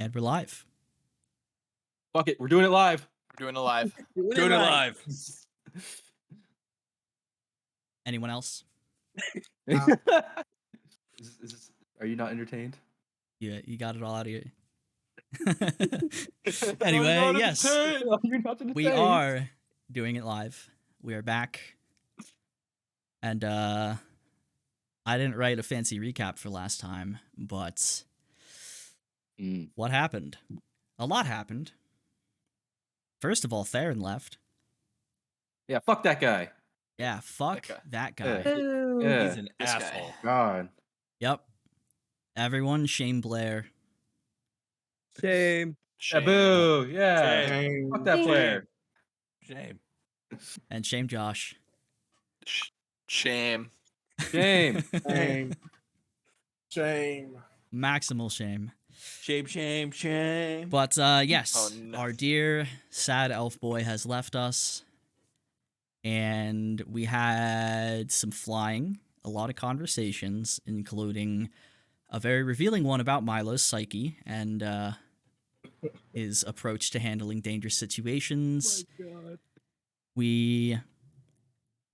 And we're live. Fuck it, we're doing it live. We're doing it live. Doing it live. Anyone else? Are you not entertained? Yeah, you got it all out of you. Anyway, yes, we are doing it live. We are back. And I didn't write a fancy recap for last time, but what happened? A lot happened. First of all, Theron left. Yeah, fuck that guy. Yeah, fuck that guy. Yeah. He's an asshole. God. Yep. Everyone shame Blair. Shame. Shame. Boo. Yeah. Shame. Fuck that player. Shame. And shame Josh. Shame. Shame. Shame. Shame. Maximal shame. Shame, shame, shame. But yes, Oh, no. our dear sad elf boy has left us. And we had some flying, a lot of conversations, including a very revealing one about Milo's psyche and his approach to handling dangerous situations. Oh my God. We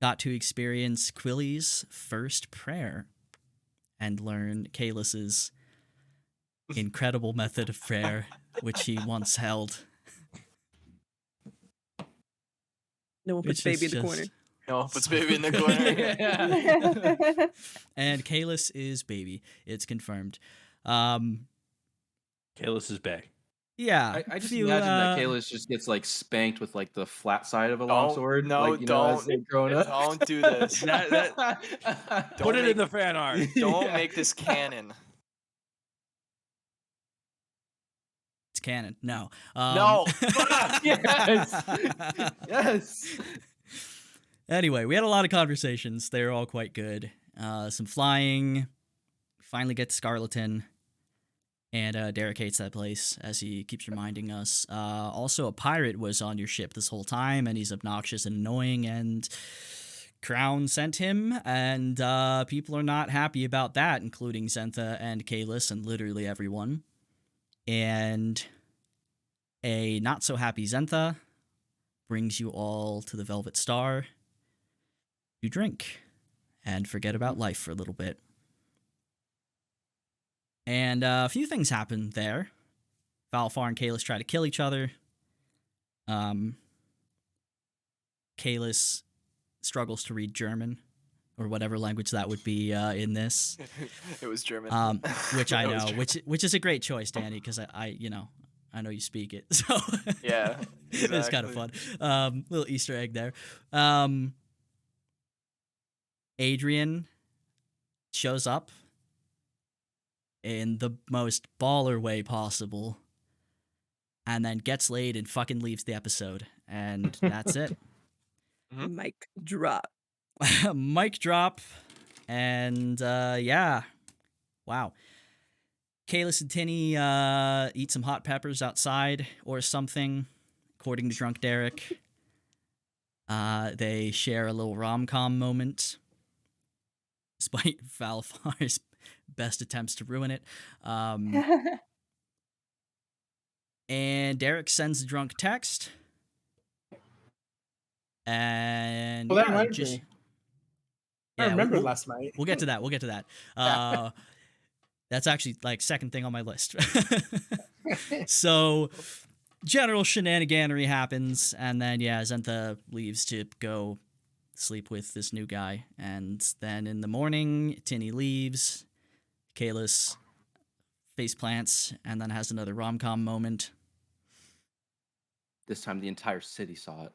got to experience Quilly's first prayer and learn Caelus's incredible method of prayer, which he once held. No one puts baby in the corner. No, puts baby in the corner. And Caelus is baby. It's confirmed. Caelus is back. Yeah. I just few, imagine that Caelus just gets like spanked with like the flat side of a longsword. No, like, you know, as don't. they've grown up. Don't do this. Put it in the fan art. Don't Yeah. make this canon. It's canon. No. No. Yes. Yes. Anyway, we had a lot of conversations. They were all quite good. Some flying. Finally get to Scarleton. And Derek hates that place, as he keeps reminding us. Also, a pirate was on your ship this whole time, and he's obnoxious and annoying, and Crown sent him, and people are not happy about that, including Zentha and Caelus and literally everyone. And a not-so-happy Zentha brings you all to the Velvet Star to drink and forget about life for a little bit. And a few things happen there. Valfar and Caelus try to kill each other. Caelus struggles to read German, or whatever language that would be in this. It was German. Which I It know, was German. which is a great choice, Danny, because I know you speak it, so Yeah, it's kind of exactly. fun. Little Easter egg there. Adrian shows up in the most baller way possible, and then gets laid and fucking leaves the episode, and that's it. Mic drop. Mic drop, and yeah, wow. Caelus and Tinny eat some hot peppers outside or something, according to Drunk Derek. They share a little rom-com moment, despite Valfar's best attempts to ruin it. And Derek sends a drunk text. And Well, that yeah, reminds just me. I remember we'll, last night. we'll get to that. We'll get to that. That's actually like second thing on my list. So general shenaniganery happens, and then Zentha leaves to go sleep with this new guy, and then in the morning Tinny leaves. Caelus face plants and then has another rom-com moment. This time the entire city saw it.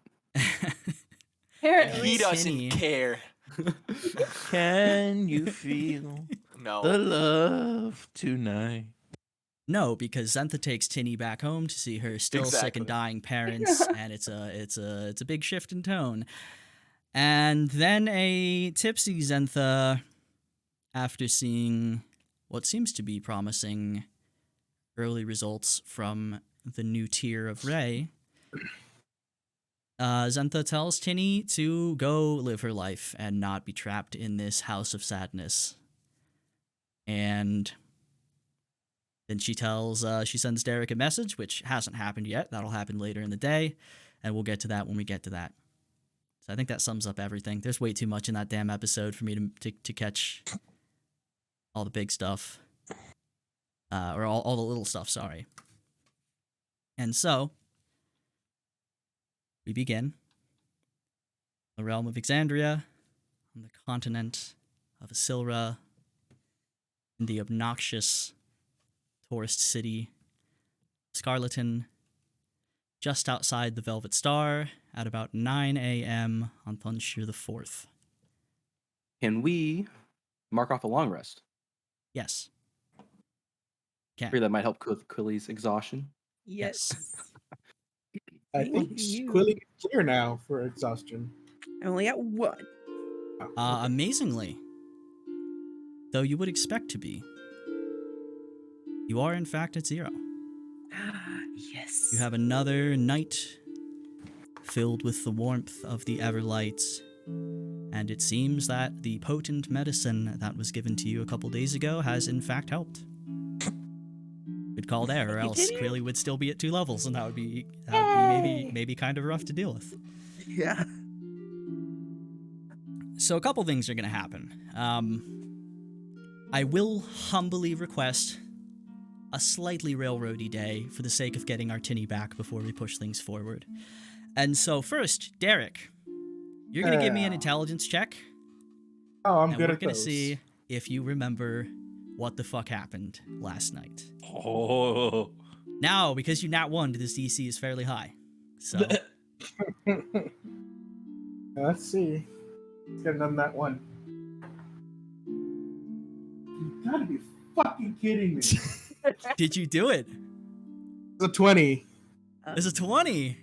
He doesn't Tinny. care. Can you feel No. the love tonight? No, because Zentha takes Tinny back home to see her still sick Exactly. and dying parents, and it's a big shift in tone. And then a tipsy Zentha, after seeing what seems to be promising early results from the new tier of Ray, Zentha tells Tinny to go live her life and not be trapped in this house of sadness. And Then she sends Derek a message, which hasn't happened yet. That'll happen later in the day, and we'll get to that when we get to that. So I think that sums up everything. There's way too much in that damn episode for me to catch all the big stuff. Or all the little stuff, sorry. And so, we begin. The realm of Exandria, on the continent of Asilra, in the obnoxious tourist city, Scarleton, just outside the Velvet Star, at about 9 a.m. on Thunshir the 4th. Can we mark off a long rest? Yes. I figure that might help with Quilly's exhaustion. Yes. I Thank think you. Quilly is clear now for exhaustion. I only got one. Amazingly, though you would expect to be, you are in fact at 0. Yes. You have another night filled with the warmth of the Everlights, and it seems that the potent medicine that was given to you a couple days ago has in fact helped. Good call there, or else Continue. Quilly would still be at 2 levels, and that would be maybe kind of rough to deal with. Yeah. So a couple things are going to happen. I will humbly request a slightly railroady day for the sake of getting our tinny back before we push things forward. And so first, Derek, you're going to give me an intelligence check. Oh, I'm and good we're at going those. to see if you remember what the fuck happened last night. Oh. Now, because you nat 1, this DC is fairly high. So, Let's see. Let's get on that one. You gotta be fucking kidding me. did you do it? It's a 20. There's a 20.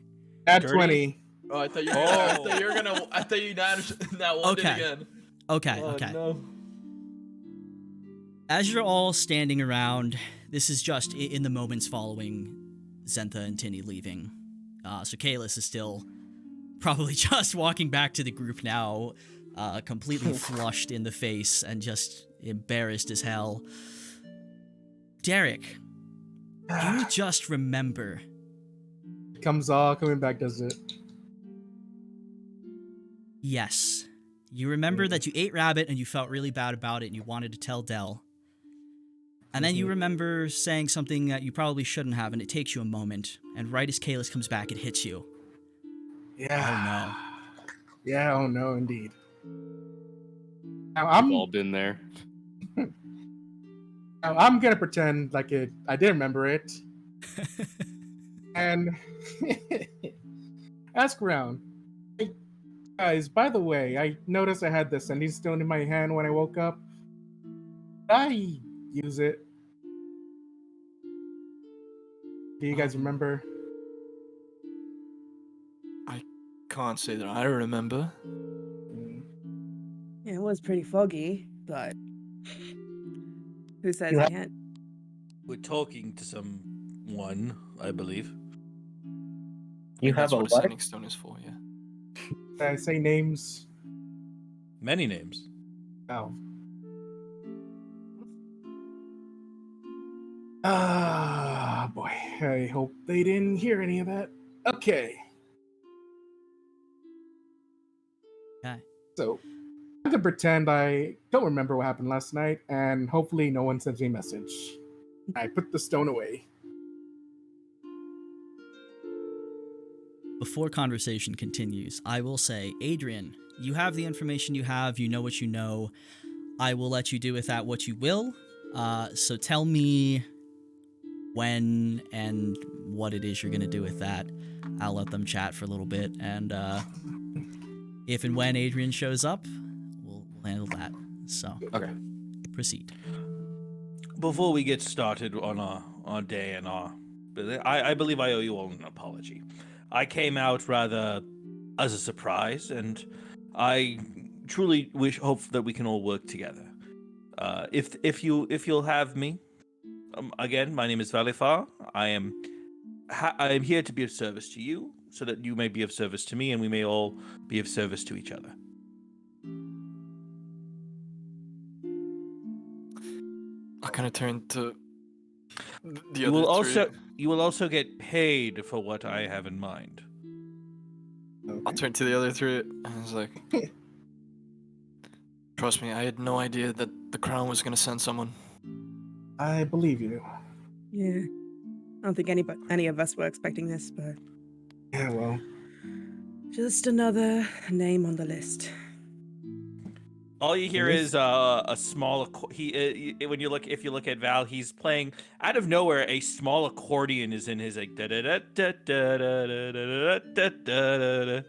Add Dirty? 20. Oh, I thought you. Oh. I thought you were gonna. I thought you not one Okay. again. Okay, Oh, okay. No. As you're all standing around, this is just in the moments following Zentha and Tinny leaving. So Caelus is still probably just walking back to the group now, completely flushed in the face and just embarrassed as hell. Derek, you just remember. It comes all coming back, does it? Yes. You remember that you ate rabbit and you felt really bad about it and you wanted to tell Del. And then you remember saying something that you probably shouldn't have, and it takes you a moment. And right as Caelus comes back, it hits you. Yeah. Oh Yeah, oh no, indeed. Now We've all been there. I'm gonna pretend like I did remember it. no. And ask around. Hey, guys, by the way, I noticed I had the sending stone in my hand when I woke up. Did I use it? Do you guys remember? Can't say that I remember. Yeah, it was pretty foggy, but who says You you ha- can't? We're talking to someone, I believe. You That's have a what a what? sending stone is for. Yeah. Did I say names? Many names. Oh. Ah, boy. I hope they didn't hear any of that. Okay. Okay. So, I'm gonna pretend I don't remember what happened last night, and hopefully no one sends me a message. I put the stone away. Before conversation continues, I will say, Adrian, you have the information you have, you know what you know. I will let you do with that what you will. So tell me when and what it is you're going to do with that. I'll let them chat for a little bit, and if and when Adrian shows up, we'll handle that. So, Okay. proceed. Before we get started on our day and I believe I owe you all an apology. I came out rather as a surprise, and I truly hope that we can all work together. If you'll have me, again, my name is Valifar. I am here to be of service to you, so that you may be of service to me, and we may all be of service to each other. I kind of turned to The You will other three- also get paid for what I have in mind. I'll Okay. turn to the other three. I was like, trust me, I had no idea that the crown was gonna send someone. I believe you. Yeah. I don't think any of us were expecting this, but Yeah, well, just another name on the list. All you hear It is a small. When you look, if you look at Val, he's playing out of nowhere. A small accordion is in his like. Da da da da da da da da da da.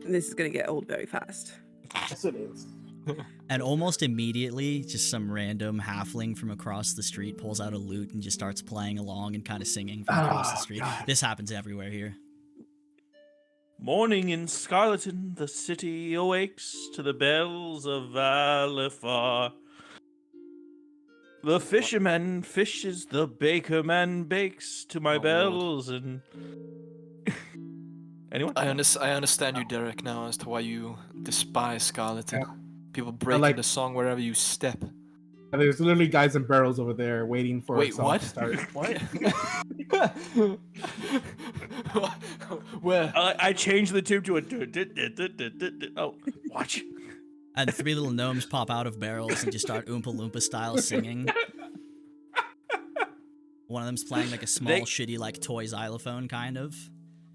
This is gonna get old very fast. yes it is. And almost immediately, just some random halfling from across the street pulls out a lute and just starts playing along and kind of singing from across the Oh, street. God. This happens everywhere here. Morning in Scarleton, the city awakes to the bells of Valifar. The fisherman fishes, the bakerman bakes to my Oh, Lord. bells, and anyone? I understand you, Derek, now as to why you despise Scarleton. Yeah. People break like- into song wherever you step. And there's literally guys in barrels over there waiting for Wait, a song what? to start. What? Where? I changed the tune to a. Oh, watch. And three little gnomes pop out of barrels and just start Oompa Loompa style singing. One of them's playing like a small, They- shitty, like toy xylophone, kind of.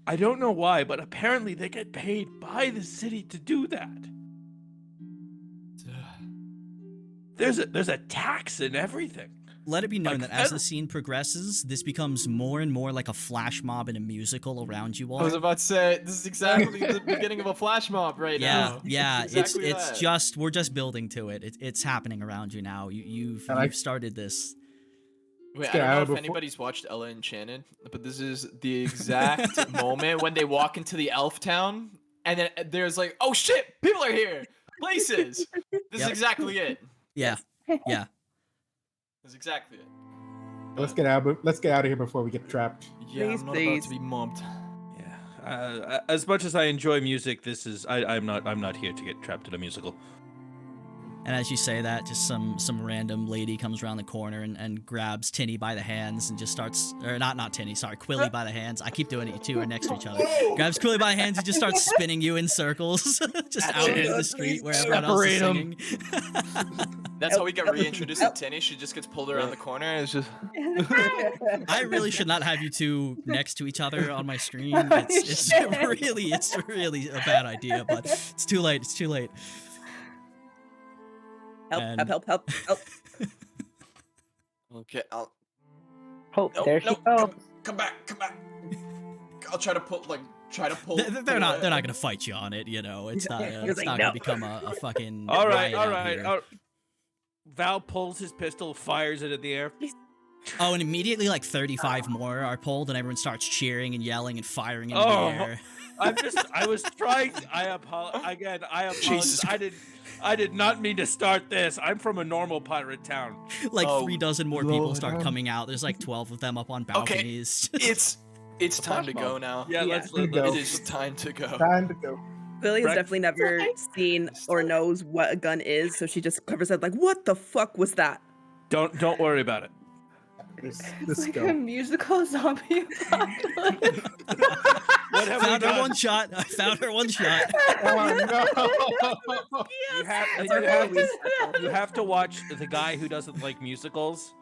I don't know why, but apparently they get paid by the city to do that. There's a tax and everything. Let it be known Like that as the federal- scene progresses, this becomes more and more like a flash mob in a musical around you all. I was about to say, this is exactly the beginning of a flash mob right now. Yeah, Exactly it's that. just we're just building to it. It's happening around you now. You've And I- started this. Wait, get I don't out know of if before- anybody's watched Ella Enchanted, but this is the exact moment when they walk into the elf town, and then there's like, oh shit, people are here, places. This is Yep. exactly it. Yeah, yeah. This is exactly it. Let's get out of here before we get trapped. Yeah, Please, I'm not please. about to be mobbed. Yeah. As much as I enjoy music, I'm not here to get trapped in a musical. And as you say that, just some random lady comes around the corner and grabs Tinny by the hands and just starts, or not Tinny, sorry, Quilly by the hands. I keep doing it, you two are next to each other. Grabs Quilly by the hands and just starts spinning you in circles, just out into the street where everyone else is Separate singing. That's how we get reintroduced to Tinny. She just gets pulled around the corner and it's just. I really should not have you two next to each other on my screen. It's really a bad idea, but it's too late. It's too late. And- Help. Okay, I'll. Oh, No, there she no, goes. Come back. I'll try to pull. They're not gonna fight you on it, you know. It's not He was it's like, not "No." gonna become a fucking All riot right, all out right. here. Val pulls his pistol, fires it in the air. Oh, and immediately like 35 more are pulled, and everyone starts cheering and yelling and firing into Oh. the air. I was trying. I apologize. Jesus I did not mean to start this. I'm from a normal pirate town. Like Oh, 3 dozen more people Lord, start coming out. There's like 12 of them up on balconies. It's time to go now. Yeah, Yeah. let's Go. It is time to go. Time to go. Lily has Breck- definitely never seen or knows what a gun is, so she just covers it like, what the fuck was that? Don't worry about it. Let's It's like go. a musical zombie apocalypse. What have we Found her done? one shot. I found her one shot. Oh no! You have to watch the guy who doesn't like musicals.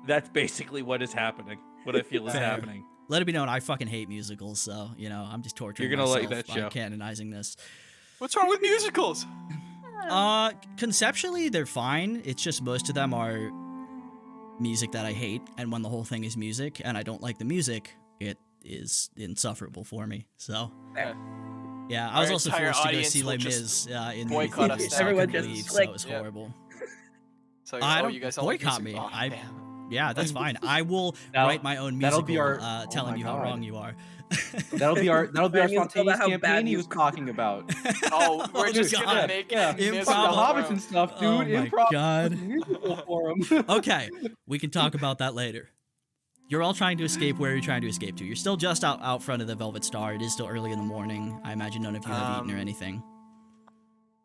That's basically what is happening. What I feel is Fair. happening. Let it be known I fucking hate musicals, so you know I'm just torturing You're gonna like myself that by show. canonizing this. What's wrong with musicals? Conceptually they're fine. It's just most of them are music that I hate, and when the whole thing is music and I don't like the music, it is insufferable for me. So Fair. yeah, I was Our also entire forced to go audience see will Les just Mis in the boycott us theater, so now. I Everyone couldn't just, leave, so like- it was Yeah. horrible. So, I oh, don't you guys don't like boycott music? me. Oh, I- damn. Yeah, that's fine. I will That'll- write my own that'll musical be our- telling my you how God. wrong you are. That'll be our Musical spontaneous about how bad campaign he you- was talking about. Oh, we're Oh, just God. gonna make Yeah, it the miserable. hobbits and stuff, dude. Oh my Improv God. musical for him. Okay, we can talk about that later. You're all trying to escape. Where are you trying to escape to? You're still just out front of the Velvet Star. It is still early in the morning. I imagine none of you have eaten or anything.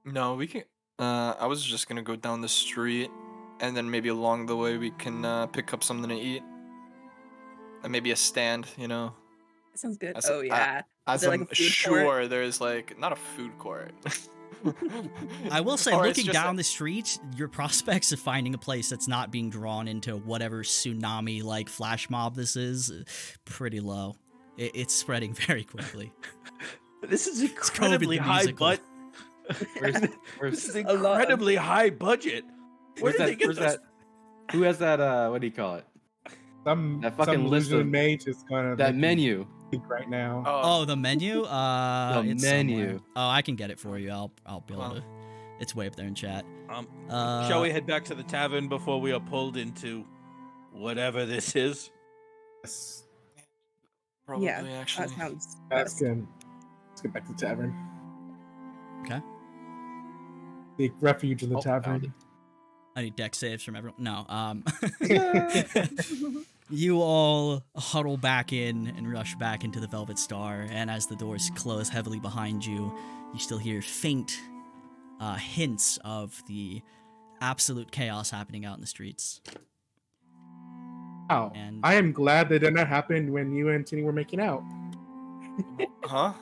No, we can. I was just gonna go down the street and then maybe along the way we can pick up something to eat, and maybe a stand. That sounds good. As- Oh yeah. As there I'm like a food court? sure there's like not a food court. I will say, Or it's looking just down the street, your prospects of finding a place that's not being drawn into whatever tsunami like flash mob this is, pretty low. It's spreading very quickly. This is COVID incredibly the high musical. budget. Where's, This is A lot of- incredibly high budget. Where where's did they that? get Where's those? that? Who has that? What do you call it? That fucking some list losing of- mage is gonna That make me menu. think right now. Oh, the menu? The It's menu. somewhere. Oh, I can get it for you. I'll be able Well. to. It's way up there in chat. Shall we head back to the tavern before we are pulled into whatever this is? Yes, Probably Yeah, actually. that sounds that's best. good. Let's get back to the tavern. Okay. Seek refuge in the Oh, found tavern. I need deck saves from everyone. No. You all huddle back in and rush back into the Velvet Star, and as the doors close heavily behind you, you still hear faint hints of the absolute chaos happening out in the streets. Oh, And- I am glad that did not happen when you and Tinny were making out. Huh?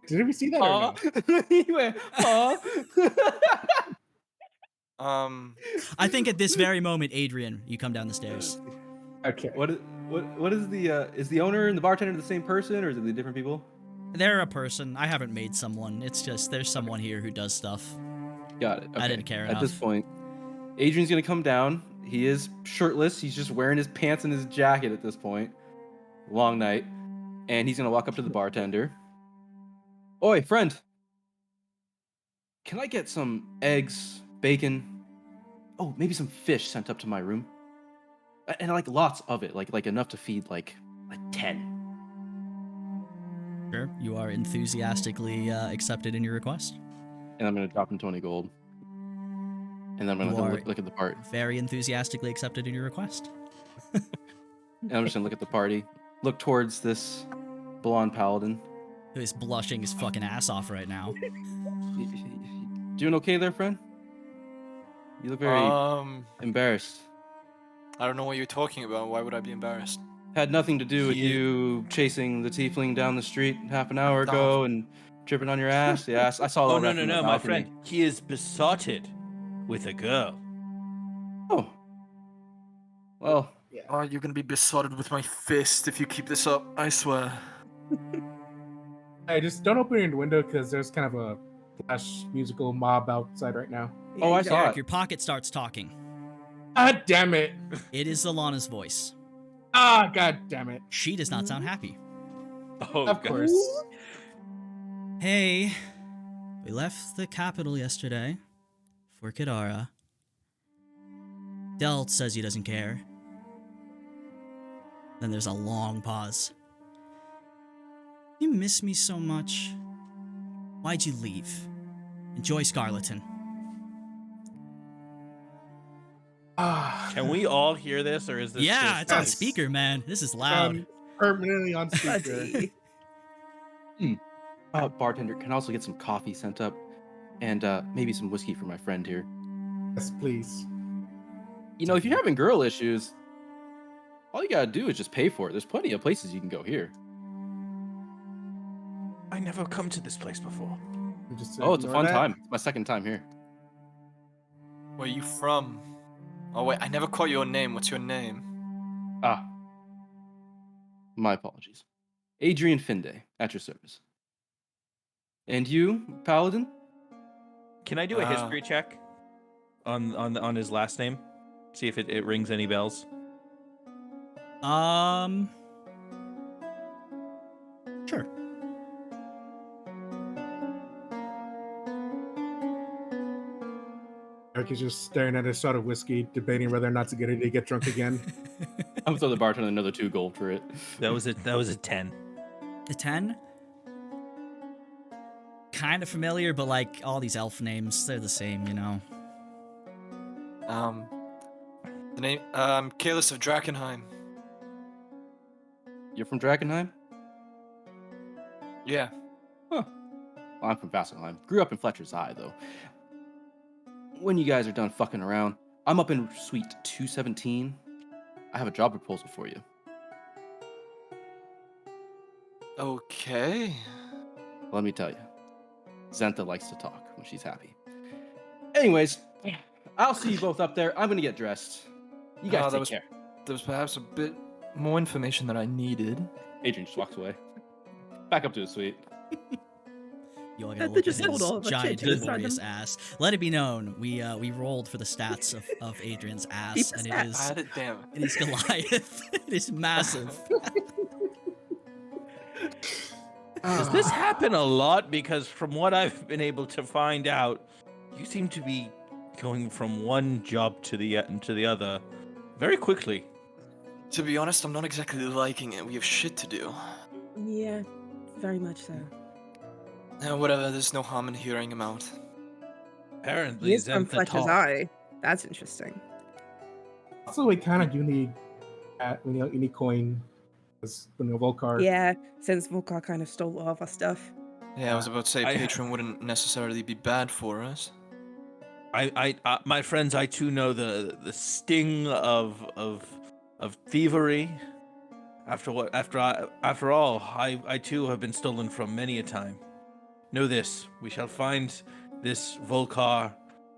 Did we see that or no? He went, huh? I think at this very moment, Adrian, you come down the stairs. Okay. What is the owner and the bartender the same person, or is it the different people? They're a person. I haven't made someone. It's just there's someone here who does stuff. Got it. I didn't care At this enough. point, Adrian's gonna come down. He is shirtless. He's just wearing his pants and his jacket at this point. Long night, and he's gonna walk up to the bartender. Oi, friend. Can I get some eggs, bacon? Oh, maybe some fish sent up to my room. And like lots of it, like enough to feed like 10. Sure, you are enthusiastically accepted in your request. And I'm gonna drop him 20 gold. And then I'm You gonna are- look at the part. Very enthusiastically accepted in your request. And I'm just gonna look at the party. Look towards this blonde paladin. Who is blushing his fucking ass off right now. Doing okay there, friend? You look very embarrassed. I don't know what you're talking about. Why would I be embarrassed? Had nothing to do with you chasing the tiefling down the street half an hour ago and tripping on your ass. Yeah, I saw all Oh, that. no, from the my balcony. friend. He is besotted with a girl. Oh. Well, Oh, you're gonna be besotted with my fist if you keep this up. I swear. Hey, just don't open your window because there's kind of a flash musical mob outside right now. Yeah, Oh, you I don't- saw Eric, it. your pocket starts talking. Ah, damn it! It is Alana's voice. Ah, god damn it! She does not sound happy. Oh, Of God. course. Hey, we left the capital yesterday for Kadara. Delt says he doesn't care. Then there's a long pause. You miss me so much. Why'd you leave? Enjoy Scarleton. Ah, Can we all hear this, or is this? Yeah, just it's on us? speaker, man. This is loud. permanently on speaker. Buddy. bartender, can I also get some coffee sent up? And maybe some whiskey for my friend here. Yes, please. You know, if you're having girl issues, all you gotta do is just pay for it. There's plenty of places you can go here. I never come to this place before. Just Oh, it's a ignore fun that. time. It's my second time here. Where you from? Oh wait, I never caught your name. What's your name? Ah. My apologies. Adrian Finde, at your service. And you, Paladin? Can I do a history check on his last name? See if it rings any bells. Sure. Eric is just staring at his shot of whiskey, debating whether or not to get it to get drunk again. I'm gonna throw the bartender another 2 gold for it. That was a 10. The 10? Kind of familiar, but like all these elf names, they're the same, you know. The name Caelus of Drakenheim. You're from Drakenheim? Yeah. Huh. Well, I'm from Vasselheim. Grew up in Fletcher's Eye, though. when you guys are done fucking around, I'm up in suite 217. I have a job proposal for you. Okay. Let me tell you, Zentha likes to talk when she's happy. Anyways, I'll see you both up there. I'm gonna get dressed. You guys take care. There was perhaps a bit more information that I needed. Adrian just walks away. Back up to his suite. You all They gotta look at just told his all of us giant, shit to the glorious random. ass. Let it be known, we rolled for the stats of Adrian's ass, Keep and the it stats. is I had it, damn. it is Goliath. It is massive. Does this happen a lot? Because from what I've been able to find out, you seem to be going from one job to the other very quickly. To be honest, I'm not exactly liking it. We have shit to do. Yeah, very much so. Whatever, there's no harm in hearing him out. Apparently, He is from Zentha Fletcher's talk. Eye. That's interesting. Also, we kind of do need you need coin as the Volcar. Yeah, since Volcar kind of stole all of our stuff. Yeah, I was about to say I- Patron wouldn't necessarily be bad for us. My friends, I too know the sting of thievery. After all, I too have been stolen from many a time. Know this: we shall find this Volcar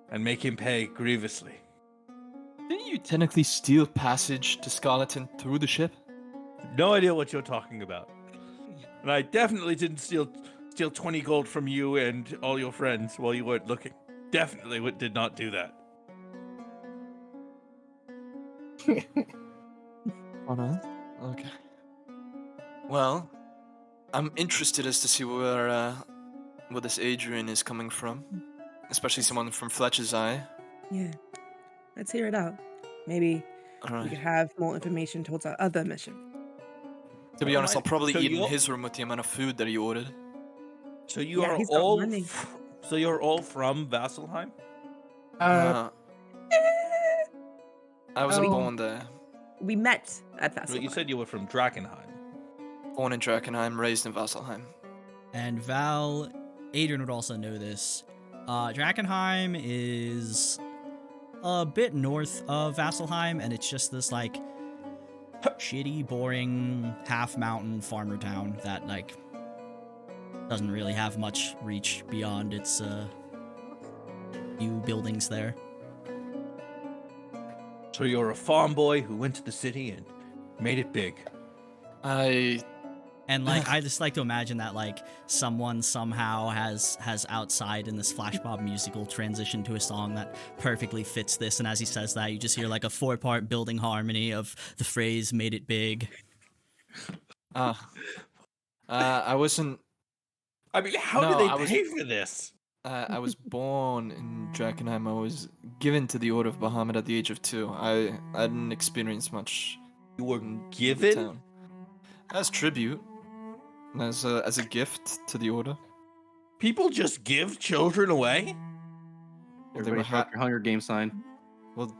and make him pay grievously. Didn't you technically steal passage to Scarleton through the ship? No idea what you're talking about. And I definitely didn't steal 20 gold from you and all your friends while you weren't looking. Definitely did not do that. Oh no? Okay. Well, I'm interested as to see where this Adrian is coming from. Especially someone from Fletcher's Eye. Yeah. Let's hear it out. Maybe we Alright. could have more information towards our other mission. To be honest, I'll probably So eat in you're- his room with the amount of food that he ordered. So you Yeah, are he's got all money. so you're all from Vasselheim? I wasn't Oh. born there. We met at Well, Vasselheim. you said you were from Drakenheim. Born in Drakenheim, raised in Vasselheim. And Adrian would also know this. Drakenheim is a bit north of Vasselheim, and it's just this like shitty, boring, half-mountain farmer town that like doesn't really have much reach beyond its few buildings there. So you're a farm boy who went to the city and made it big. And like I just like to imagine that like someone somehow has outside in this flash mob musical transition to a song that perfectly fits this, and as he says that you just hear like a 4-part building harmony of the phrase "made it big." I wasn't. I mean, how No, do I they was- pay for this? I was born in Drakenheim. I was given to the Order of Bahamut at the age of 2. I didn't experience much You were in the given? town. As tribute, as a gift to the Order. People just give children away? They Everybody were drop your Hunger Games sign. Well,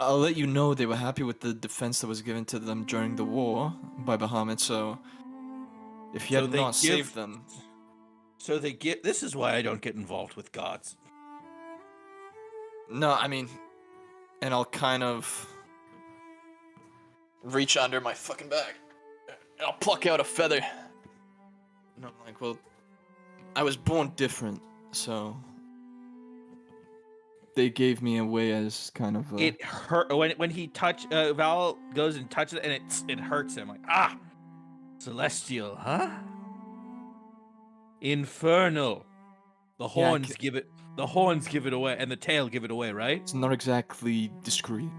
I'll let you know they were happy with the defense that was given to them during the war by Bahamut. So, if you So had they not give- saved them, So they get. This is why I don't get involved with gods. no, I mean, and I'll kind of reach under my fucking bag, and I'll pluck out a feather. And I'm like, well, I was born different, so they gave me away as kind of. It hurt when he Val goes and touches it, and it hurts him. Like celestial, huh? Infernal. The Yeah, horns give it. The horns give it away, and the tail give it away, right? It's not exactly discreet.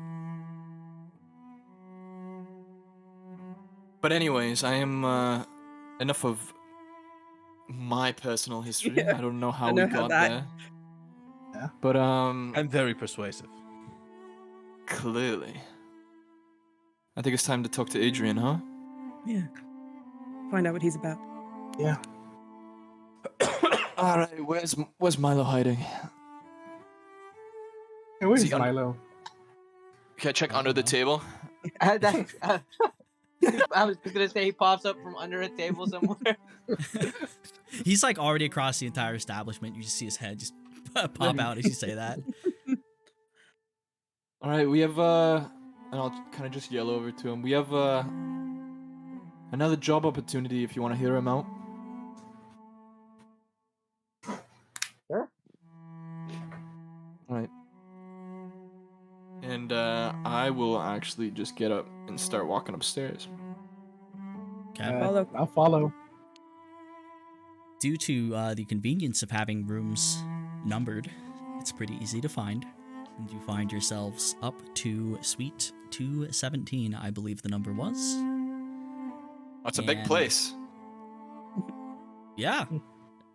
But anyways, I am enough of my personal history. Yeah, I don't know how I know we how got that- there. Yeah. But I'm very persuasive. clearly. I think it's time to talk to Adrian, huh? Yeah. Find out what he's about. Yeah. All right, where's Milo hiding? Hey, where's Is he un- Milo? Can I check under the table? I was just gonna say he pops up from under a table somewhere. He's like already across the entire establishment. You just see his head just pop out as you say that. All right, we have and I'll kind of just yell over to him. We have another job opportunity if you want to hear him out. Sure. All right. And I will actually just get up and start walking upstairs. Okay. Follow. I'll follow. Due to the convenience of having rooms numbered, it's pretty easy to find. And you find yourselves up to Suite 217, I believe the number was. That's a big And- place. Yeah.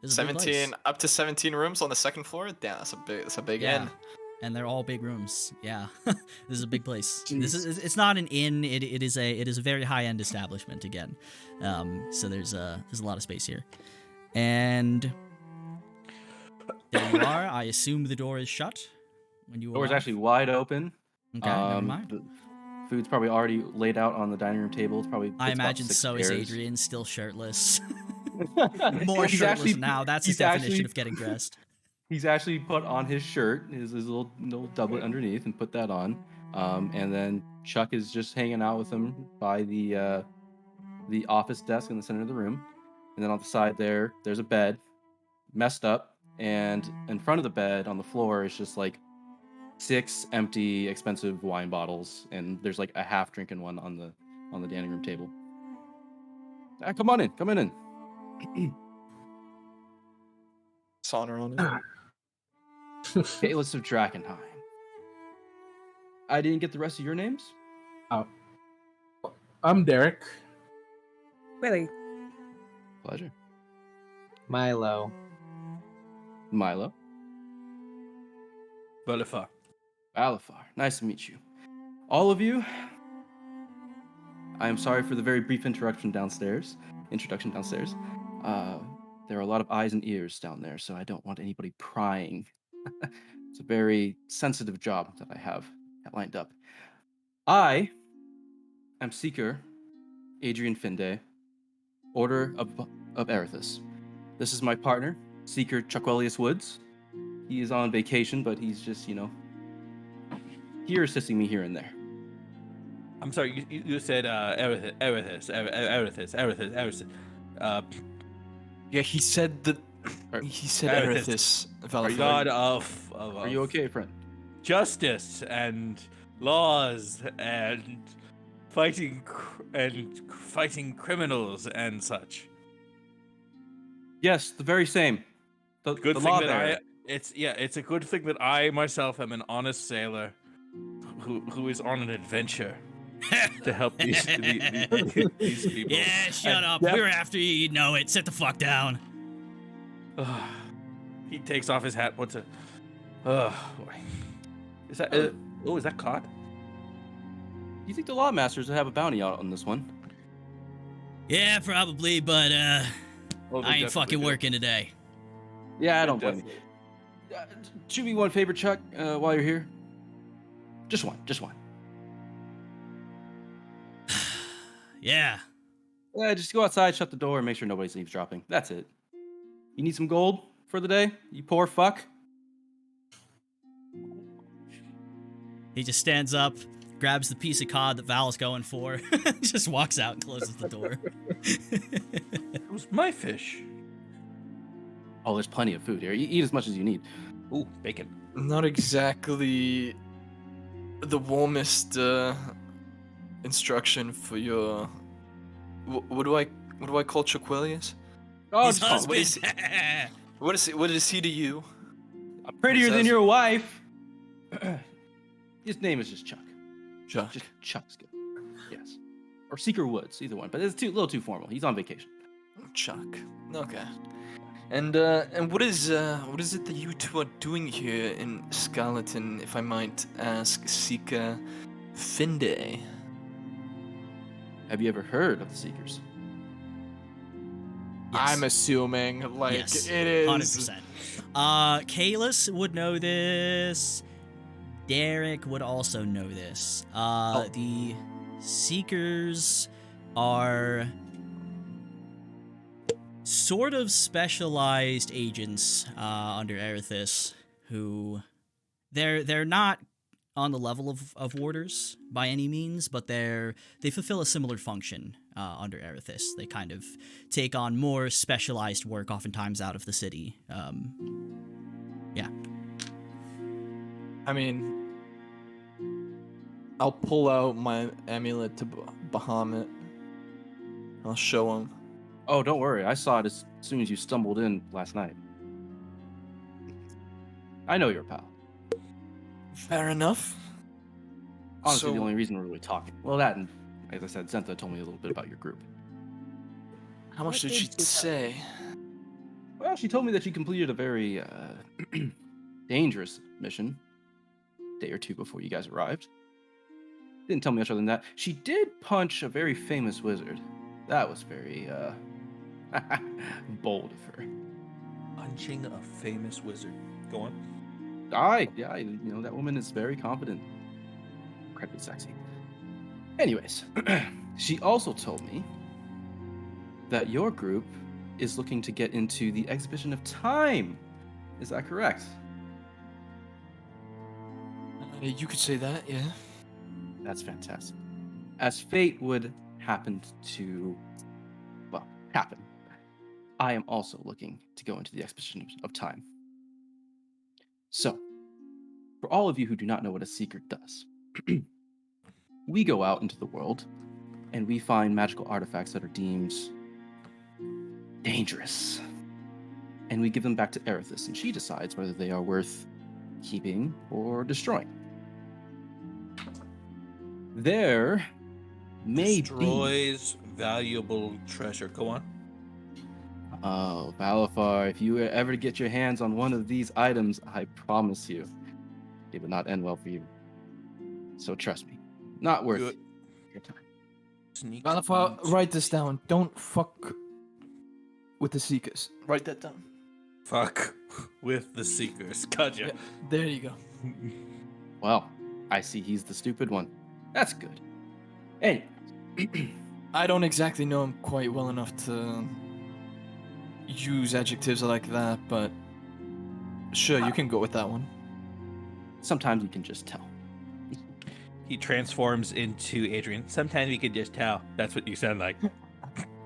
It's a big place. 17 up to 17 rooms on the second floor. Damn, that's a big Yeah. inn. And they're all big rooms. Yeah, this is a big place. It's not an inn. It is a very high end establishment again. So there's a lot of space here, and there you are. I assume the door is shut when you. The door's arrive? actually wide open. Okay. Never mind. The food's probably already laid out on the dining room table. It's probably. I it's about imagine 6 so is stairs. Adrian, still shirtless. More He's shirtless actually- now. That's his he's definition actually- of getting dressed. He's actually put on his shirt, his little doublet underneath, and put that on. And then Chuck is just hanging out with him by the office desk in the center of the room. And then on the side there's a bed, messed up, and in front of the bed on the floor is just like 6 empty, expensive wine bottles, and there's like a half drinking one on the dining room table. Come on in. Sauna on it. Caelus of Drakenheim. I didn't get the rest of your names. I'm Derek. Really? Pleasure. Milo. Milo. Balifar. Balifar. Nice to meet you. All of you. I am sorry for the very brief introduction downstairs. There are a lot of eyes and ears down there, so I don't want anybody prying. It's a very sensitive job that I have lined up. I am Seeker Adrian Finde, Order of Erithus. This is my partner, Seeker Chuckwelius Woods. He is on vacation, but he's just, here assisting me here and there. I'm sorry, you said Erithus. Yeah, he said that. He said Erithus. Erithus. God of Are you okay, friend? justice and laws and fighting criminals and such. Yes, the very same. The Good the thing law that there. it's a good thing that I myself am an honest sailor who is on an adventure to help these people. Yeah, shut And up. def- We're after you. You know it. Sit the fuck down. He takes off his hat. What's it? Boy. Is that? Is that caught? You think the law masters would have a bounty out on this one? Yeah, probably, but Oh, they I ain't definitely fucking do. working today. Yeah, I don't blame you. Definitely. Do me one favor, Chuck, while you're here. Just one. Yeah. Just go outside, shut the door, and make sure nobody's eavesdropping. That's it. You need some gold for the day? You poor fuck? He just stands up, grabs the piece of cod that Val's going for, just walks out and closes the door. It was my fish. Oh, there's plenty of food here. You eat as much as you need. Ooh, bacon. Not exactly the warmest instruction for your. What do I call Chuckwelius? Oh, His just call it. husband. What is he to you? I'm prettier Says- than your wife. His name is just Chuck. Chuck. Just Chuck's good. Yes. Or Seeker Woods, either one. But it's a little too formal. He's on vacation. Chuck. Okay. And what is it that you two are doing here in Skeleton, if I might ask, Sika Finde? Have you ever heard of the Seekers? I'm assuming, like, Yes, it is. 100%. Caelus would know this. Derek would also know this. The Seekers are sort of specialized agents under Erithus. who they're not on the level of warders by any means, but they fulfill a similar function under Erithus. They kind of take on more specialized work, oftentimes out of the city. Yeah. I mean, I'll pull out my amulet to Bahamut. I'll show him. Oh, don't worry. I saw it as soon as you stumbled in last night. I know your pal. Fair enough. Honestly, So- the only reason we're really talking. Well, that and, as I said, Zentha told me a little bit about your group. How much What did did she she tell say? Well, she told me that you completed a very dangerous mission a day or two before you guys arrived. Didn't tell me much other than that. She did punch a very famous wizard. That was very bold of her. Punching a famous wizard. Go on. Yeah, that woman is very confident. Incredibly sexy. Anyways, she also told me that your group is looking to get into the exhibition of time. Is that correct? You could say that, yeah. That's fantastic. As fate would happen, I am also looking to go into the exhibition of time. So, for all of you who do not know what a seeker does, we go out into the world and we find magical artifacts that are deemed dangerous. And we give them back to Erithus, and she decides whether they are worth keeping or destroying. There may be... Destroys valuable treasure. Go on. Oh, Balafar, if you were ever to get your hands on one of these items, I promise you, it would not end well for you. So trust me, not worth Good. your time. Sneak Malifaux, into- write this down. Don't fuck with the Seekers. Write that down. Fuck with the seekers. Gotcha. Yeah, there you go. Well, I see he's the stupid one. That's good. Anyway, I don't exactly know him quite well enough to use adjectives like that, but sure, you can go with that one. sometimes you can just tell. He transforms into Adrian. Sometimes we can just tell. That's what you sound like.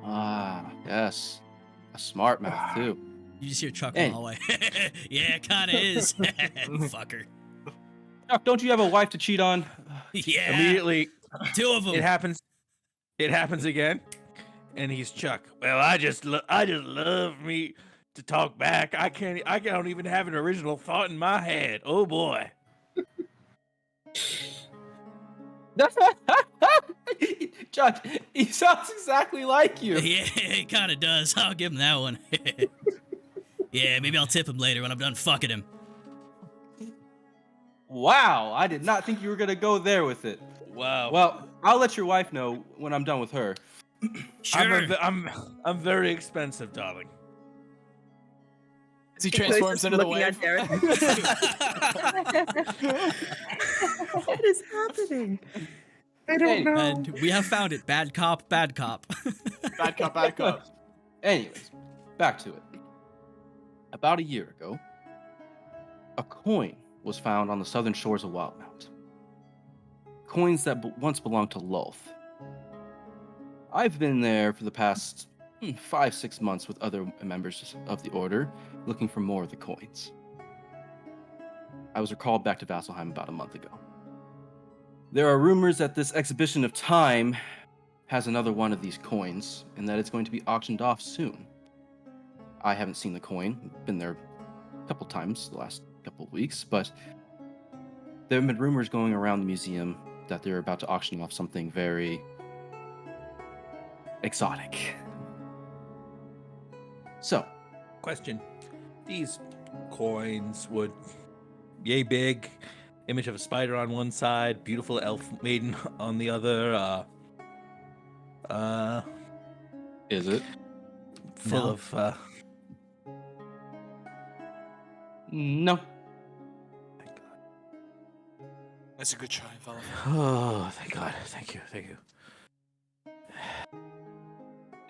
Ah, yes. A smart mouth, too. You just hear Chuck in the hallway. Yeah, it kind of is. Fucker. Chuck, don't you have a wife to cheat on? Yeah. Immediately, Two of them. it happens. It happens again, and he's Chuck. Well, I just love me to talk back. I don't even have an original thought in my head. Oh boy. Chuck, he sounds exactly like you. Yeah, it kind of does. I'll give him that one. Yeah, maybe I'll tip him later when I'm done fucking him. Wow, I did not think you were going to go there with it. Wow. Well, I'll let your wife know when I'm done with her. Sure. I'm very expensive, darling. As he Chloe's transforms just into the looking wave. at Derek. What is happening? I don't know. And we have found it. Bad cop, bad cop. Bad cop, bad cop. Anyways, back to it. About a year ago, a coin was found on the southern shores of Wildmount. Coins that once belonged to Lulth. I've been there for the past 5-6 months with other members of the Order, looking for more of the coins. I was recalled back to Vasselheim about a month ago. There are rumors that this exhibition of time has another one of these coins, and that it's going to be auctioned off soon. I haven't seen the coin, been there a couple times the last couple of weeks, but there have been rumors going around the museum that they're about to auction off something very exotic. So, Question: these coins would, yay big, image of a spider on one side, beautiful elf maiden on the other. is it? Full No. of. No. Thank God. That's a good try, fella. Oh, thank God! Thank you, thank you.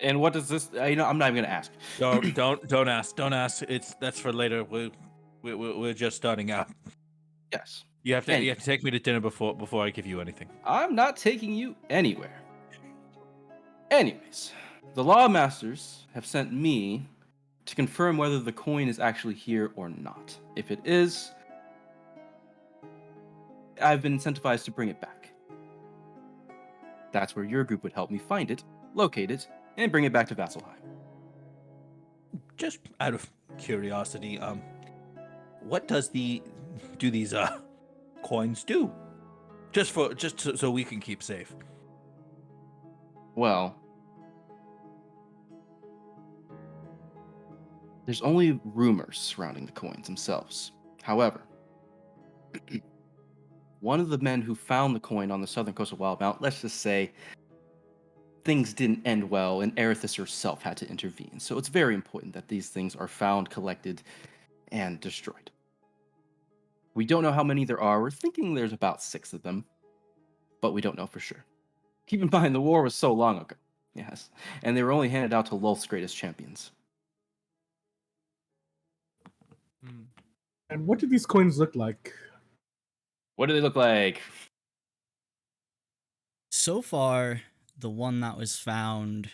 And what does this? I'm not even gonna ask. Don't ask. Don't ask. That's for later. We're just starting out. Yes. You have to And- you have to take me to dinner before I give you anything. I'm not taking you anywhere. Anyways, the Law Masters have sent me to confirm whether the coin is actually here or not. If it is, I've been incentivized to bring it back. That's where your group would help me find it, locate it, and bring it back to Vasselheim. Just out of curiosity, what do these coins do? Just so we can keep safe. Well, there's only rumors surrounding the coins themselves. However, one of the men who found the coin on the southern coast of Wildmount, let's just say, things didn't end well, and Erithis herself had to intervene. So it's very important that these things are found, collected, and destroyed. We don't know how many there are. We're thinking there's about 6 of them, but we don't know for sure. Keep in mind, the war was so long ago. Yes, and they were only handed out to Lolth's greatest champions. And what do these coins look like? What do they look like? So far, the one that was found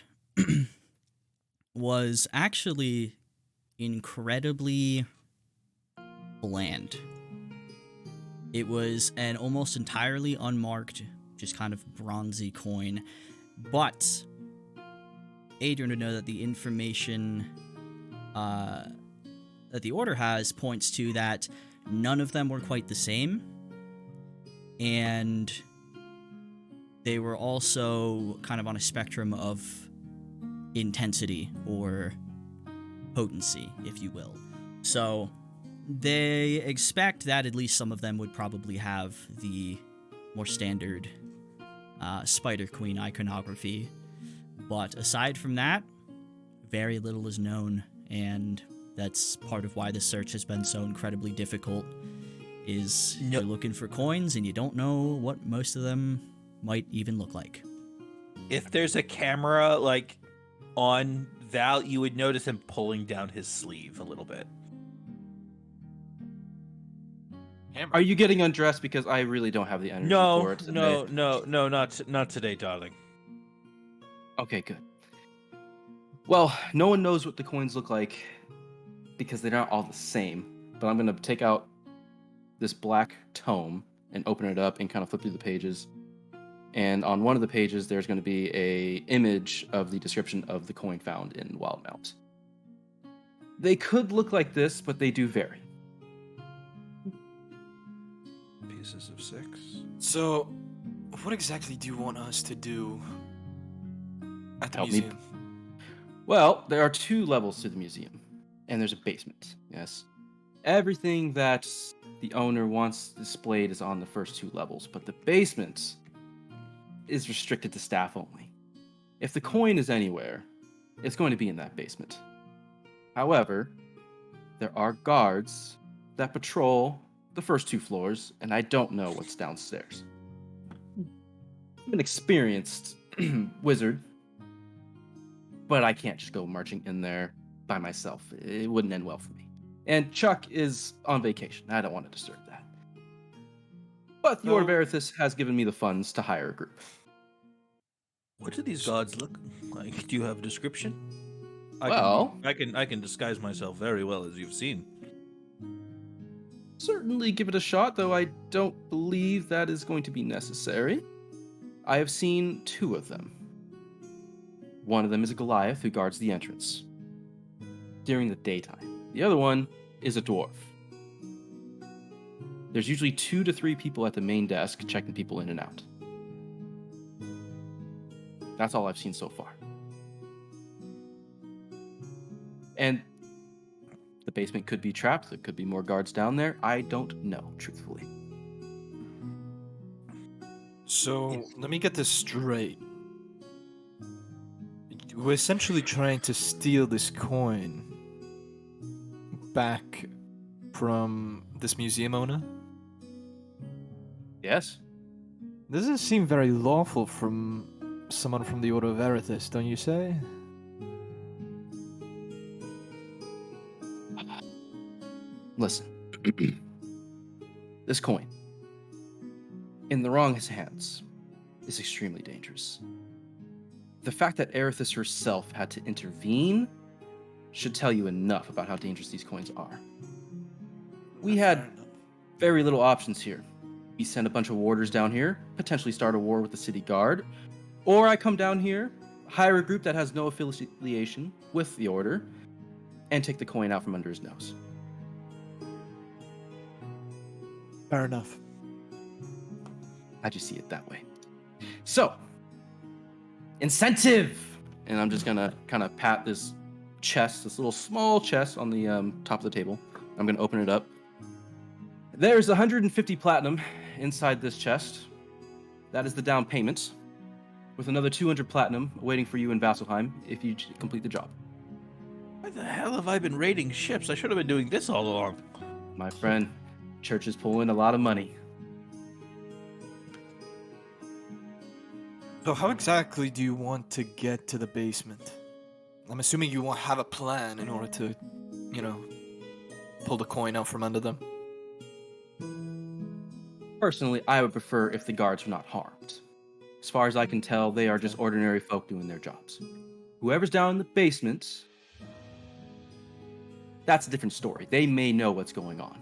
was actually incredibly bland. It was an almost entirely unmarked, just kind of bronzy coin, but Adrian would know that the information that the Order has points to that none of them were quite the same, and they were also kind of on a spectrum of intensity or potency, if you will. So they expect that at least some of them would probably have the more standard Spider Queen iconography. But aside from that, very little is known, and that's part of why the search has been so incredibly difficult, is you're looking for coins and you don't know what most of them might even look like. If there's a camera like on Val, you would notice him pulling down his sleeve a little bit. Are you getting undressed? Because I really don't have the energy for it today. No, not today, darling. Okay, good. Well, no one knows what the coins look like because they're not all the same. But I'm going to take out this black tome and open it up and kind of flip through the pages. And on one of the pages, there's going to be a image of the description of the coin found in Wildmount. They could look like this, but they do vary. Pieces of 6. So, what exactly do you want us to do at the Help me. museum? Well, there are 2 levels to the museum, and there's a basement, yes. Everything that the owner wants displayed is on the first 2 levels, but the basement is restricted to staff only. If the coin is anywhere, it's going to be in that basement. However, there are guards that patrol the first 2 floors, and I don't know what's downstairs. I'm an experienced wizard, but I can't just go marching in there by myself. It wouldn't end well for me. And Chuck is on vacation. I don't want to disturb that. But the Order of Erithis has given me the funds to hire a group. What do these guards look like? Do you have a description? Well, I can disguise myself very well, as you've seen. certainly give it a shot, though I don't believe that is going to be necessary. I have seen 2 of them. One of them is a Goliath who guards the entrance during the daytime. The other one is a dwarf. There's usually 2 to 3 people at the main desk checking people in and out. That's all I've seen so far. And the basement could be trapped. There could be more guards down there. I don't know, truthfully. So, let me get this straight. We're essentially trying to steal this coin back from this museum owner? Yes? This doesn't seem very lawful from someone from the Order of Erithis, don't you say? Listen, This coin, in the wrong hands, is extremely dangerous. The fact that Erithus herself had to intervene should tell you enough about how dangerous these coins are. We had very little options here. We send a bunch of warders down here, potentially start a war with the city guard, or I come down here, hire a group that has no affiliation with the order, and take the coin out from under his nose. Fair enough. How'd you see it that way? So, incentive! And I'm just gonna kind of pat this chest, this little small chest on the top of the table. I'm gonna open it up. There's 150 platinum inside this chest. That is the down payment, with another 200 platinum waiting for you in Vasselheim if you complete the job. Why the hell have I been raiding ships? I should have been doing this all along. My friend, church is pulling a lot of money. So how exactly do you want to get to the basement? I'm assuming you have a plan in order to, pull the coin out from under them. Personally, I would prefer if the guards were not harmed. As far as I can tell, they are just ordinary folk doing their jobs. Whoever's down in the basement, that's a different story. They may know what's going on.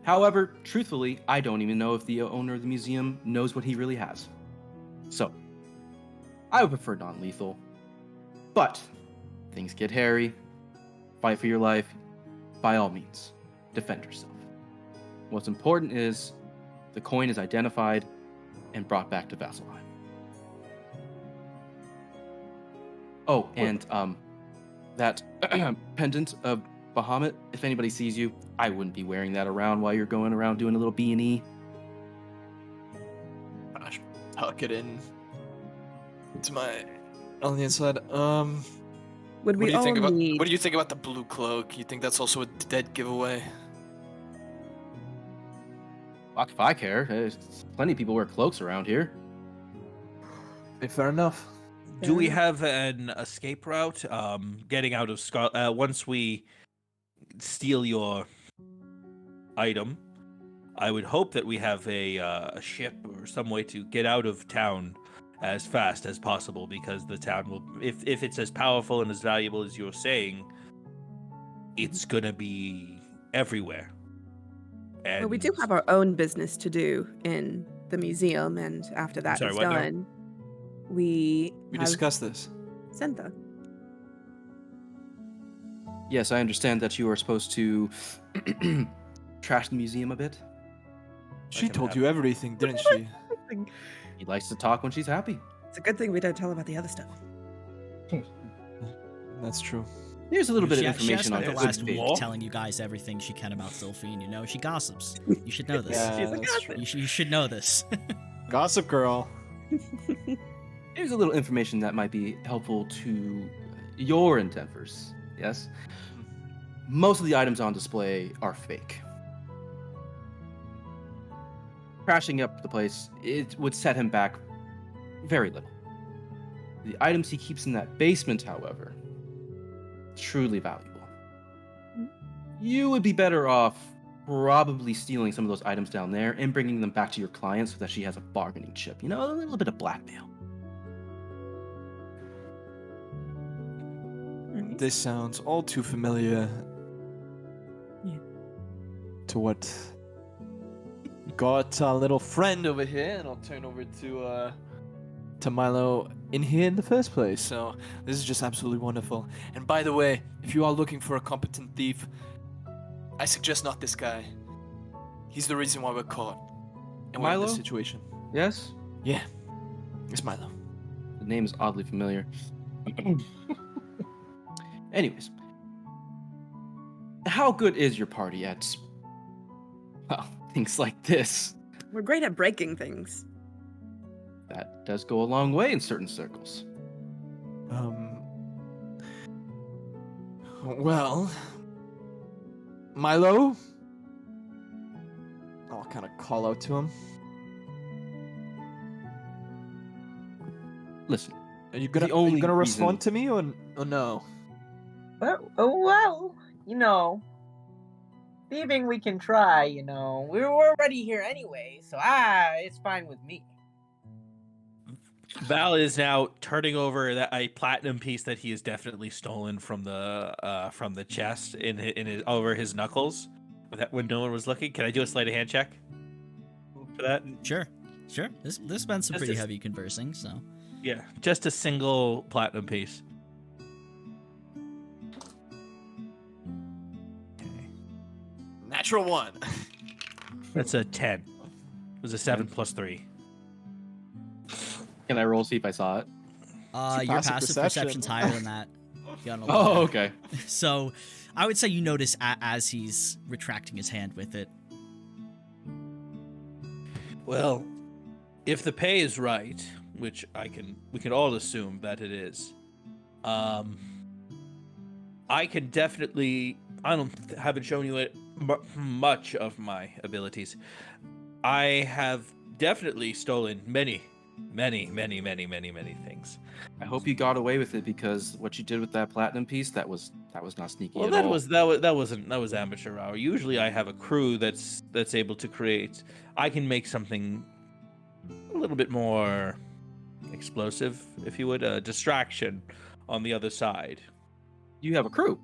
However, truthfully, I don't even know if the owner of the museum knows what he really has. So, I would prefer non-lethal. But, things get hairy. Fight for your life. By all means, defend yourself. What's important is the coin is identified and brought back to Vasselheim. Oh, and that pendant of Bahamut, if anybody sees you, I wouldn't be wearing that around while you're going around doing a little B&E. Gosh, tuck it in to my on the inside. Would we all need? What do you think about the blue cloak? You think that's also a dead giveaway? Fuck if I care. There's plenty of people wear cloaks around here. Fair enough. Do we have an escape route? Getting out of once we steal your item, I would hope that we have a ship or some way to get out of town as fast as possible, because the town will, if it's as powerful and as valuable as you're saying, it's gonna be everywhere. And Well, we do have our own business to do in the museum, and after that Sorry, is what now? done, we have discussed this. Zentha. Yes, I understand that you are supposed to trash the museum a bit. She can told have you everything, didn't she? He likes to talk when she's happy. It's a good thing we don't tell about the other stuff. That's true. Here's a little bit of She information on spent the good last week faith. telling you guys everything she can about Sylphine. You know, she gossips. You should know this. Yeah, She's a that's true. You should know this. Gossip girl. Here's a little information that might be helpful to your endeavors. Yes? Most of the items on display are fake. Crashing up the place, it would set him back very little. The items he keeps in that basement, however, truly valuable. You would be better off probably stealing some of those items down there and bringing them back to your client so that she has a bargaining chip. You know, a little bit of blackmail. This sounds all too familiar to what got our little friend over here, and I'll turn over to Milo in here in the first place. So this is just absolutely wonderful. And by the way, if you are looking for a competent thief, I suggest not this guy. He's the reason why we're caught and we're in this Milo? situation. Yes? Yeah, it's Milo. The name is oddly familiar. Anyways, how good is your party at, well, things like this? We're great at breaking things. That does go a long way in certain circles. Well, Milo, I'll kind of call out to him. Listen, Are you The gonna only respond reason- to me or no? Well, thieving we can try, you know. We were already here anyway, so it's fine with me. Val is now turning over a platinum piece that he has definitely stolen from the chest in his over his knuckles when no one was looking. Can I do a sleight of hand check for that? Sure. There's been some Just pretty a- heavy conversing, so. Yeah, just a single platinum piece. Okay. Natural 1. That's a 10. It was a 7 plus 3. Can I roll see if I saw it? Your passive passive perception. perception's higher than that. You got an Oh, 11. okay. So, I would say you notice as he's retracting his hand with it. Well, if the pay is right, which we can all assume that it is, I can definitely. Haven't shown you much of my abilities. I have definitely stolen many things. I hope you got away with it because what you did with that platinum piece, that was not sneaky Well, at that all. was amateur hour. Usually, I have a crew that's able to create. I can make something a little bit more explosive, if you would, a distraction on the other side. You have a crew.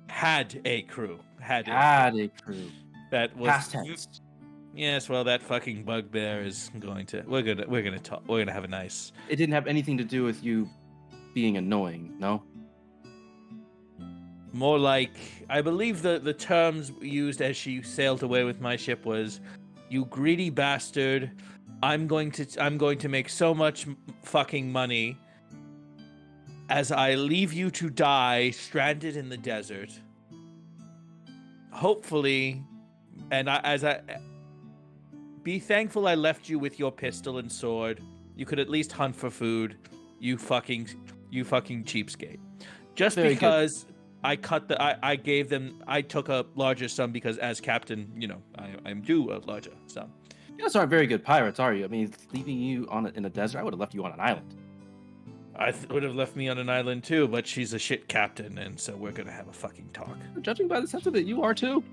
Had a crew. Had a crew. That was Past tense. Yes, well, that fucking bugbear is going to. We're gonna talk. We're gonna have a nice. It didn't have anything to do with you being annoying, no? More like, I believe the terms used as she sailed away with my ship was, "You greedy bastard! I'm going to make so much fucking money as I leave you to die stranded in the desert. Hopefully, and be thankful I left you with your pistol and sword. You could at least hunt for food. You fucking cheapskate. Just Very good. because I took a larger sum because as captain, I'm due a larger sum. You guys aren't very good pirates, are you? I mean, leaving you in a desert, I would have left you on an island. I would have left me on an island too, but she's a shit captain, and so we're gonna have a fucking talk. Judging by the sense of it, you are too.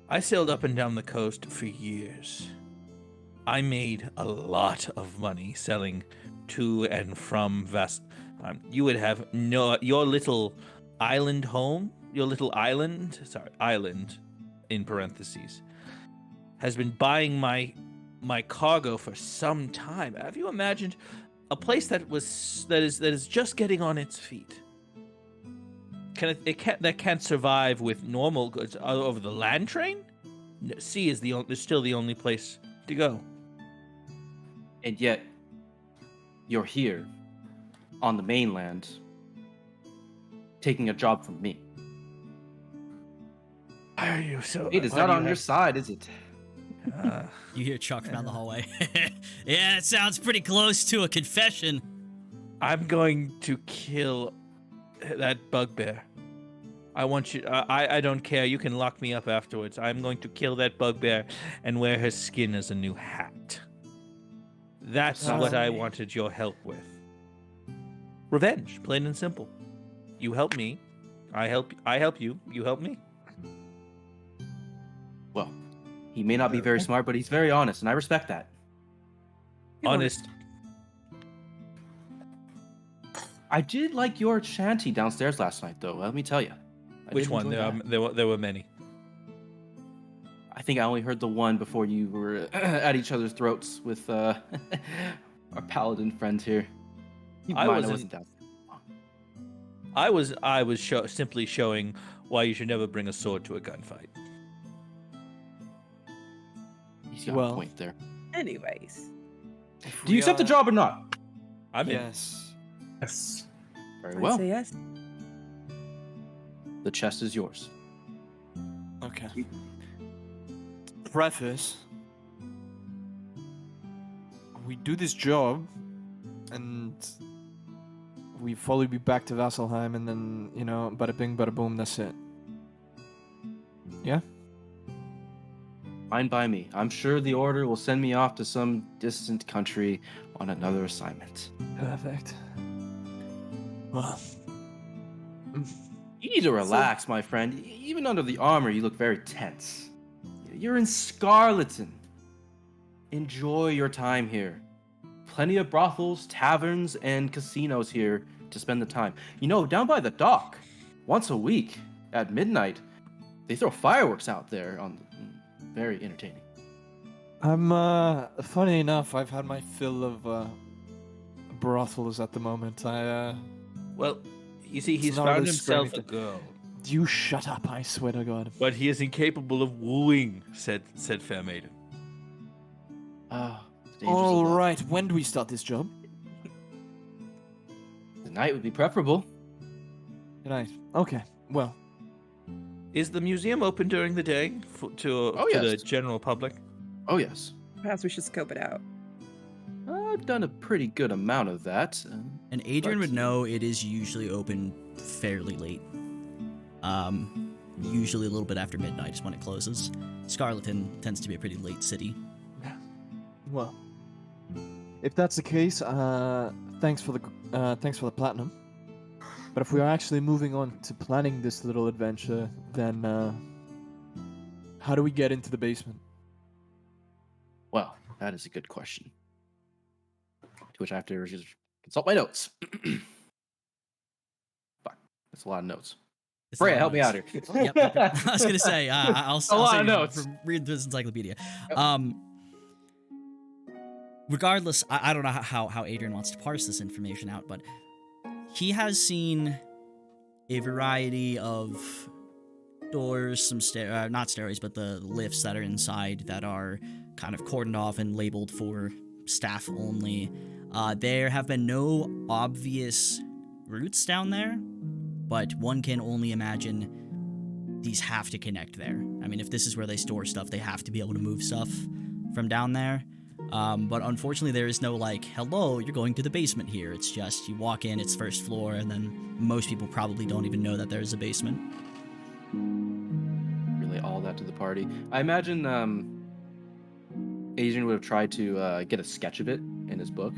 I sailed up and down the coast for years. I made a lot of money selling to and from you would have your little island home, island in parentheses, has been buying my cargo for some time. Have you imagined a place that is just getting on its feet? That can't survive with normal goods over the land train? Sea is still the only place to go. And yet, you're here on the mainland taking a job from me. Why are you so? It's why not do you on your have- side, is it? You hear Chuck down the hallway. Yeah, it sounds pretty close to a confession. I'm going to kill that bugbear. I want you. I don't care. You can lock me up afterwards. I'm going to kill that bugbear and wear her skin as a new hat. That's what I wanted your help with. Revenge, plain and simple. You help me. I help you. You help me. Well, he may not be very smart, but he's very honest, and I respect that. Honest. I did like your shanty downstairs last night, though. Let me tell you. Which one? There were many. I think I only heard the one before you were at each other's throats with our paladin friend here. You I mind, wasn't- down. I was simply showing why you should never bring a sword to a gunfight. He's got a Well- point there. Anyways, Do you accept the job or not? I'm in. Yes. Yes. Very I'd well. say yes. The chest is yours. Okay. Preface. We do this job, and we follow you back to Vasselheim, and then, bada bing, bada boom, that's it. Yeah? Fine by me. I'm sure the order will send me off to some distant country on another assignment. Perfect. Well, You need to relax, my friend. Even under the armor, you look very tense. You're in Scarleton. Enjoy your time here. Plenty of brothels, taverns, and casinos here to spend the time. You know, down by the dock, once a week at midnight, they throw fireworks out there. Very entertaining. Funny enough, I've had my fill of brothels at the moment. Well, you see, he's not found really himself a anything. girl, You shut up, I swear to God. but he is incapable of wooing," said Fair Maiden. Ah, the dangers of All love. right, when do we start this job? Tonight would be preferable. Tonight. Okay, well, Is the museum open during the day to the yes. general public? Oh, yes. Perhaps we should scope it out. I've done a pretty good amount of that. And Adrian But- would know it is usually open fairly late. Usually a little bit after midnight is when it closes. Scarleton tends to be a pretty late city. well. If that's the case, thanks for the platinum. But if we are actually moving on to planning this little adventure, then how do we get into the basement? Well, that is a good question. To which I have to just consult my notes. Fuck, that's a lot of notes. It's a lot Freya, of help me notes. out here. Yep. I was gonna say I'll a lot say of notes. Read this encyclopedia. Yep. Regardless, I don't know how Adrian wants to parse this information out, but he has seen a variety of doors, some not stairways, but the lifts that are inside that are kind of cordoned off and labeled for staff only. There have been no obvious routes down there, but one can only imagine these have to connect there. I mean, if this is where they store stuff, they have to be able to move stuff from down there. But unfortunately, there is no like, hello, you're going to the basement here. It's just you walk in, it's first floor, and then most people probably don't even know that there's a basement. Relay all that to the party. I imagine Adrian would have tried to get a sketch of it in his book,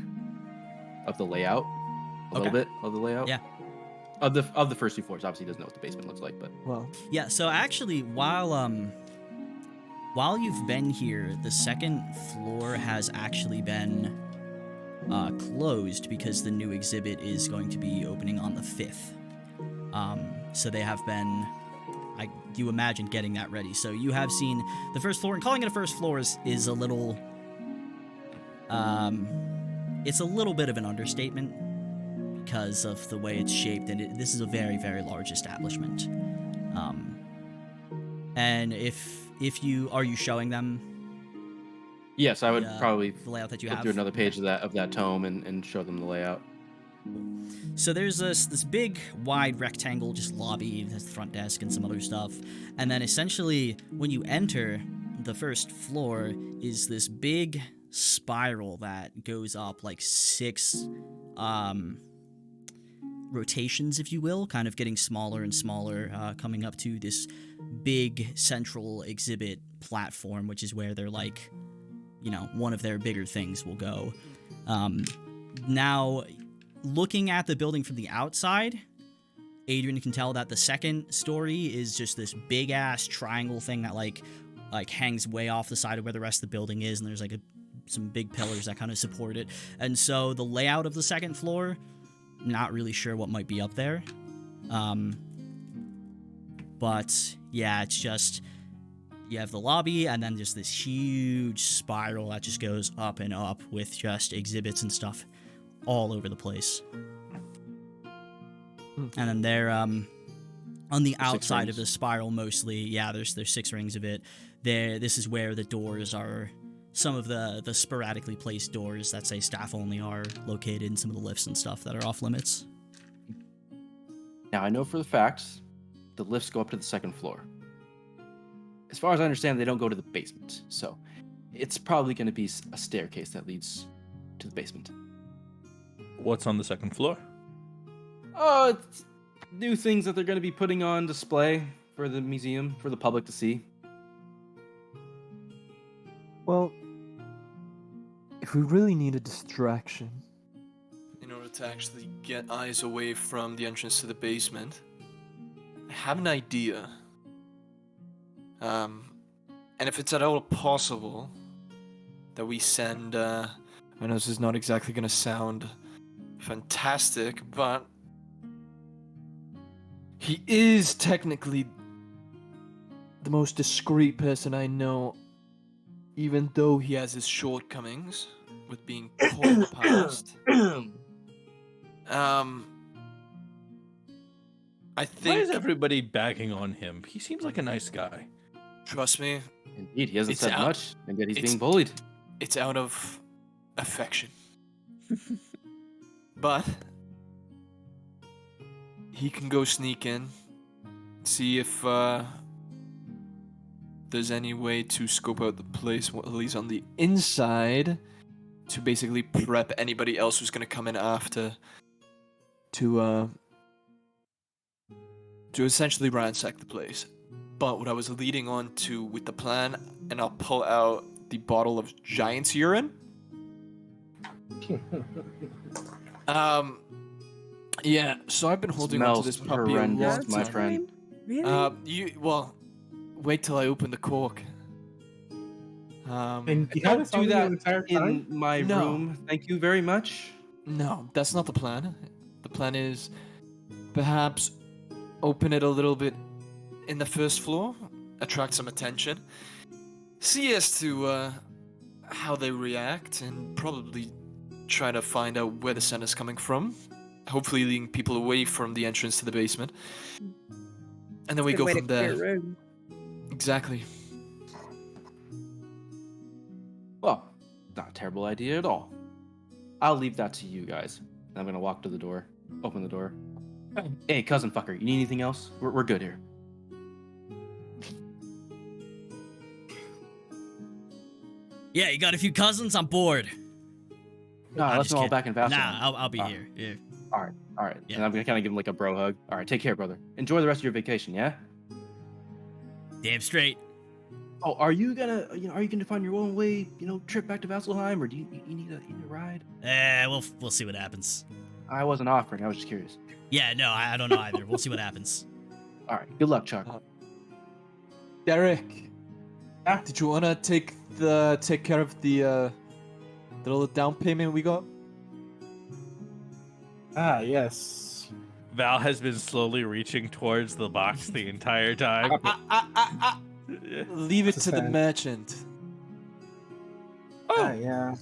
of the layout, a little Okay. bit of the layout. Yeah. Of the first two floors. Obviously, he doesn't know what the basement looks like, but Well, Yeah, so actually, while you've been here, the second floor has actually been closed because the new exhibit is going to be opening on the 5th. So they have been, you imagine, getting that ready. So you have seen the first floor, and calling it a first floor is a little, it's a little bit of an understatement because of the way it's shaped, and this is a very, very large establishment. And if you are you showing them yes, I would the, probably the layout that you flip have? through another page of that tome and show them the layout. So there's this big wide rectangle just lobby, there's the front desk and some other stuff, and then essentially when you enter the first floor is this big spiral that goes up like 6 rotations, if you will, kind of getting smaller and smaller, coming up to this big central exhibit platform, which is where they're like, one of their bigger things will go. Now, looking at the building from the outside, Adrian can tell that the second story is just this big ass triangle thing that like hangs way off the side of where the rest of the building is, and there's like some big pillars that kind of support it. And so the layout of the second floor, not really sure what might be up there. But yeah, it's just you have the lobby and then just this huge spiral that just goes up and up with just exhibits and stuff all over the place. And then they're on the outside of the spiral mostly. Yeah, there's 6 rings of it. This is where the doors are. Some of the sporadically placed doors that say staff only are located in some of the lifts and stuff that are off limits. Now, I know for the fact the lifts go up to the second floor. As far as I understand, they don't go to the basement. So it's probably going to be a staircase that leads to the basement. What's on the second floor? Oh, it's new things that they're going to be putting on display for the museum, for the public to see. Well, if we really need a distraction in order to actually get eyes away from the entrance to the basement, have an idea. And if it's at all possible, that we send. I know this is not exactly gonna sound fantastic, but he is technically the most discreet person I know, even though he has his shortcomings with being caught in the past. I Why think. is everybody bagging on him? He seems like a nice guy. Trust me, Indeed, he hasn't It's said out- much, and yet he's it's- being bullied. it's out of affection. But he can go sneak in, see if there's any way to scope out the place while he's on the inside, to basically prep anybody else who's gonna come in after to essentially ransack the place. But what I was leading on to with the plan, and I'll pull out the bottle of giant's urine. Yeah, so I've been holding on to Smells this puppy a long horrendous, my time. friend. Really? Wait till I open the cork. And you Don't haven't do do that the entire time? In my No. room, thank you very much. No, that's not the plan. The plan is perhaps open it a little bit in the first floor, attract some attention, see as to how they react, and probably try to find out where the scent is coming from. Hopefully leading people away from the entrance to the basement. And then we Good go way to from clear there. room. Exactly. Well, not a terrible idea at all. I'll leave that to you guys. I'm gonna walk to the door, open the door. Hey, cousin fucker, you need anything else? We're good here. Yeah, you got a few cousins? I'm bored. No, I'm let's just all kidding. back in fast. Nah, I'll be Ah. here. Yeah. All right. Yeah. And I'm gonna kind of give him like a bro hug. All right, take care, brother. Enjoy the rest of your vacation, yeah? Damn straight. Oh, are you gonna find your own way, trip back to Vasselheim, or do you need a ride? We'll see what happens. I wasn't offering. I was just curious. Yeah, no, I don't know either. We'll see what happens. All right. Good luck, Chuck. Derek, did you wanna take care of the little down payment we got? Ah, yes. Val has been slowly reaching towards the box the entire time. Leave it That's to the sad. merchant. Ah, yeah.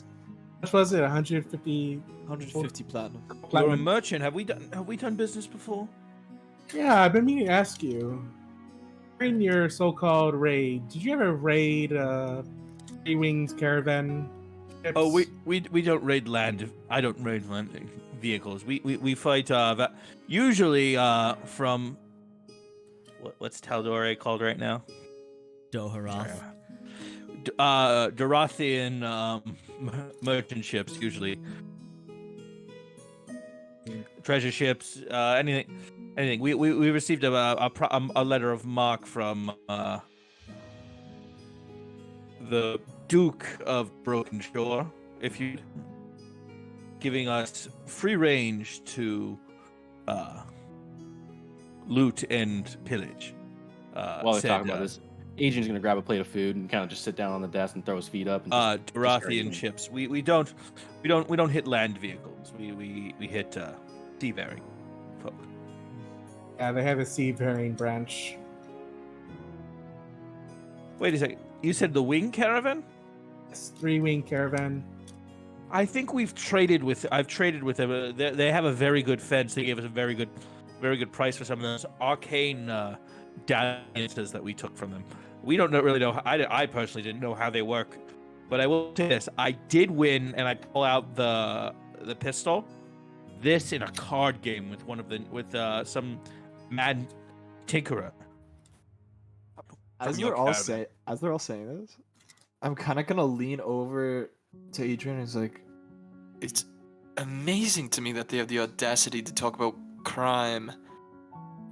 What was it? 150 150 platinum. You're a platinum? merchant. Have we done business before? Yeah, I've been meaning to ask you. During your so-called raid, did you ever raid Three Wings caravan? Oh, ships? we don't raid land. I don't raid land vehicles. We fight usually from what's Taldore called right now? Doharath. Dorothian merchant ships usually. Treasure ships, anything. We received a letter of marque from the Duke of Broken Shore, if you giving us free range to loot and pillage. While they're talking about this, Adrian's gonna grab a plate of food and kind of just sit down on the desk and throw his feet up. And just Dorothian just ships. We don't hit land vehicles. We hit seafaring folk. Yeah, they have a seafaring branch. Wait a second. You said the wing caravan? It's Three Wing caravan. I think I've traded with them. They have a very good fence. They gave us a very good price for some of those arcane dalliances that we took from them. We don't really know. I personally didn't know how they work, but I will say this: I did win, and I pull out the pistol. This in a card game with some mad tinkerer. As From your they're all caravan. saying this, I'm kind of gonna lean over to Adrian and it's like, it's amazing to me that they have the audacity to talk about crime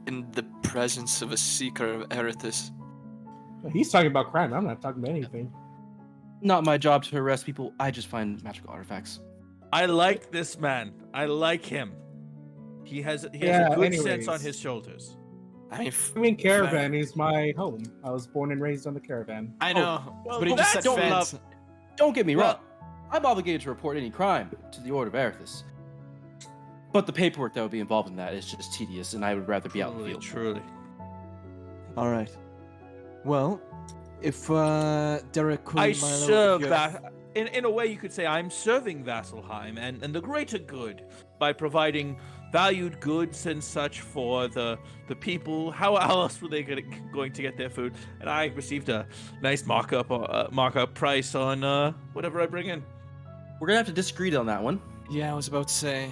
in the presence of a seeker of Erithus. He's talking about crime. I'm not talking about anything. not my job to arrest people. I just find magical artifacts. I like this man. I like him. He has a Yeah, good sense anyways. on his shoulders. I mean, Caravan is my home. I was born and raised on the Caravan. I know, well, but he well, just said don't fence. Don't get me Well- wrong. I'm obligated to report any crime to the Order of Erithus. But the paperwork that would be involved in that is just tedious, and I would rather be out in the field. Truly. All right. Well, if Derek could, I Milo, serve if you- that. In a way, you could say I'm serving Vasselheim and the greater good by providing valued goods and such for the people. How else were they going to get their food? And I received a nice markup price on whatever I bring in. We're gonna have to disagree on that one. Yeah, I was about to say,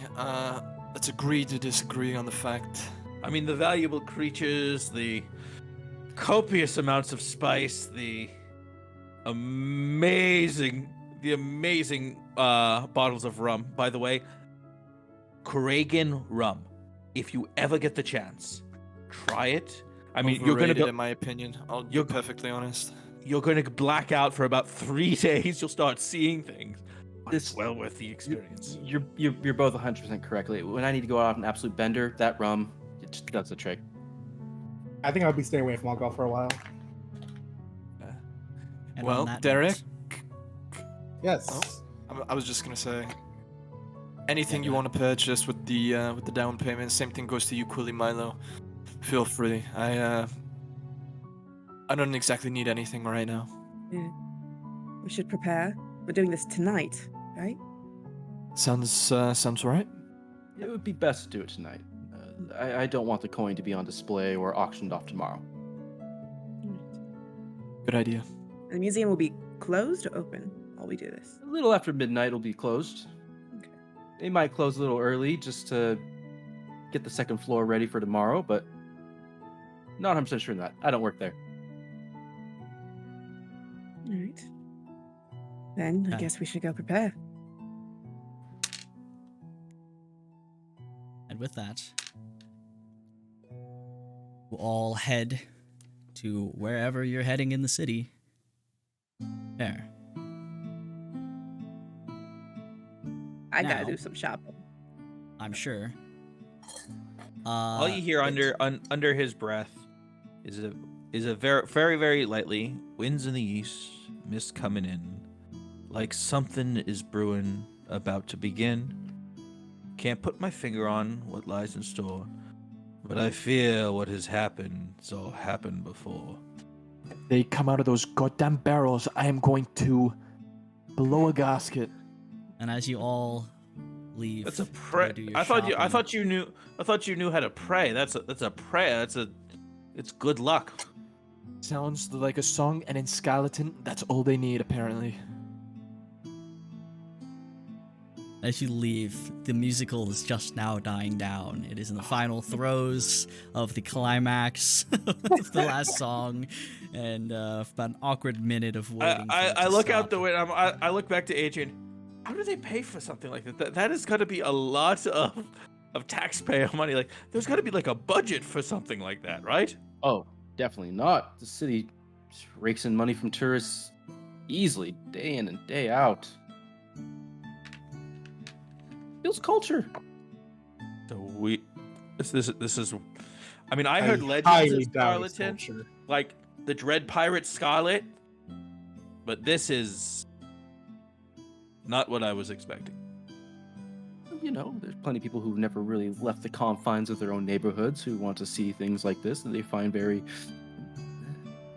let's agree to disagree on the fact. I mean, the valuable creatures, the copious amounts of spice, the amazing bottles of rum. By the way, Kragan rum. If you ever get the chance, try it. I mean, you're Overrated, gonna in my opinion. I'll be you're- perfectly honest. you're gonna black out for about 3 days. You'll start seeing things. But it's This- well worth the experience. You're both 100% correctly. When I need to go out on an absolute bender, that rum, it just does the trick. I think I'll be staying away from alcohol for a while. And Well, on that Derek, note- Yes. I was just gonna say, anything Yeah, you go want to purchase with the down payment, same thing goes to you, Quilly Milo. Feel free. I don't exactly need anything right now. We should prepare. We're doing this tonight, right? Sounds right. It would be best to do it tonight. I don't want the coin to be on display or auctioned off tomorrow. Good idea. The museum will be closed or open while we do this. A little after midnight, it'll be closed. Okay. They might close a little early just to get the second floor ready for tomorrow, but not 100% sure on that. I don't work there. All right. Then I Okay. guess we should go prepare. And with that, we'll all head to wherever you're heading in the city. There. I gotta Now- do some shopping. I'm sure. All you hear under his breath is a very very very lightly winds in the east, mist coming in, like something is brewing, about to begin. Can't put my finger on what lies in store, but I fear what has happened so happened before. They come out of those goddamn barrels. I am going to blow a gasket. And as you all leave, That's a to go prayer. do your I thought shopping- you knew how to pray. That's a prayer. It's good luck. Sounds like a song, and in Skeleton, that's all they need, apparently. As you leave, the musical is just now dying down. It is in the final throes of the climax of the last song, and about an awkward minute of waiting. for it I to look out stop. the window. I look back to Adrian. How do they pay for something like that? That has got to be a lot of taxpayer money. Like, there's got to be like a budget for something like that, right? Oh, definitely not. The city just rakes in money from tourists easily, day in and day out. Builds culture. So this is. I mean, I heard legends highly of doubt it's Scarleton, culture. like the Dread Pirate Scarlet, but this is not what I was expecting. You know, there's plenty of people who've never really left the confines of their own neighborhoods who want to see things like this that they find very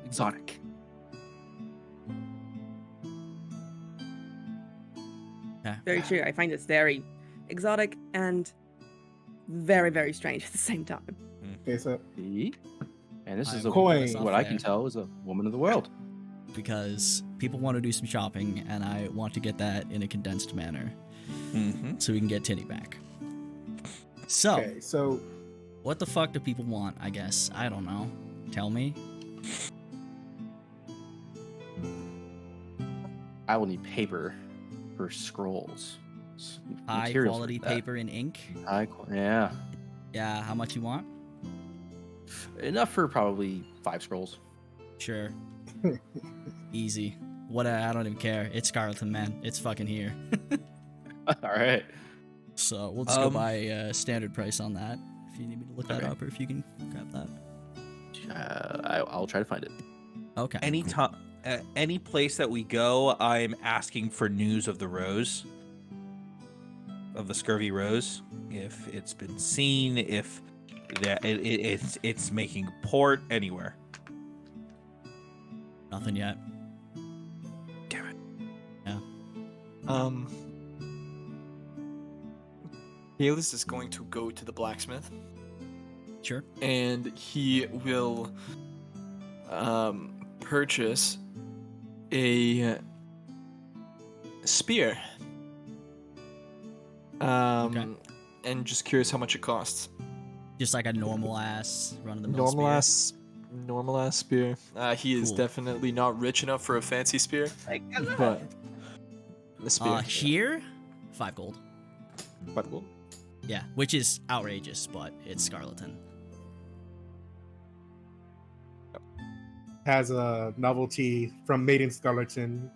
exotic. Very true. I find this very exotic and very, very strange at the same time. Okay, so See? And this is I a, will pass what off I can there. tell is a woman of the world. because people want to do some shopping, and I want to get that in a condensed manner Mm-hmm. so we can get Tinny back. So, okay, so what the fuck do people want? I guess I don't know. Tell me. I will need paper for scrolls. High Materials for quality that. paper and ink. Yeah. Yeah, how much you want? Enough for probably 5 scrolls. Sure. Easy. What? I don't even care. It's Scarleton, man. It's fucking here. All right. So we'll just go by standard price on that. If you need me to look that Okay. up, or if you can grab that. I'll try to find it. Okay. Any place that we go, I'm asking for news of the rose, of the scurvy rose. If it's been seen, if it's making port anywhere. Nothing yet. Damn it. Yeah. Caelus is going to go to the blacksmith, Sure. and he will purchase a spear. And just curious how much it costs. Just like a normal ass run of the mill Normal ass spear. He is Cool. definitely not rich enough for a fancy spear, Like, but the spear. Here, 5 gold. Quite cool. Yeah, which is outrageous, but it's Scarleton. Has a novelty from Made in Scarleton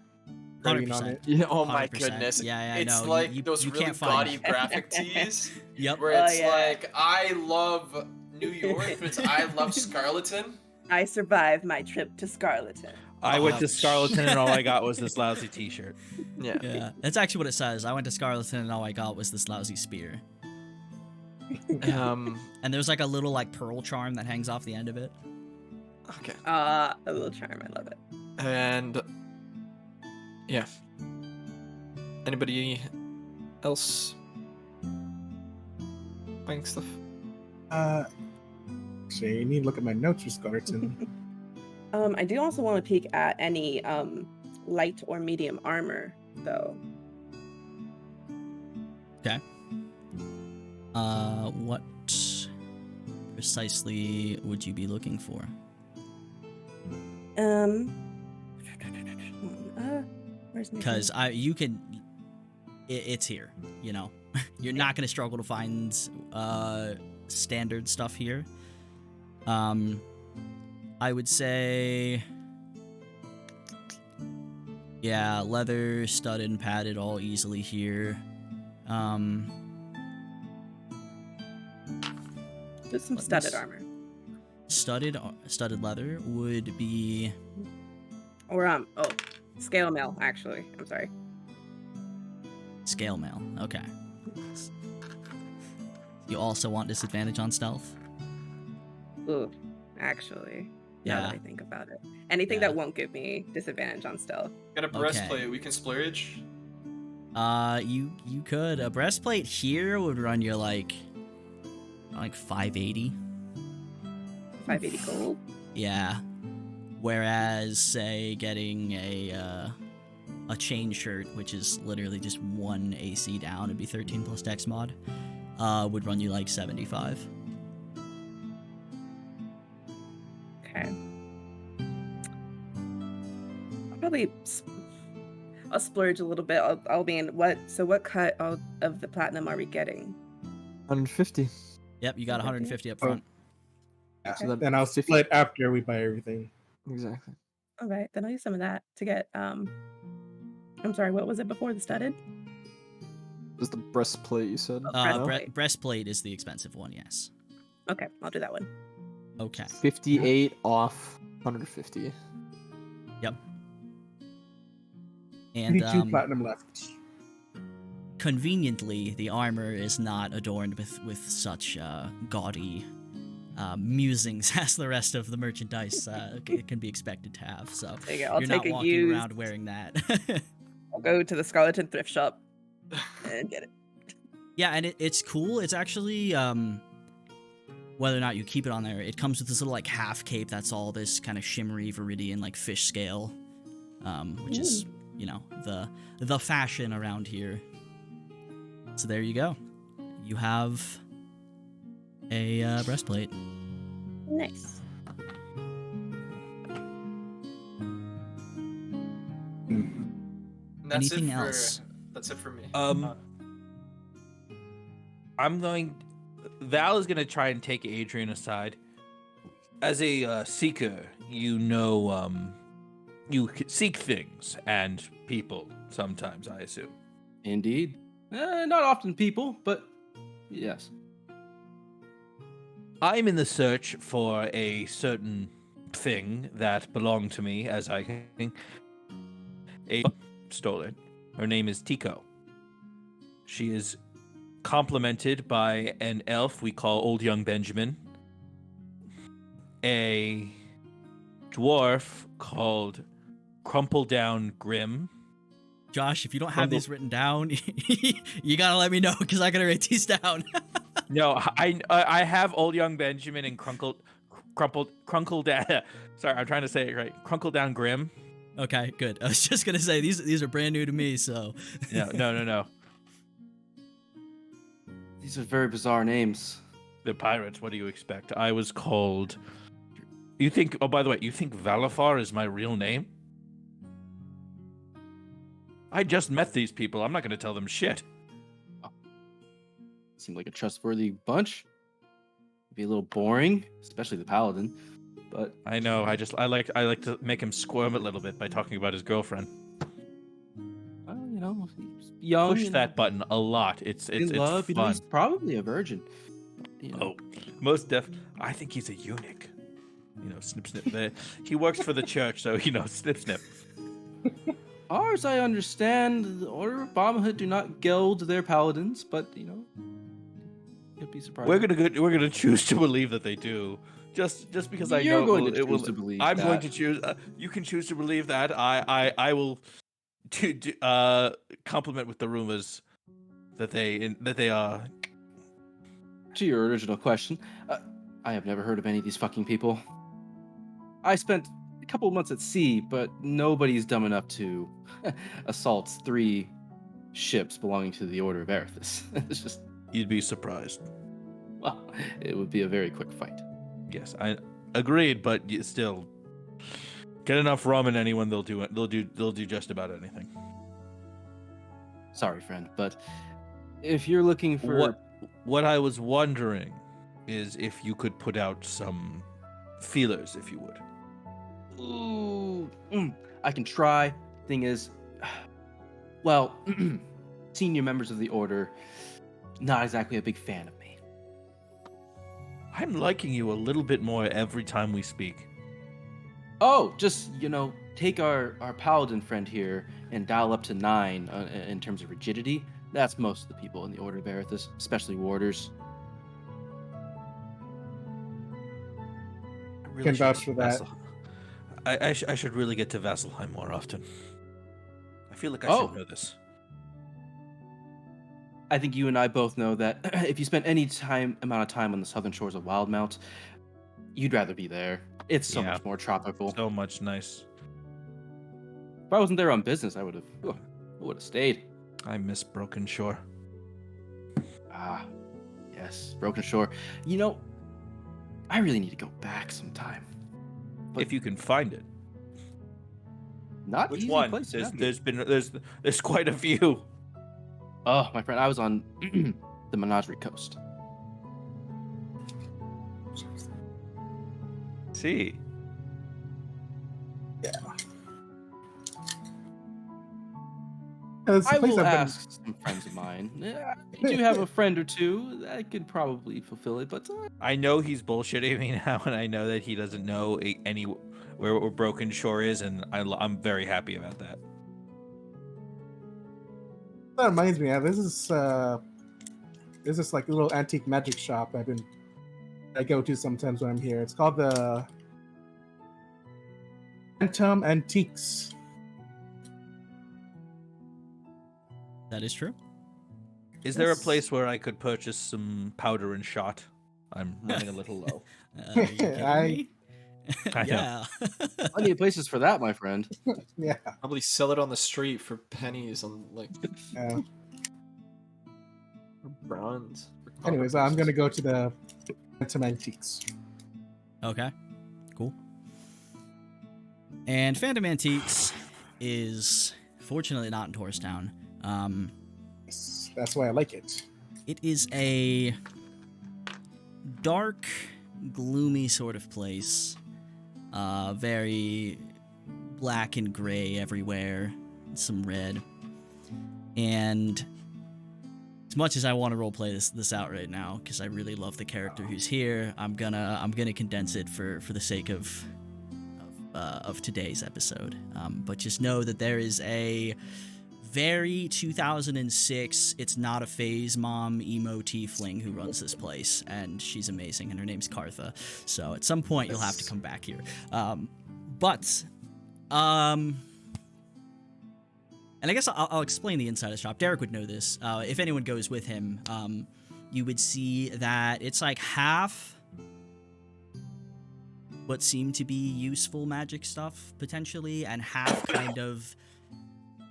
writing on 100%. it. Yeah. Oh my 100%. goodness. Yeah, It's no, like you those you really can't find gaudy it. graphic tees Yep. where it's yeah. like, I love New York, but it's I love Scarleton. I survived my trip to Scarleton. I went Oh, to Scarleton and all I got was this lousy T-shirt. Yeah. Yeah, that's actually what it says. I went to Scarleton and all I got was this lousy spear. Um. And there's like a little like pearl charm that hangs off the end of it. Okay. A little charm. I love it. And yeah. Anybody else buying stuff? Actually, I need to look at my notes for Scarleton. I do also want to peek at any light or medium armor, though. Okay. What precisely would you be looking for? Where's my Because you can. It's here. You know, you're not gonna struggle to find standard stuff here. I would say, yeah, leather, studded, and padded, all easily here. Just some Let me studded s- armor, Studded leather would be or scale mail. Actually, I'm sorry. scale mail. Okay. You also want disadvantage on stealth? Ooh, actually, now that Yeah. I think about it, anything Yeah. that won't give me disadvantage on stealth. Got a Okay. breastplate. We can splurge. You could. A breastplate here would run you like 580. 580 gold. Yeah. Whereas, say, getting a chain shirt, which is literally just 1 AC down, it'd be 13 plus dex mod, would run you like 75. Okay. Probably I'll splurge a little bit. I'll be in what cut of the platinum are we getting? 150. Yep, you got 150 up front. Yeah, So that- and I'll 50. split after we buy everything. Exactly. All right, then I'll use some of that to get I'm sorry, what was it before the studded? Was the breastplate you said? Breastplate. Breastplate is the expensive one, yes. Okay, I'll do that one. Okay. 58 off 150. Yep. Only And 2 platinum left. conveniently, the armor is not adorned with such gaudy musings as the rest of the merchandise can be expected to have. So There you go. I'll you're take not a walking used. around wearing that. I'll go to the Scarleton thrift shop and get it. Yeah, and it's cool. It's actually whether or not you keep it on there, it comes with this little like half cape that's all this kind of shimmery viridian like fish scale, which is the fashion around here. So there you go. You have a breastplate. Nice. Anything else? That's it for me. I'm going. Val is going to try and take Adrian aside. As a seeker, you seek things and people sometimes, I assume. Indeed. Not often people, but yes. I'm in the search for a certain thing that belonged to me as I think stole it. Her name is Tico. She is complemented by an elf we call Old Young Benjamin, a dwarf called Crumple Down Grim. Josh, if you don't have these written down, you gotta let me know because I gotta write these down. No, I have Old Young Benjamin and Crumpled down. Sorry, I'm trying to say it right. Crunkle Down Grim. Okay, good. I was just gonna say these are brand new to me, so. No. These are very bizarre names. They're pirates. What do you expect? I was called. You think? Oh, by the way, you think Valafar is my real name? I just met these people. I'm not going to tell them shit. Seem like a trustworthy bunch. Be a little boring, especially the paladin. But I know. I like to make him squirm a little bit by talking about his girlfriend. well, you know, he's young. Push and that button a lot. It's in love. You know, fun. he's probably a virgin. You know. Oh, most def. I think he's a eunuch. You know, snip snip. He works for the church, so you know, snip snip. Far as I understand, the Order of Bahamut do not gild their paladins, but you know, you'd be surprised. We're gonna choose to believe that they do. Just because I You're know going it to will, choose to believe I'm that. going to choose. You can choose to believe that. I will compliment with the rumors that they are. To your original question, I have never heard of any of these fucking people. I spent a couple of months at sea, but nobody's dumb enough to assault 3 ships belonging to the Order of Erithus. It's just, You'd be surprised. well, it would be a very quick fight. Yes, I agreed, but still, get enough rum in anyone, they'll do it. They'll do just about anything. Sorry, friend, but if you're looking for What I was wondering is if you could put out some feelers, if you would. Ooh, I can try. Thing is, well, senior members of the Order, not exactly a big fan of me. I'm liking you a little bit more every time we speak. Oh, just, you know, take our paladin friend here and dial up to 9 in terms of rigidity. That's most of the people in the Order of Erithus, especially warders. I really Can should vouch get for to that. Vasselheim. I should really get to Vasselheim more often. I feel like I Oh. should know this. I think you and I both know that if you spend any amount of time on the southern shores of Wildmount, you'd rather be there. It's so Yeah. much more tropical. So much nice. If I wasn't there on business, I would have stayed. I miss Broken Shore. Ah, yes, Broken Shore. You know, I really need to go back sometime. But If you can find it. not Which easy one? place to There's quite a few. Oh, my friend, I was on the Menagerie Coast. See. It's a I place will I've been- ask some friends of mine. I do have a friend or two that could probably fulfill it, but I know he's bullshitting me now, and I know that he doesn't know any where Broken Shore is, and I'm very happy about that. That reminds me, this is like a little antique magic shop I go to sometimes when I'm here. It's called the Phantom Antiques. That is true. Is there a Yes. place where I could purchase some powder and shot? I'm running a little low. Are you kidding me? I know. Yeah. plenty of places for that, my friend. Yeah. Probably sell it on the street for pennies on like Yeah. bronze. Anyways, I'm gonna go to the Phantom Antiques. Okay, cool. And Phantom Antiques is fortunately not in Tourstown. That's why I like it. It is a dark, gloomy sort of place. Very black and gray everywhere, some red. And it's much as I want to roleplay this out right now, because I really love the character who's here, I'm gonna condense it for the sake of today's episode. But just know that there is a very 2006 it's not a phase mom emo tiefling who runs this place, and she's amazing, and her name's Kartha. So at some point you'll have to come back here. And I guess I'll explain the inside of the shop. Derek would know this. If anyone goes with him, you would see that it's like half what seemed to be useful magic stuff, potentially, and half kind of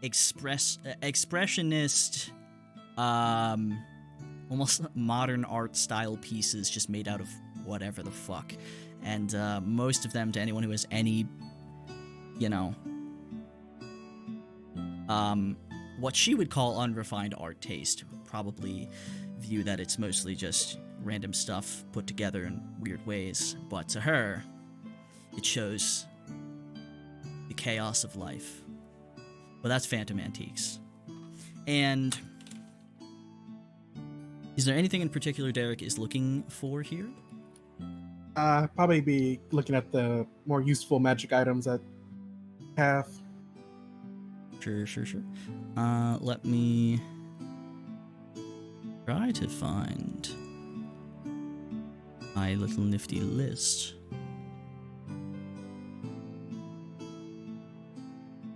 expressionist, almost modern art style pieces just made out of whatever the fuck. And most of them, to anyone who has any, what she would call unrefined art taste, probably view that it's mostly just random stuff put together in weird ways. But to her, it shows the chaos of life. Well, that's Phantom Antiques. And is there anything in particular Derek is looking for here? Probably be looking at the more useful magic items that have. Sure. Let me try to find my little nifty list.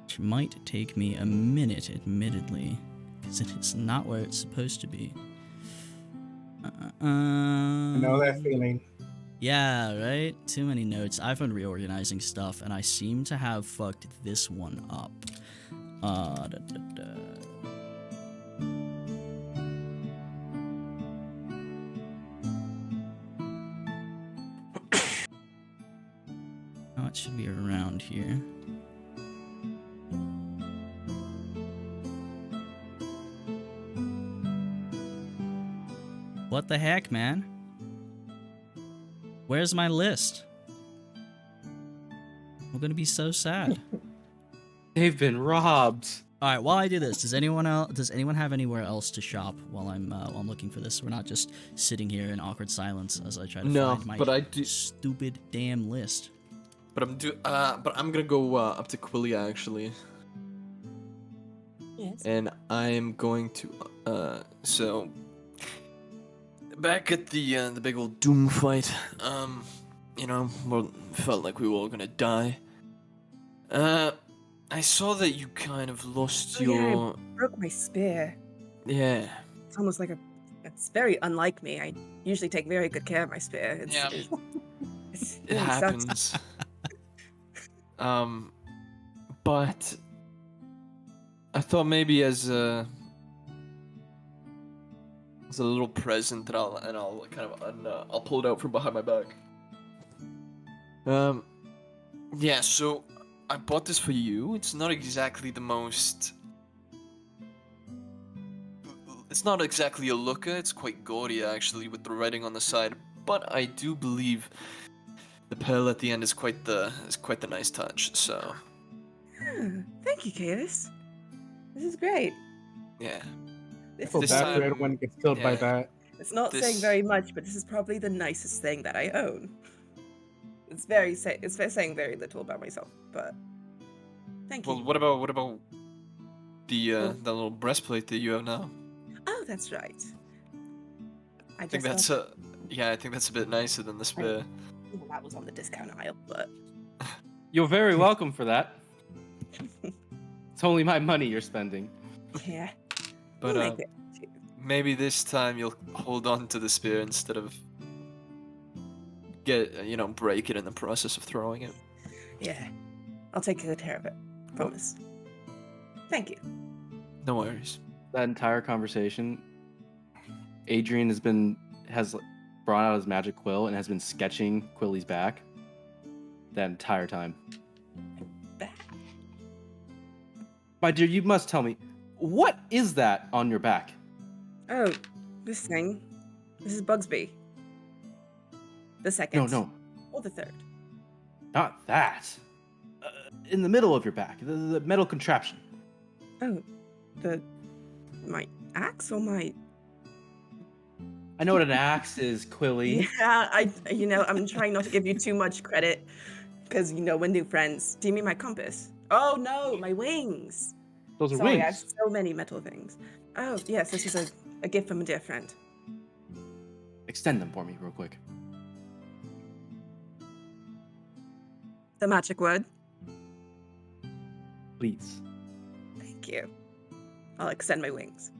Which might take me a minute, admittedly, because it is not where it's supposed to be. I know that feeling. Yeah, right? Too many notes. I've been reorganizing stuff, and I seem to have fucked this one up. Oh, it should be around here. What the heck, man? Where's my list? I'm gonna be so sad. They've been robbed. All right. While I do this, does anyone have anywhere else to shop while I'm looking for this? We're not just sitting here in awkward silence as I try to find my stupid damn list. But I'm gonna go up to Quillia actually. Yes. And I'm going to so back at the big old doom fight, felt like we were all gonna die. I saw that you kind of lost your. Yeah, I broke my spear. Yeah. It's almost like it's very unlike me. I usually take very good care of my spear. Yeah. It It really sucks. happens. But I thought maybe as a little present that I'll I'll pull it out from behind my back. Yeah, so I bought this for you. It's not exactly the most. It's not exactly a looker. It's quite gaudy actually, with the writing on the side. But I do believe the pearl at the end is quite the nice touch. So. Thank you, Caelus. This is great. Yeah. I feel bad for everyone who gets killed by that. It's not saying very much, but this is probably the nicest thing that I own. It's saying very little about myself, but thank you. Well, what about the little breastplate that you have now? Oh, that's right. I think that's a bit nicer than the spear. Well, that was on the discount aisle, but You're very welcome for that. It's only my money you're spending. yeah. But We'll make it. maybe this time you'll hold on to the spear instead of break it in the process of throwing it. Yeah, I'll take good care of it. Promise. Thank you. No worries. That entire conversation, Adrian has brought out his magic quill and has been sketching Quilly's back that entire time. My dear, you must tell me, what is that on your back? Oh, this thing. This is Bugsby. The second. No, Or the third. not that. In the middle of your back, the metal contraption. Oh, my axe or my I know what an axe is, Quilly. Yeah, I'm trying not to give you too much credit because we're new friends. Do you mean my compass? Oh no, my wings. Those are Sorry, I have wings. so many metal things. Oh yes, this is a gift from a dear friend. Extend them for me real quick. The magic word. Please. Thank you. I'll extend my wings.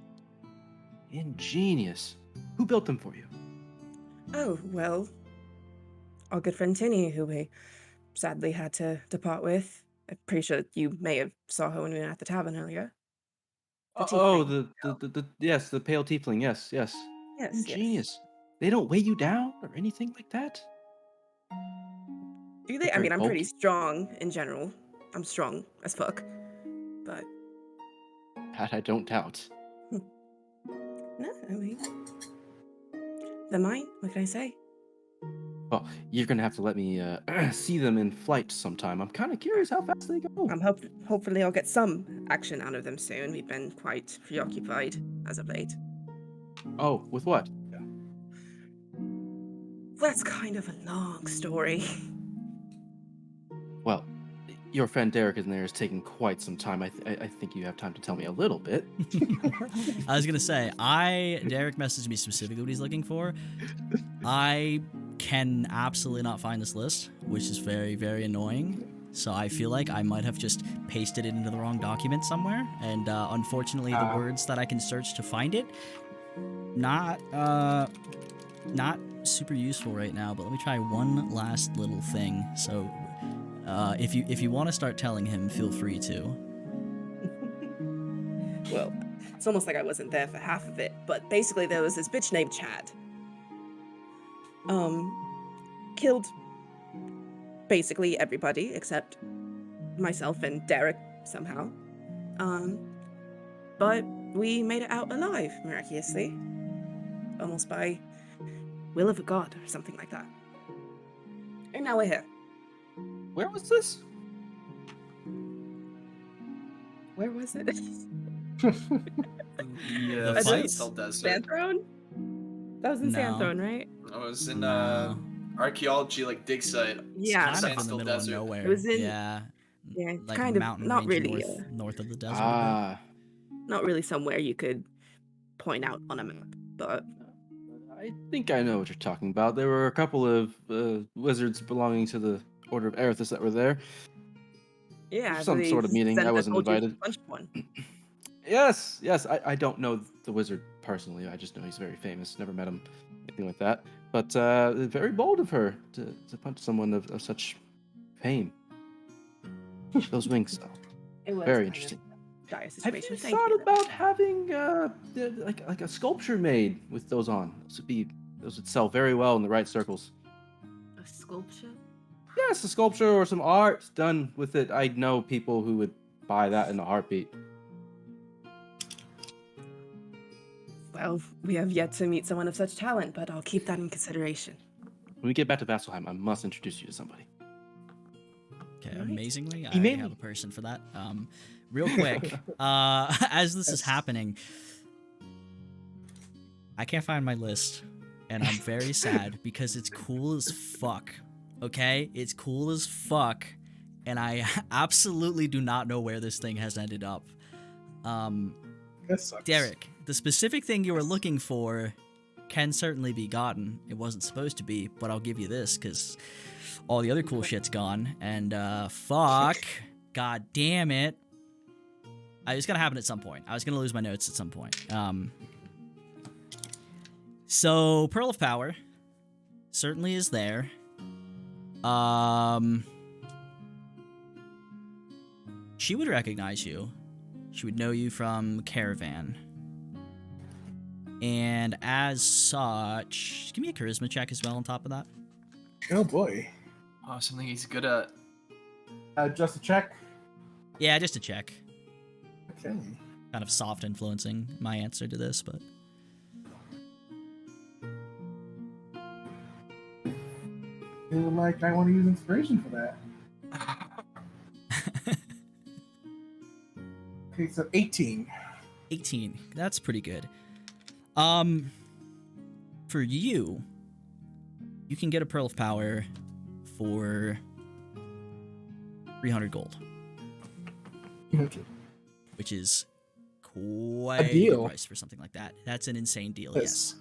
Ingenious. Who built them for you? Oh, well, our good friend Tinny, who we sadly had to depart with. I'm pretty sure you may have saw her when we were at the tavern earlier. The Oh, tiefling. yes, the pale tiefling. Yes. Yes, yes. Ingenious. They don't weigh you down or anything like that? Do they? I Very mean, I'm pretty bulky. strong in general. I'm strong as fuck. But, That I don't doubt. no, I mean, they're mine. What can I say? Well, you're gonna have to let me see them in flight sometime. I'm kind of curious how fast they go. Hopefully I'll get some action out of them soon. We've been quite preoccupied as of late. Oh, with what? That's kind of a long story. Well, your friend Derek in there is taking quite some time. I think you have time to tell me a little bit. I was gonna say, Derek messaged me specifically what he's looking for. I can absolutely not find this list, which is very, very annoying. So I feel like I might have just pasted it into the wrong document somewhere, and unfortunately, the words that I can search to find it, not super useful right now. But let me try one last little thing. So, if you want to start telling him, feel free to. Well, it's almost like I wasn't there for half of it, but basically there was this bitch named Chad. Killed basically everybody except myself and Derek somehow. But we made it out alive, miraculously. Almost by will of a god or something like that. And now we're here. Where was this? Where was it? The The fight? Zentha Desert. Sandthrone? That was in No. Sandthrone, right? I was in No. archaeology, like dig site. Yeah, Kind of in the Sandstone middle Desert. of nowhere. It was in- yeah, yeah, it's like kind of mountain not range really, north of the desert. a Ah, not really somewhere you could point out on a map, but I think I know what you're talking about. There were a couple of wizards belonging to the Order of Erithus that were there. yeah, I Some sort of believe meeting. I Zentha wasn't told you to invited. punch one. Yes. I don't know the wizard personally. I just know he's very famous. Never met him, anything like that. But very bold of her to punch someone of such fame. Those wings, though. It was Very kind of interesting. a dire Have situation. you Thank thought you. about having like a sculpture made with those on? Those would sell very well in the right circles. A sculpture? Yes, a sculpture or some art done with it. I know people who would buy that in a heartbeat. Well, we have yet to meet someone of such talent, but I'll keep that in consideration. When we get back to Vasselheim, I must introduce you to somebody. Okay, Alright. amazingly, I Email have me. a person for that. Real quick, as this is happening, I can't find my list, and I'm very sad because it's cool as fuck. Okay, it's cool as fuck, and I absolutely do not know where this thing has ended up. That sucks. Derek, the specific thing you were looking for can certainly be gotten. It wasn't supposed to be, but I'll give you this because all the other cool shit's gone. And fuck, god damn it, it's gonna happen at some point. I was gonna lose my notes at some point. So Pearl of Power certainly is there. She would recognize you. She would know you from Caravan. And as such, give me a charisma check as well on top of that. Oh boy. Oh, something he's good at. Just a check. Yeah, just to check. Okay. Kind of soft influencing my answer to this, but Feel like I want to use inspiration for that. Okay, so 18. 18. That's pretty good. for you, you can get a Pearl of Power for 300 gold, Okay. which is quite a deal. good price for something like that. That's an insane deal. Yes.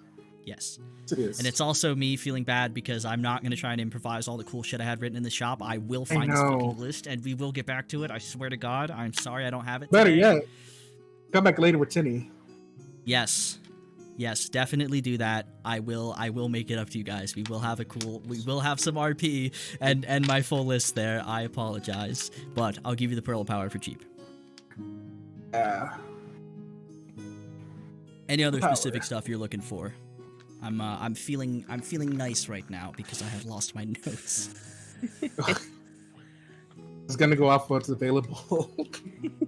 Yes. It is. And it's also me feeling bad because I'm not going to try and improvise all the cool shit I had written in the shop. I will find this know. fucking list and we will get back to it. I swear to God. I'm sorry I don't have it Better today. yet, come back later with Tinny. Yes. Yes, definitely do that. I will make it up to you guys. We will have some RP and my full list there. I apologize, but I'll give you the Pearl of Power for cheap. Any other Power. specific stuff you're looking for? I'm feeling nice right now because I have lost my notes. It's gonna go off what's available.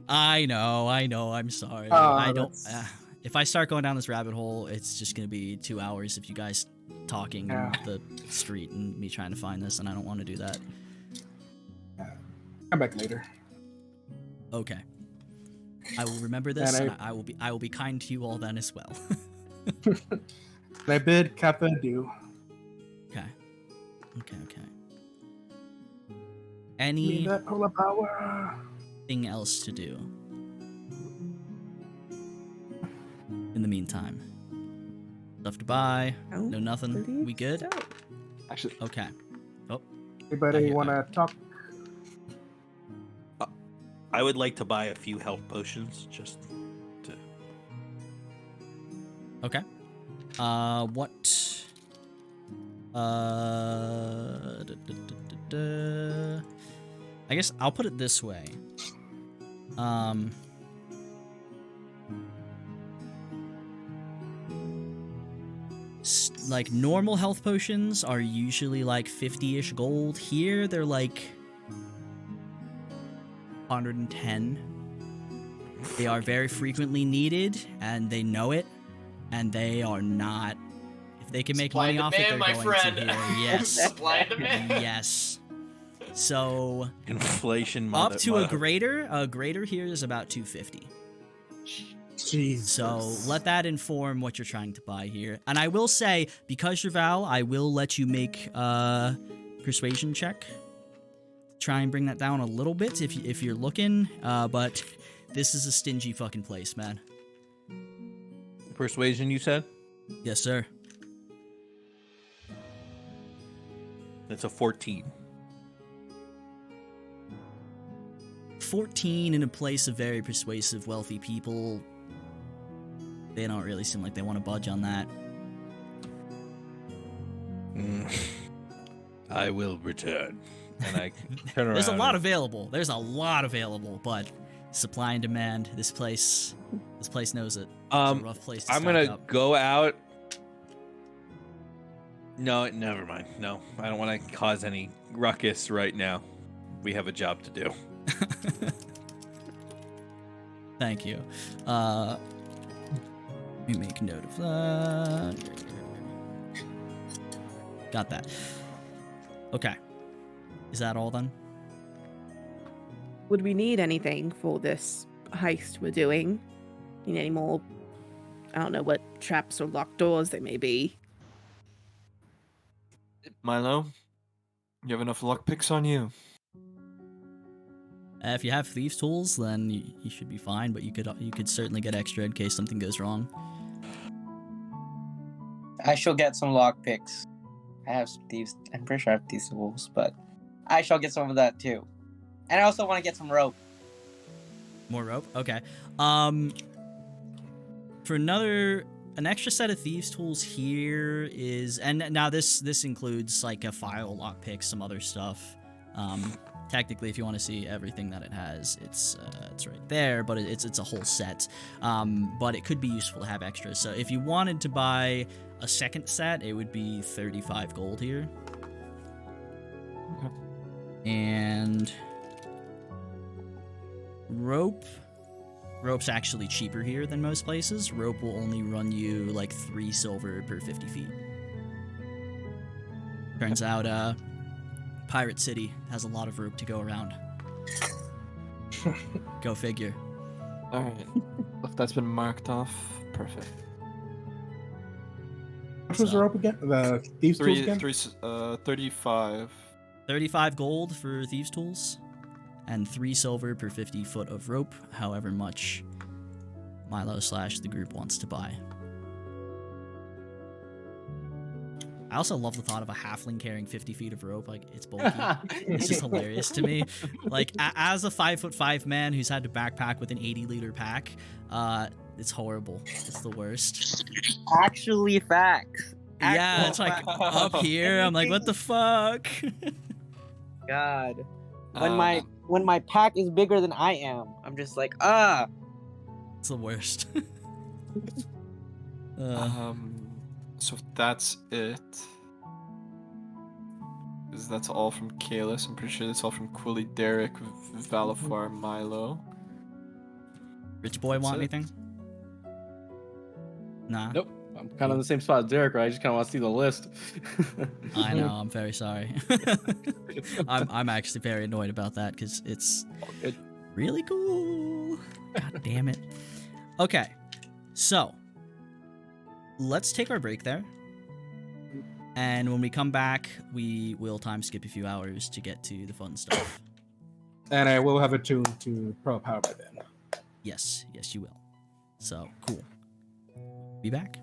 I know. I'm sorry. Ah, I don't. that's- If I start going down this rabbit hole, it's just gonna be 2 hours of you guys talking Yeah. in the street and me trying to find this, and I don't want to do that. Come back later. Okay. I will remember this, And and I will be kind to you all then as well. And I bid Kappa adieu. Okay. Need that polar power. Anything else to do in the meantime? Stuff to buy? I don't No, nothing. believe We good? so. Actually, Okay. I Anybody hear wanna talk? I would like to buy a few health potions just to. Okay. What? I guess I'll put it this way. Like normal health potions are usually like 50-ish gold. Here they're like 110. They are very frequently needed, and they know it, and they are not. If they can make Supply money and off it, they're demand, my going friend. to here. Yes. Supply and demand. Yes. So Inflation up to a greater here is about 250. Jesus. So let that inform what you're trying to buy here. And I will say, because you're Val, I will let you make a persuasion check. Try and bring that down a little bit if you're looking. But this is a stingy fucking place, man. Persuasion, you said? Yes, sir. That's a 14. 14 in a place of very persuasive, wealthy people. They don't really seem like they want to budge on that. I will return. And I turn around. There's a lot available, but supply and demand. This place knows it. It's a rough place to I'm stock gonna up. go out. No, never mind. No, I don't want to cause any ruckus right now. We have a job to do. Thank you. Let me make note of that. Got that. Okay. Is that all then? Would we need anything for this heist we're doing? Need any more? I don't know what traps or locked doors they may be. Milo, you have enough lockpicks on you. If you have thieves' tools, then you should be fine. But you could certainly get extra in case something goes wrong. I shall get some lockpicks. I have some thieves. I'm pretty sure I have thieves tools, but I shall get some of that too. And I also want to get some rope. More rope? Okay. For an extra set of thieves' tools here is, and now this includes like a file, lockpick, some other stuff. Technically, if you want to see everything that it has, it's right there, but it's a whole set. But it could be useful to have extras. So if you wanted to buy a second set, it would be 35 gold here. Okay. And rope's actually cheaper here than most places. Rope will only run you like 3 silver per 50 feet. Turns out, Pirate City has a lot of rope to go around. Go figure. Alright. If that's been marked off, perfect. Which was So- the rope again? The thieves tools again? 35. 35 gold for thieves' tools, and 3 silver per 50 foot of rope, however much Milo / the group wants to buy. I also love the thought of a halfling carrying 50 feet of rope. Like, it's bulky. It's just hilarious to me. Like, as a 5'5" man who's had to backpack with an 80-liter pack, it's horrible. It's the worst. Actually, facts. Yeah, it's like up here. I'm like, what the fuck? God. Um, When my pack is bigger than I am, I'm just like, It's the worst. So that's it. Because that's all from Caelus. I'm pretty sure that's all from Quilly, Derek, Valafar, Milo. Rich boy That's want it. anything? Nah. Nope. I'm kind of in the same spot as Derek, right? I just kind of want to see the list. I know. I'm very sorry. I'm actually very annoyed about that because it's Good. really cool. God damn it. Okay, so let's take our break there, and when we come back, we will time skip a few hours to get to the fun stuff. And I will have a tune to Pro Power by then. Yes, you will. So cool. Be back.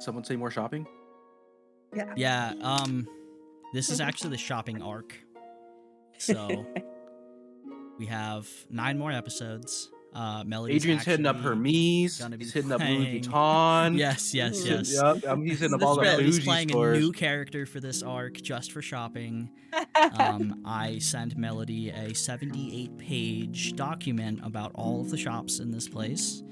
someone say more shopping? Yeah, this is actually the shopping arc. So we have 9 more episodes. Melody's Adrian's hitting up actually Hermes. gonna be He's hitting up Louis playing- Vuitton. Yes. He's hitting up This all the Melody's bougie playing stores. a new character for this arc just for shopping. I sent Melody a 78-page document about all of the shops in this place.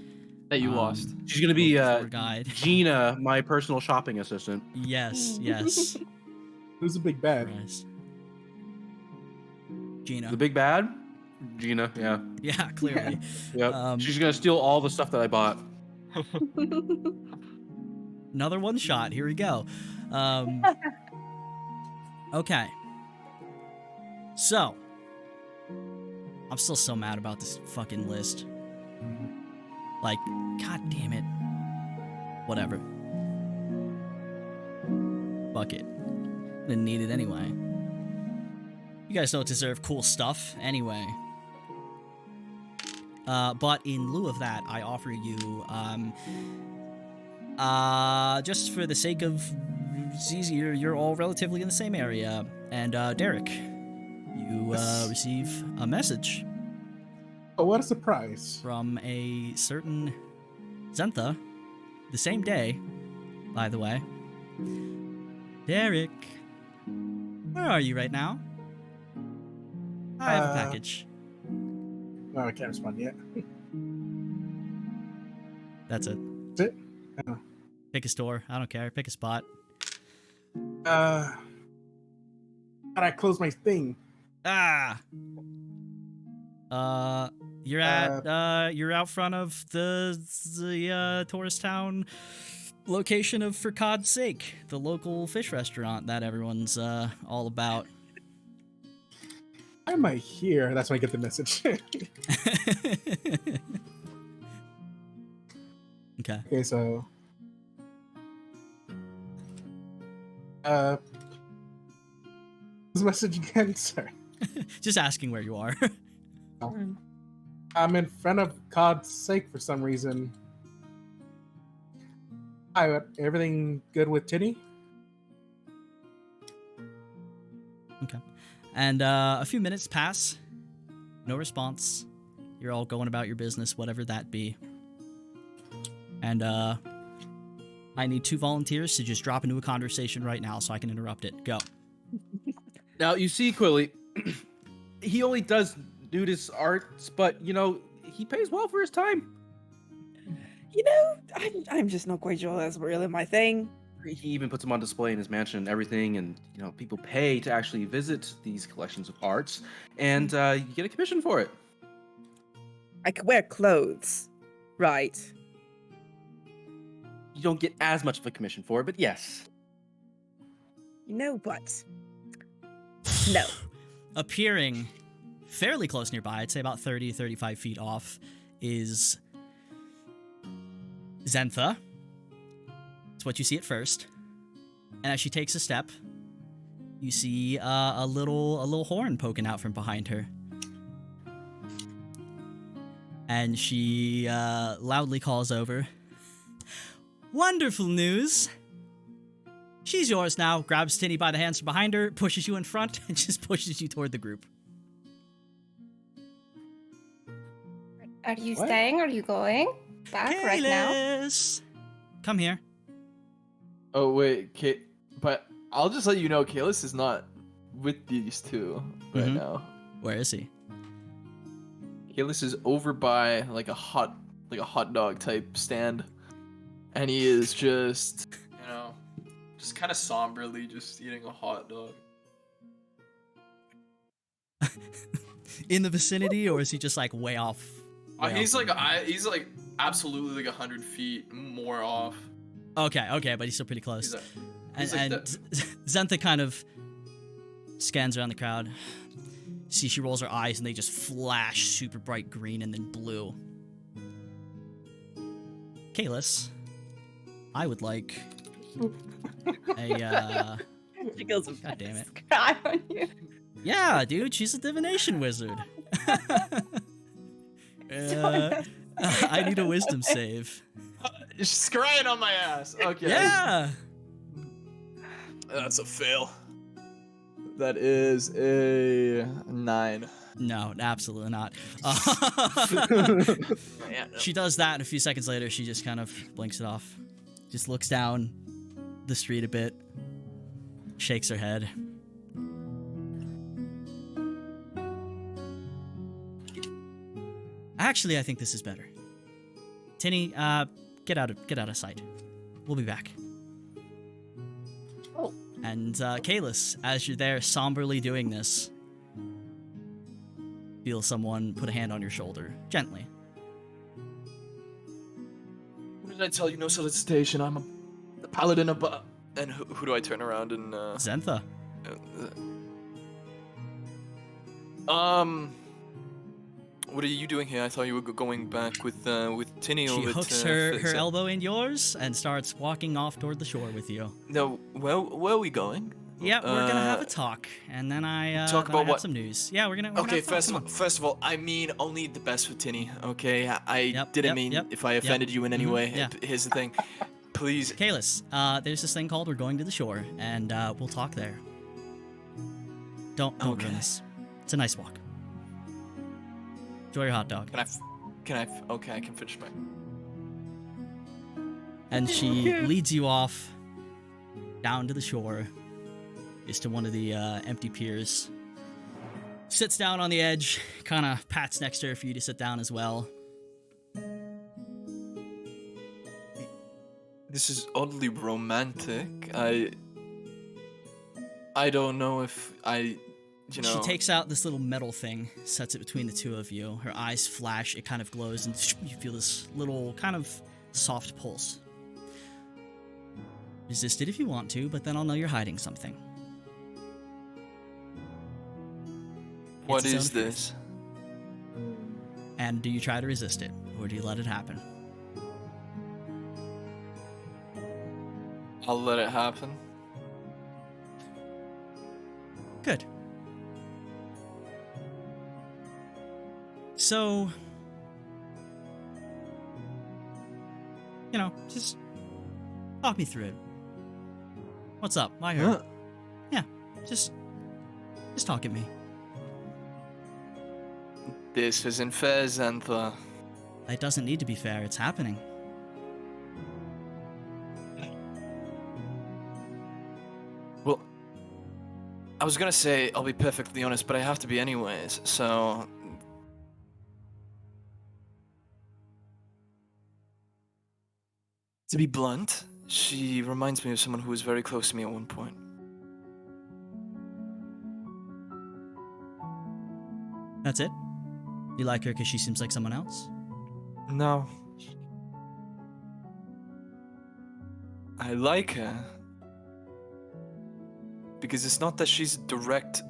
That you lost. She's gonna be tour guide. Gina, my personal shopping assistant. Yes. Who's the big bad? Christ. Gina. The big bad? Gina, yeah. Yeah, clearly. Yep. She's gonna steal all the stuff that I bought. Another one shot. Here we go. Okay. So, I'm still so mad about this fucking list. Like, god damn it. Whatever. Fuck it. Didn't need it anyway. You guys don't deserve cool stuff anyway. But in lieu of that, I offer you, just for the sake of it's easier, you're all relatively in the same area. And, Derek, you, receive a message Oh, what a surprise. from a certain Zentha the same day, by the way. Derek, where are you right now? I have a package. No, I can't respond yet. That's it. That's it? Oh. Pick a store. I don't care. Pick a spot. How I close my thing? You're out front of the tourist town location of For Cod's Sake, the local fish restaurant that everyone's all about. Why am I here? That's when I get the message. Okay. Okay, so this message again, sorry. Just asking where you are. I'm in front of God's sake for some reason. Hi, everything good with Tinny? Okay. And a few minutes pass. No response. You're all going about your business, whatever that be. And I need 2 volunteers to just drop into a conversation right now so I can interrupt it. Go. Now you see, Quilly, he only does nudist arts, but you know he pays well for his time. You know, I'm just not quite sure that's really my thing. He even puts them on display in his mansion and everything, and you know people pay to actually visit these collections of arts, and you get a commission for it. I could wear clothes, right? You don't get as much of a commission for it, but yes. You know what? No. Appearing fairly close nearby, I'd say about 30, 35 feet off, is Zentha. It's what you see at first. And as she takes a step, you see a little horn poking out from behind her. And she loudly calls over, "Wonderful news! She's yours now." Grabs Tinny by the hands from behind her, pushes you in front, and just pushes you toward the group. Are you What? staying or are you going back right now? Caelus! Come here. Oh wait, but I'll just let you know, Caelus is not with these two right Mhm. now. Where is he? Caelus is over by like a hot dog type stand, and he is just just kind of somberly just eating a hot dog. In the vicinity, or is he just like way off? He's like absolutely like 100 feet more off. Okay, but he's still pretty close. He's like And Zentha kind of scans around the crowd. See, she rolls her eyes and they just flash super bright green and then blue. Caelus, I would like a She goes, God damn it. Cry on you. Yeah, dude, she's a divination wizard. I need a wisdom save. Scrying on my ass. Okay. Yeah. That's a fail. That is a 9. No, absolutely not. Yeah, She does that, and a few seconds later, she just kind of blinks it off. Just looks down the street a bit, shakes her head. Actually, I think this is better. Tinny, get out of sight. We'll be back. Oh. And Caelus, as you're there somberly doing this, feel someone put a hand on your shoulder, gently. What did I tell you? No solicitation. I'm a paladin above. And who do I turn around and Zentha. What are you doing here? I thought you were going back with Tinny She over hooks to her elbow in yours and starts walking off toward the shore with you. No, where are we going? Yeah, we're gonna have a talk, and then I talk then about I have what? some news. Yeah, we're gonna. Okay, have a talk. first of all, I mean only the best for Tinny. Okay, I Yep, didn't yep, mean yep, if I offended you in any mhm, way. yeah. Here's the thing, please. Caelus, there's this thing called We're Going to the Shore, and we'll talk there. Don't Okay. ruin this. It's a nice walk. Enjoy your hot dog. Okay, I can finish my. And she leads you off down to the shore, is to one of the empty piers. Sits down on the edge, kind of pats next to her for you to sit down as well. This is oddly romantic. I don't know if She takes out this little metal thing, sets it between the two of you. Her eyes flash, it kind of glows, and you feel this little kind of soft pulse. Resist it if you want to, but then I'll know you're hiding something. What It's its is own truth. this? And do you try to resist it, or do you let it happen? I'll let it happen. Good. So, just talk me through it. What's up? I heard. Huh? Yeah, just talk at me. This isn't fair, Zentha. It doesn't need to be fair. It's happening. Well, I was gonna say I'll be perfectly honest, but I have to be anyways, so... To be blunt, she reminds me of someone who was very close to me at one point. That's it? You like her because she seems like someone else? No. I like her. Because it's not that she's a direct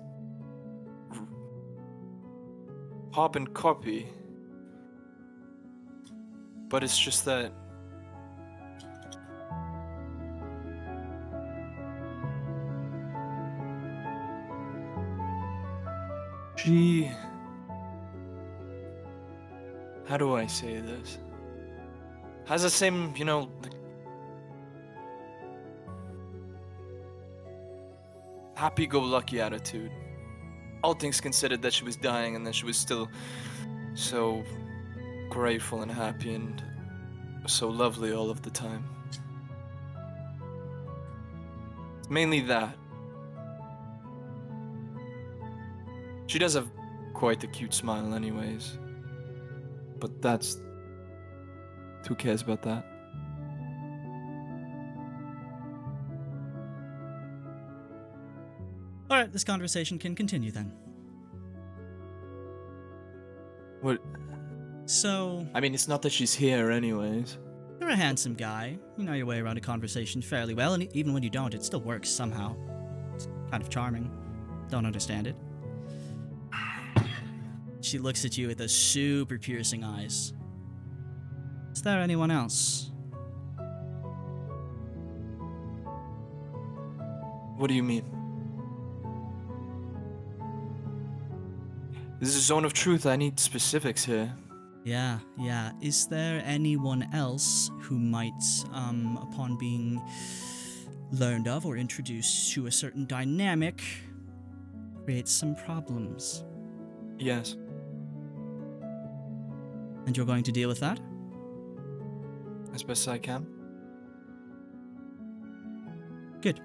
carbon copy, but it's just that she... How do I say this? Has the same, happy-go-lucky attitude. All things considered, that she was dying and that she was still so grateful and happy and so lovely all of the time. It's mainly that. She does have quite a cute smile anyways. But that's... Who cares about that? Alright, this conversation can continue then. What? So, I mean, it's not that she's here anyways. you're a handsome guy. You know your way around a conversation fairly well, and even when you don't, it still works somehow. It's kind of charming. Don't understand it. She looks at you with those super piercing eyes. Is there anyone else? What do you mean? This is a zone of truth. I need specifics here. Yeah. Is there anyone else who might, upon being learned of or introduced to a certain dynamic, create some problems? Yes. And you're going to deal with that? As best I can. Good.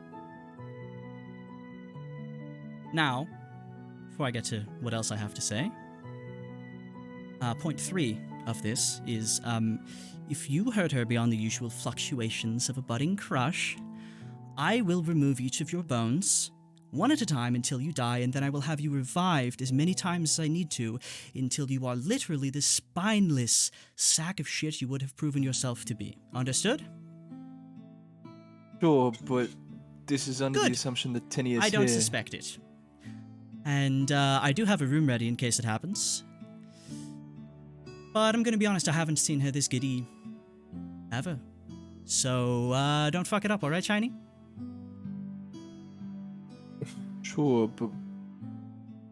Now, before I get to what else I have to say, point 3 of this is, if you hurt her beyond the usual fluctuations of a budding crush, I will remove each of your bones, one at a time until you die, and then I will have you revived as many times as I need to until you are literally the spineless sack of shit you would have proven yourself to be. Understood? Sure, but this is under Good. the assumption that Tinny is I don't here. suspect it. And I do have a room ready in case it happens. But I'm gonna be honest, I haven't seen her this giddy ever. So don't fuck it up, alright, Shiny? Sure, but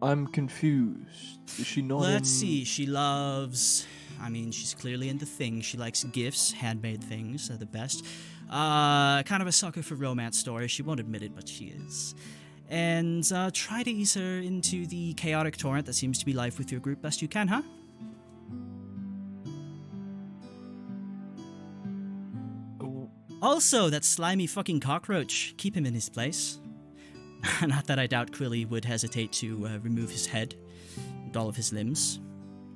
I'm confused. Is she not Let's in... see, she loves... I mean, she's clearly into things. She likes gifts, handmade things are the best. Kind of a sucker for romance stories. She won't admit it, but she is. And try to ease her into the chaotic torrent that seems to be life with your group best you can, huh? Also, that slimy fucking cockroach. Keep him in his place. Not that I doubt Quilly would hesitate to remove his head and all of his limbs.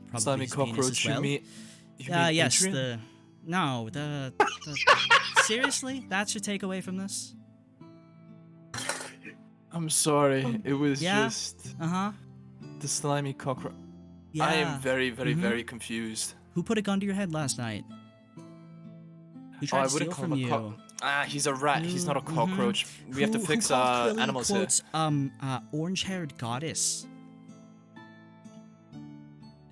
Probably Slimy his penis cockroach, as well. you mean Yes, Adrian? the seriously? That's your takeaway from this? I'm sorry, it was Yeah? just Uh-huh. the slimy cockroach. Yeah. I am very, very, Mhm. very confused. Who put a gun to your head last night? Who tried I to wouldn't steal call from him a you? he's a rat. He's not a Mhm. cockroach. We have to Who fix called Quilly, animals here. quote, orange-haired goddess?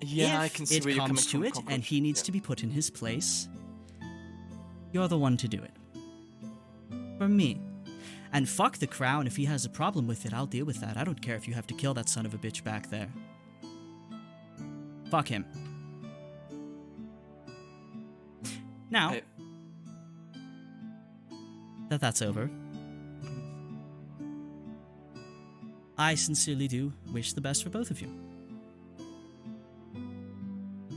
Yeah, if I can see it where you're coming comes to from. it, and cockroach. he needs Yeah. to be put in his place, you're the one to do it. For me. And fuck the crown. If he has a problem with it, I'll deal with that. I don't care if you have to kill that son of a bitch back there. Fuck him. Now Hey. that that's over, I sincerely do wish the best for both of you.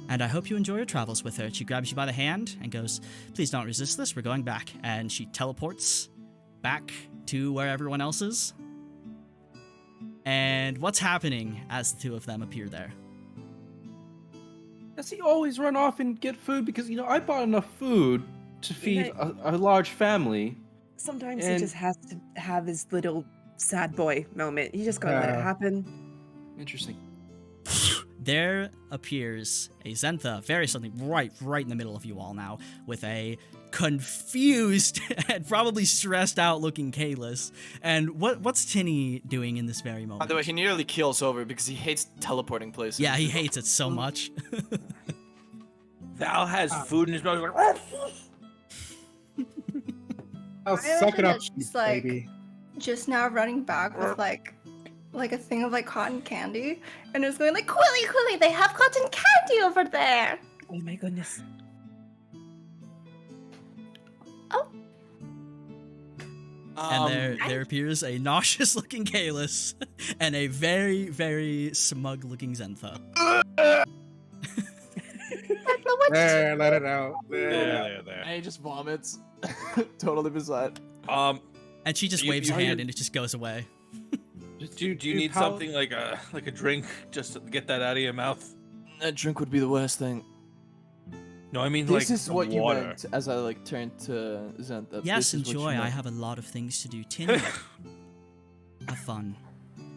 And I hope you enjoy your travels with her. She grabs you by the hand and goes, please don't resist this, we're going back. And she teleports back to where everyone else is. And what's happening as the two of them appear there? Does he always run off and get food? Because, I bought enough food to feed a large family. Sometimes And- he just has to have his little sad boy moment. You just gotta let it Yeah. happen. Interesting. There appears a Zentha, very suddenly, right in the middle of you all now, with a confused and probably stressed out looking Caelus. And what's Tinny doing in this very By moment? the way, he nearly keels over because he hates teleporting places. Yeah, he hates it so much. Val has food in his mouth. He's like, I'll I suck it imagine up, that she's, like, baby. Just now running back with like a thing of like cotton candy, and it's going like, Quilly, they have cotton candy over there. Oh my goodness. And there appears a nauseous looking Caelus and a very, very smug looking Zentha. There, let it out. There. there. And he just vomits. Totally beside. And she just You- waves you- her hand and it just goes away. Do you need something like a drink just to get that out of your mouth? A drink would be the worst thing. No, I mean This like is some what you water. meant as I turned to Zentha. Yes, This is what you enjoy. I meant. have a lot of things to do. Tinny, have fun.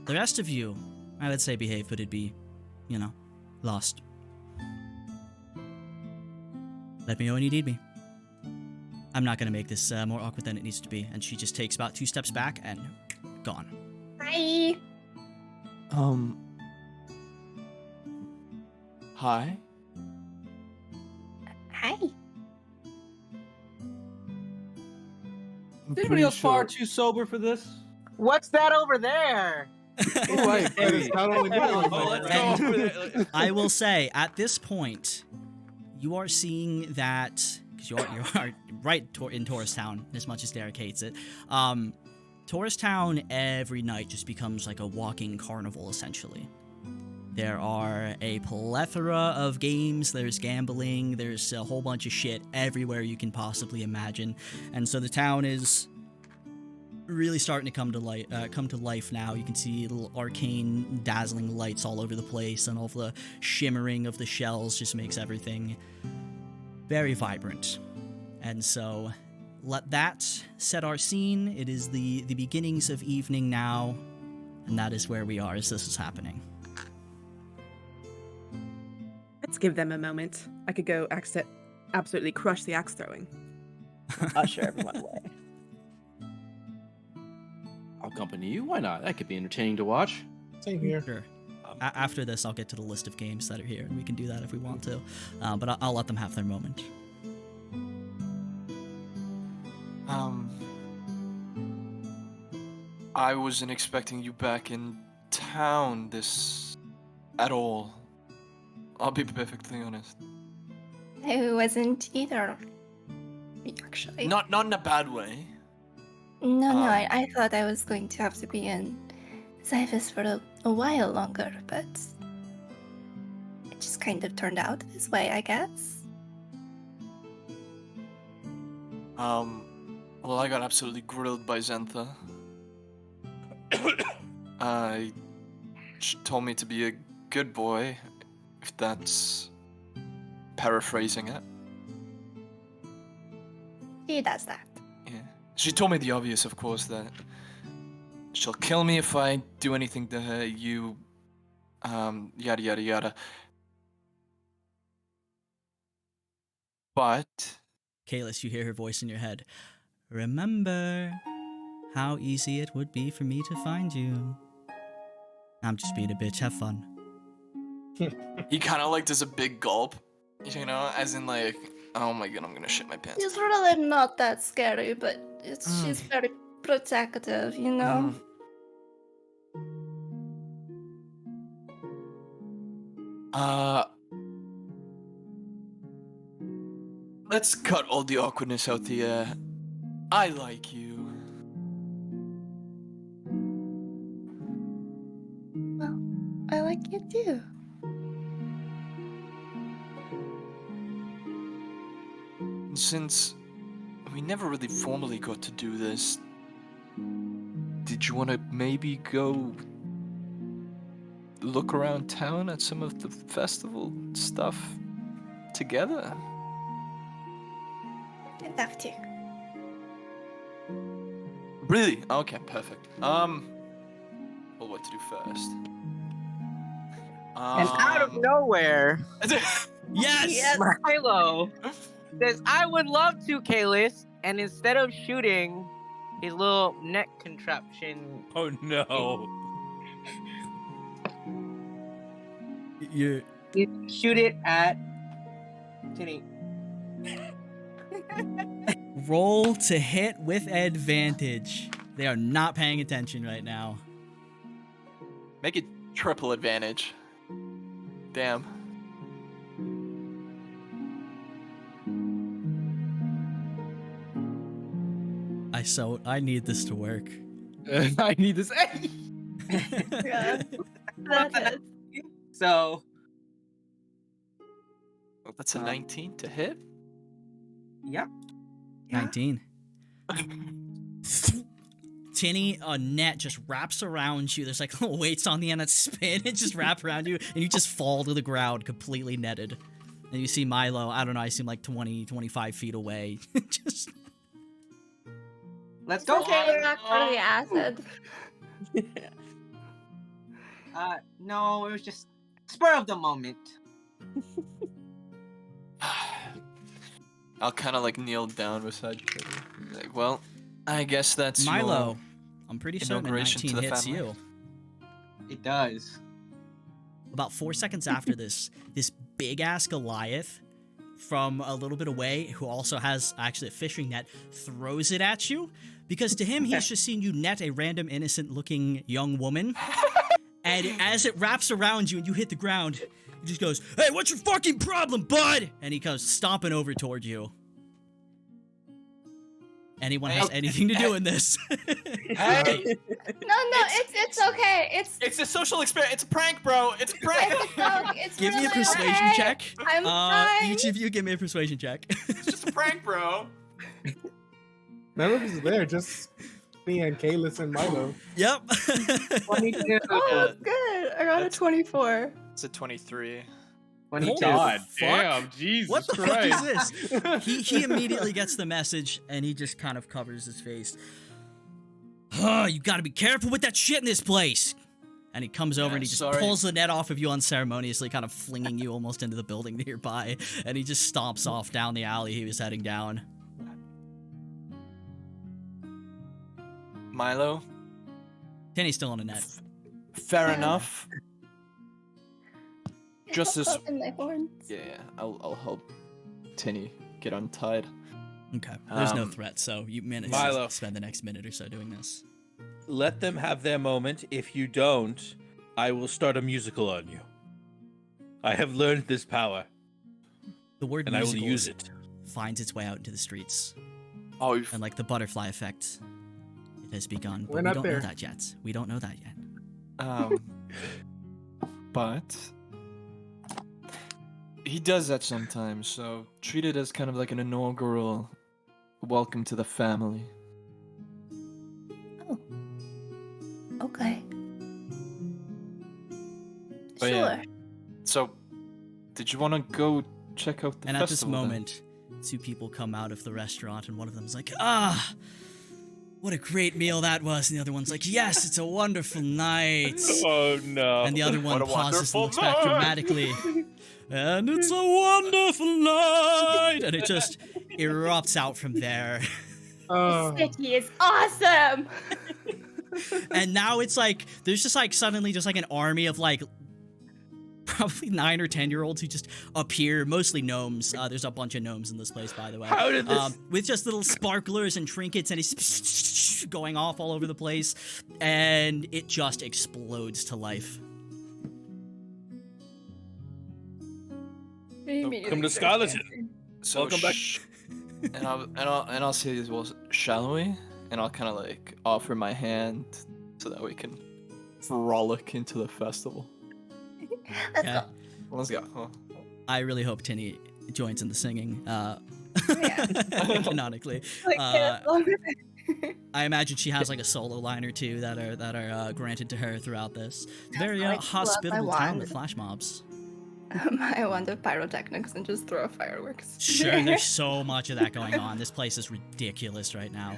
The rest of you, I would say behave, but it'd be, lost. Let me know when you need me. I'm not going to make this more awkward than it needs to be. And she just takes about 2 steps back and gone. Bye. Hi. Hi. I'm Is anybody pretty else far sure- too sober for this? What's that over there? Oh, right, but it's not only me. Oh, let's go over there. I will say, at this point, you are seeing that because you are right in Tourist Town as much as Derek hates it. Tourist Town every night just becomes like a walking carnival essentially. There are a plethora of games, there's gambling, there's a whole bunch of shit everywhere you can possibly imagine. And so the town is really starting to come to life now. You can see little arcane, dazzling lights all over the place, and all of the shimmering of the shells just makes everything very vibrant. And so let that set our scene. It is the beginnings of evening now, and that is where we are as this is happening. Let's give them a moment. I could go absolutely crush the axe throwing. Usher everyone away. I'll accompany you. Why not? That could be entertaining to watch. Same here. Sure. After this, I'll get to the list of games that are here, and we can do that if we want to. But I'll let them have their moment. I wasn't expecting you back in town at all. I'll be perfectly honest. I wasn't either, actually. Not in a bad way. No, I thought I was going to have to be in Zyphus for a while longer, but it just kind of turned out this way, I guess. Well, I got absolutely grilled by Zentha. She told me to be a good boy, if that's paraphrasing it. She does that. Yeah. She told me the obvious, of course, that she'll kill me if I do anything to hurt you, yada yada yada. But Caelus, you hear her voice in your head. Remember how easy it would be for me to find you. I'm just being a bitch. Have fun. he kind of like does a big gulp, you know, as in like, oh my god, I'm gonna shit my pants. She's really not that scary, but she's very protective, you know? Let's cut all the awkwardness out the air. I like you. Well, I like you too. Since we never really formally got to do this, did you want to maybe go look around town at some of the festival stuff together? I'd love to. Really? Okay, perfect. Well, what to do first? And out of nowhere, Yes! Milo says, I would love to, Caelus, and instead of shooting his little neck contraption, Oh no. You you shoot it at Tinny. roll to hit with advantage. They are not paying attention right now. Make it triple advantage. Damn. I need this to work. I need this. Yeah. That is. So, That's a 19 to hit? yep. 19. Tinny, a net just wraps around you. There's like little weights on the end that spin and just wrap around you, and you just fall to the ground completely netted. And you see Milo, I don't know, I seem like 20, 25 feet away. Just Let's It's go. okay, we're not for the acid. No, it was just spur of the moment. I'll kind of like kneel down beside you. Like, well, I guess that's Milo, I'm pretty certain a inauguration to 19 the hits family. you. It does. About 4 seconds after this big ass Goliath from a little bit away, who also has actually a fishing net, throws it at you. Because to him, he's just seen you net a random innocent looking young woman. And as it wraps around you and you hit the ground, He just goes, "Hey, what's your fucking problem, bud?" And he comes stomping over toward you. Anyone has anything to do in this? Hey, No, it's okay. it's a social experiment. It's a prank, bro. It's a prank. It's Give me a really persuasion okay. check. I'm fine. Each of you give me a persuasion check. It's just a prank, bro. None of us is there, just me and Caelus and Milo. Yep. Oh, that's good. I got a 24. It's a 23. Holy God fuck. damn, Jesus What the Christ. fuck is this? He immediately gets the message and he just kind of covers his face. Oh, you gotta be careful with that shit in this place. And he comes over and he just sorry. pulls the net off of you unceremoniously, kind of flinging you almost into the building nearby. And he just stomps off down the alley he was heading down. Milo, Kenny's still on a net. fair enough. Just as In my horns. yeah, I'll help Tinny get untied. Okay. There's no Um, threat, so you manage Milo. to spend the next minute or so doing this. Let them have their moment. If you don't, I will start a musical on you. I have learned this power, The word and I will musical use it. finds its way out into the streets. Oh, And like the butterfly effect, it has begun. But We're we not don't there. know that yet. We don't know that yet. but he does that sometimes. So treat it as kind of like an inaugural welcome to the family. Oh. Okay. But Sure. yeah. So, did you want to go check out the And at this festival then? moment, two people come out of the restaurant, and one of them's like, "Ah, what a great meal that was." And the other one's like, "Yes, it's a wonderful night." Oh no! And the other one What a pauses and wonderful looks back night. dramatically. "And it's a wonderful night." And it just erupts out from there. City is awesome. And now it's like, there's just like suddenly just like an army of like probably 9 or 10-year-olds who just appear, mostly gnomes. There's a bunch of gnomes in this place, by the way. How did this? With just little sparklers and trinkets, and it's going off all over the place, and it just explodes to life. Welcome to Scarleton. So Welcome back. And I'll say as well, shall we? And I'll kind of like offer my hand so that we can frolic into the festival. Let's Yeah. go. Let's go. Huh. I really hope Tinny joins in the singing. Yeah. Canonically. Like, longer. I imagine she has like a solo line or two that are granted to her throughout this. It's a very I pull out my hospitable town wand. with flash mobs. I want the pyrotechnics and just throw fireworks. Sure, there's so much of that going on. This place is ridiculous right now.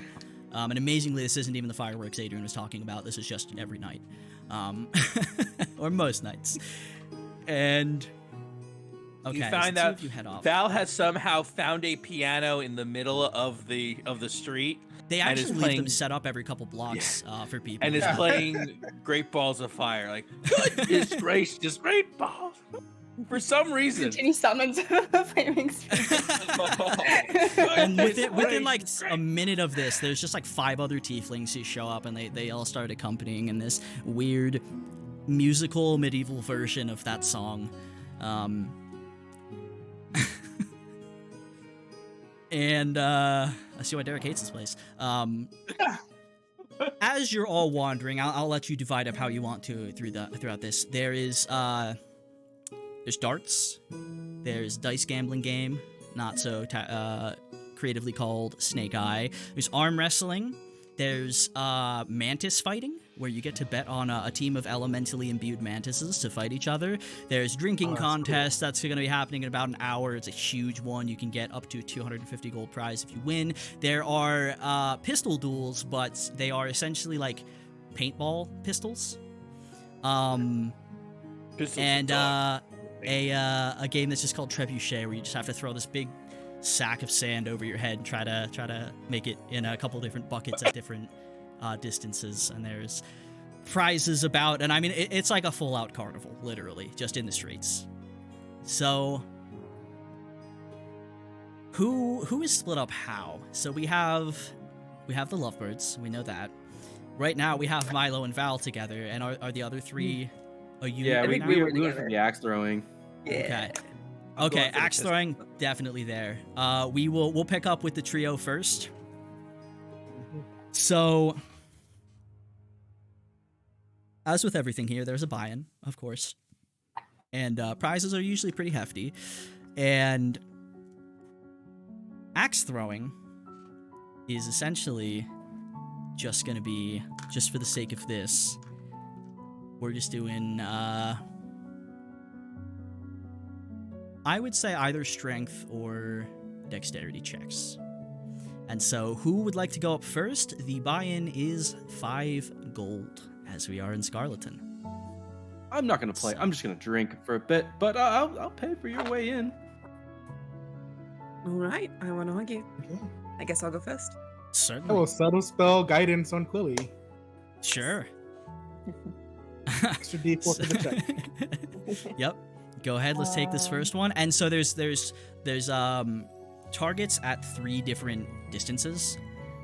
And amazingly, this isn't even the fireworks Adrian was talking about. This is just every night. Or most nights. And okay, You so find two out of you head off. Val has somehow found a piano in the middle of the street They and is actually leave them playing- set up every couple blocks for people. and is playing Great Balls of Fire. Like, goodness gracious, Great Balls. For some reason. Continue summons a flaming sphere. And within Great, like great. a minute of this, there's just like 5 other tieflings who show up, and they all start accompanying in this weird musical medieval version of that song. And I see why Derek hates this place. As you're all wandering, I'll let you divide up how you want to throughout this. There is there's darts. There's dice gambling game, not so creatively called Snake Eye. There's arm wrestling. There's mantis fighting, where you get to bet on a team of elementally imbued mantises to fight each other. There's drinking contest that's going to be happening in about an hour. It's a huge one. You can get up to 250 gold prize if you win. There are pistol duels, but they are essentially like paintball pistols. Pistols And dog. a game that's just called Trebuchet, where you just have to throw this big sack of sand over your head and try to make it in a couple different buckets at different distances. And there's prizes about, and I mean it's like a full-out carnival, literally, just in the streets. So who is split up how? So we have the Lovebirds, we know that. Right now we have Milo and Val together, and are the other 3 a unit Yeah, right we now? went for the axe throwing. Okay. I'm Okay, going for the axe pistol. throwing definitely there. We'll pick up with the trio first. So, as with everything here, there's a buy-in, of course, and prizes are usually pretty hefty. And axe throwing is essentially just gonna be, just for the sake of this, we're just doing I would say either strength or dexterity checks. And so, who would like to go up first? The buy-in is 5 gold, as we are in Scarleton. I'm not gonna play. I'm just gonna drink for a bit, but I'll pay for your way in. All right, I won't argue. Okay. I guess I'll go first. I Certainly. will subtle spell guidance on Quilly. Sure. Extra D4 for the check. Yep. Go ahead. Let's take this first one. And so there's targets at 3 different distances.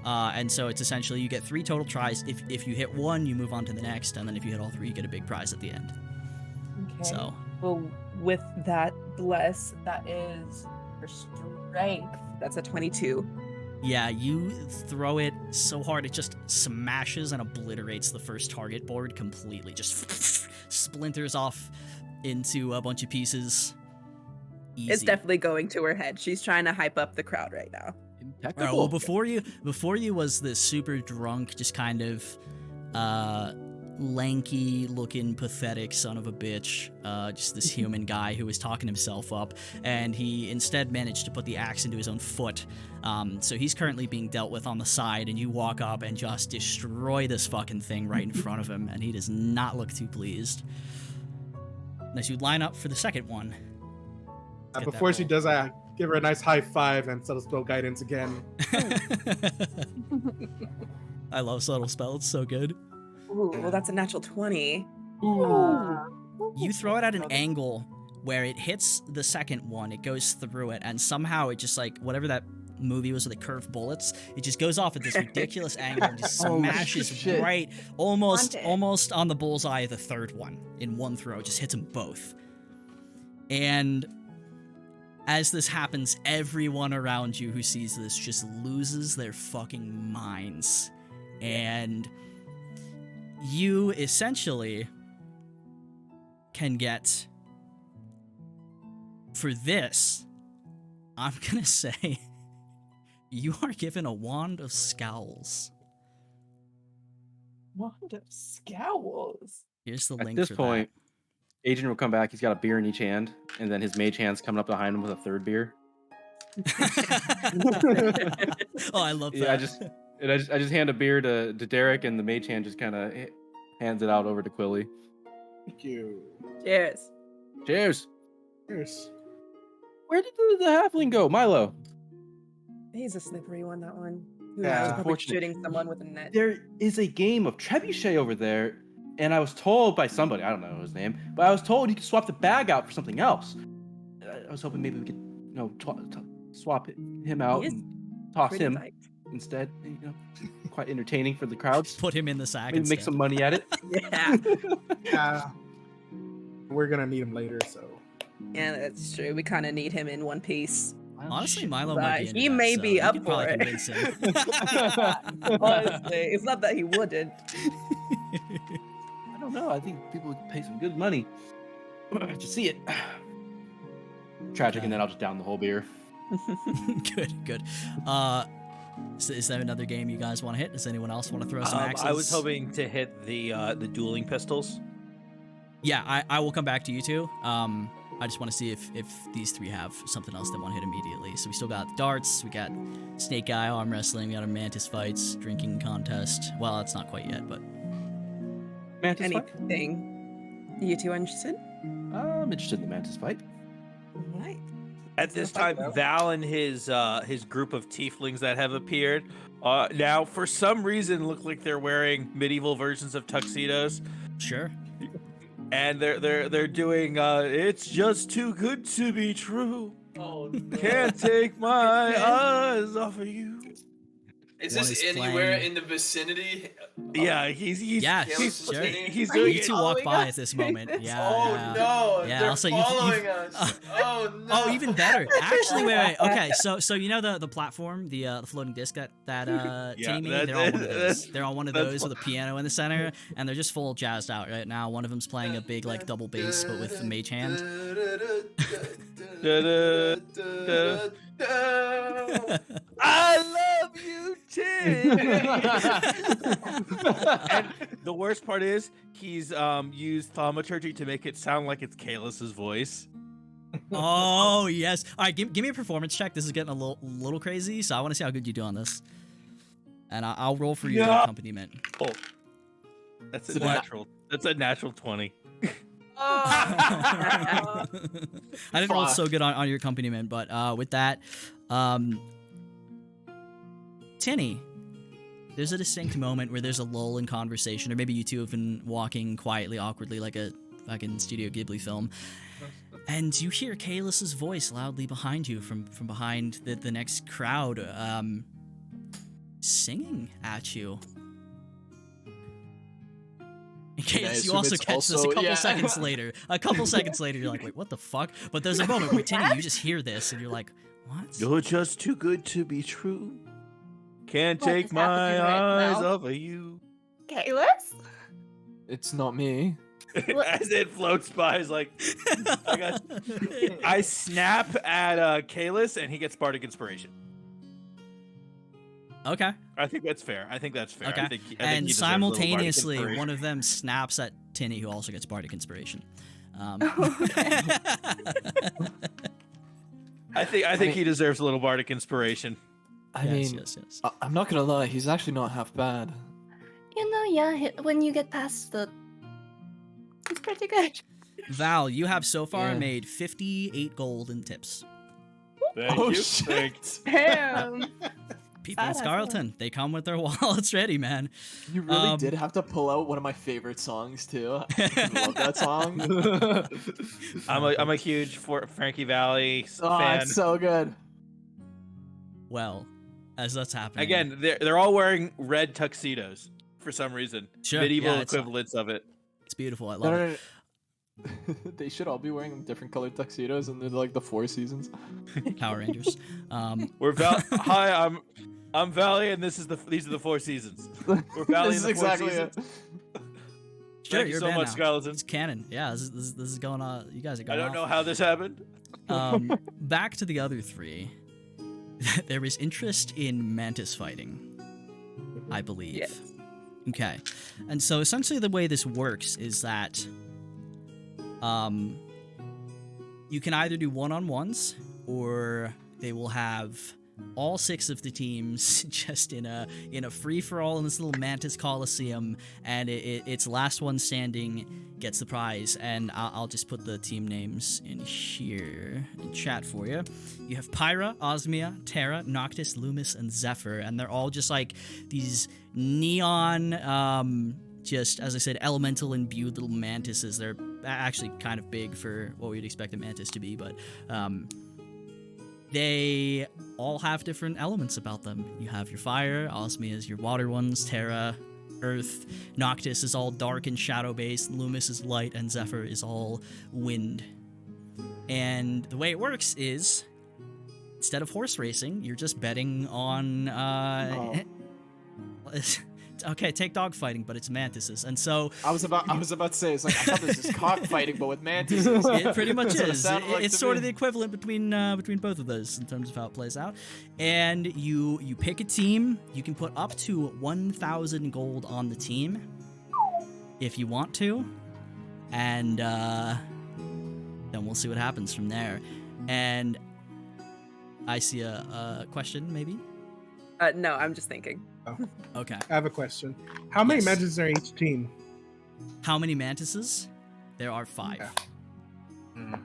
And so it's essentially you get 3 total tries. If you hit one, you move on to the next, and then if you hit all 3, you get a big prize at the end. Okay. So Well, with that bless, that is for strength. That's a 22. yeah, you throw it so hard it just smashes and obliterates the first target board completely. Just splinters off into a bunch of pieces. Easy. It's definitely going to her head. She's trying to hype up the crowd right now. Impeccable. All right, well, before you was this super drunk, just kind of lanky looking pathetic son of a bitch, just this human guy who was talking himself up, and he instead managed to put the axe into his own foot. So he's currently being dealt with on the side, and you walk up and just destroy this fucking thing right in front of him, and he does not look too pleased. As you line up for the second one. Let's get that Before she roll. does, I give her a nice high five and subtle spell guidance again. I love subtle spell. It's so good. Ooh, well, that's a natural 20. You throw it at an angle where it hits the second one, it goes through it, and somehow it just like whatever that movie was with the curved bullets, it just goes off at this ridiculous angle and just Oh, smashes shit. right almost On it. almost on the bullseye of the third one in one throw. It just hits them both. And as this happens, everyone around you who sees this just loses their fucking minds. And you essentially can get, for this, I'm gonna say, you are given a wand of scowls. Wand of scowls. Here's the At link this for point, Adrian will come back. He's got a beer in each hand, and then his mage hand's coming up behind him with a third beer. that. Oh, I love that. Yeah, I just hand a beer to Derek, and the mage hand just kind of hands it out over to Quilly. Thank you. Cheers. Cheers. Cheers. Where did the halfling go, Milo? He's a slippery one, that one. Who Yeah, knows? Probably unfortunate. shooting someone with a net. There is a game of trebuchet over there, and I was told by somebody, I don't know his name, but I was told you could swap the bag out for something else. I was hoping maybe we could, swap him out He is and toss Pretty him hyped. instead. Quite entertaining for the crowds. Put him in the sack. Maybe make instead. some money at it. Yeah. Yeah. We're gonna need him later, so. Yeah, that's true. We kind of need him in one piece. Honestly, Milo But might be into he that, may so be you up could for probably it. convince him. Honestly, it's not that he wouldn't. I don't know. I think people would pay some good money to see it. Tragic, and then I'll just down the whole beer. Good. Is there another game you guys want to hit? Does anyone else want to throw some axes? I was hoping to hit the dueling pistols. Yeah, I will come back to you two. I just want to see if these three have something else they want to hit immediately. So we still got darts, we got snake eye arm wrestling, we got our mantis fights, drinking contest. Well, it's not quite yet, but Mantis fight? Anything you two are interested? I'm interested in the mantis fight. All right. At this time, Val and his group of tieflings that have appeared now, for some reason, look like they're wearing medieval versions of tuxedos, sure. and they're doing "It's just too good to be true." Oh, no. Can't take my eyes off of you. Is One this is anywhere playing- in the vicinity? Yeah, he's Yeah, Caelus' sure. vicinity? he's Are doing You it. two walk following by us? at this moment. Yeah. Oh yeah. no! Yeah, They're also following us. Oh no! Oh, even better. Actually, wait. Okay, so you know the platform, the floating disc that Yeah, Tinny made. that- They're on one of those. that's- They're on one of that's those with a piano in the center, and they're just full jazzed out right now. One of them's playing a big like double bass, but with the mage hand. I love you, Tim. And the worst part is he's used thaumaturgy to make it sound like it's Caelus's voice. Oh yes. All right, give me a performance check. This is getting a little crazy, so I want to see how good you do on this. And I'll roll for your Yeah. accompaniment. Oh, that's a What? natural. That's a natural 20. I didn't roll Fuck. so good on your accompaniment, but with that, Tinny, there's a distinct moment where there's a lull in conversation, or maybe you two have been walking quietly, awkwardly, like a fucking Studio Ghibli film, and you hear Caelus's voice loudly behind you from behind the next crowd, singing at you. In case assume you also it's catch this a also- couple yeah. seconds later. A couple seconds later, you're like, wait, what the fuck? But there's a moment where Tinny, you just hear this, and you're like, what? You're just too good to be true. Can't What take is my happening right eyes now? off of you. Caelus? It's not me. As it floats by, it's like I snap at Caelus, and he gets bardic inspiration. Okay. I think that's fair. I think that's fair. Okay. I think he And deserves a little bardic simultaneously, inspiration. one of them snaps at Tinny, who also gets bardic inspiration. I think he deserves a little bardic inspiration. I yes, mean, yes, yes. I'm not gonna lie. He's actually not half bad. You know, yeah, when you get past the. It's pretty good. Val, you have so far Yeah. made 58 gold in tips. Thank Oh, you. shit. Thanks. Damn. People in Badass, Scarleton, they come with their wallets ready, man. You really Um, did have to pull out one of my favorite songs too. I love that song. I'm a huge Frankie Valley Oh, fan. it's so good. Well, as that's happening. Again, they're all wearing red tuxedos for some reason. Sure, Medieval yeah, it's- equivalents of it. it's beautiful. I No, love no, it. no. They should all be wearing different colored tuxedos, and they're like the 4 seasons. Power Rangers. We're Hi, I'm Valley, and these are the 4 seasons. We're Valley This in is the 4 exactly seasons. it. Sure, Thank you you're so a band much, now. Skeleton. It's canon. Yeah, this is going on. You guys are I going don't know off. how this happened. Back to the other three. There is interest in mantis fighting, I believe. Yes. Okay. And so essentially the way this works is that you can either do one-on-ones, or they will have all 6 of the teams just in a free-for-all in this little Mantis Coliseum, and it's last one standing gets the prize. And I'll just put the team names in here in chat for you. You have Pyra, Osmia, Terra, Noctis, Loomis, and Zephyr, and they're all just like these neon, just as I said, elemental imbued little mantises. They're actually kind of big for what we'd expect a mantis to be, but they all have different elements about them. You have your fire, Osmia is your water ones, Terra, earth, Noctis is all dark and shadow based, Loomis is light, and Zephyr is all wind. And the way it works is, instead of horse racing, you're just betting on okay, take dog fighting, but it's mantises. And so I was about to say, it's like I thought this is cockfighting, but with mantises. it pretty much That's what it is. sounded like It's to sort of me. the equivalent between both of those in terms of how it plays out. And you pick a team. You can put up to 1,000 gold on the team if you want to, and then we'll see what happens from there. And I see a question, maybe. No, I'm just thinking. Okay. I have a question. How many Yes. mantis are each team? How many mantises? There are 5. Yeah.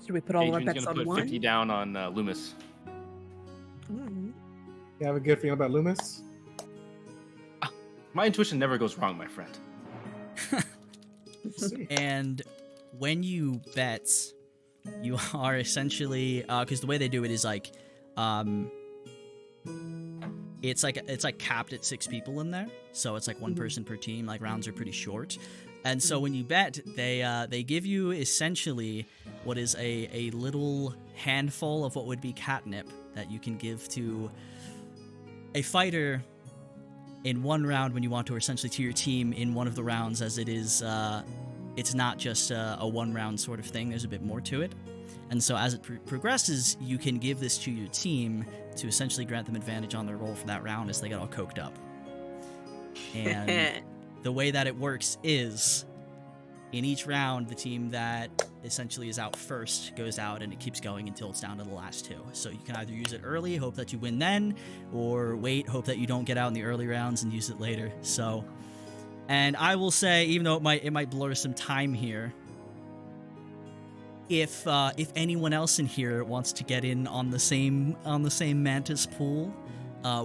Should we put all our Adrian's bets gonna on put one? 50 down on Loomis. Mm. You have a good feeling about Loomis? My intuition never goes wrong, my friend. Let's see. And when you bet, you are essentially because the way they do it is like it's like capped at 6 people in there, so it's like one person per team. Like rounds are pretty short, and so when you bet, they give you essentially what is a little handful of what would be catnip that you can give to a fighter in one round when you want to, or essentially to your team in one of the rounds, as it is. It's not just a 1 round sort of thing. There's a bit more to it. And so as it progresses, you can give this to your team to essentially grant them advantage on their roll for that round as they get all coked up. And the way that it works is, in each round, the team that essentially is out first goes out, and it keeps going until it's down to the last 2. So you can either use it early, hope that you win then, or wait, hope that you don't get out in the early rounds and use it later. So, and I will say, even though it might blur some time here, if anyone else in here wants to get in on the same Mantis pool,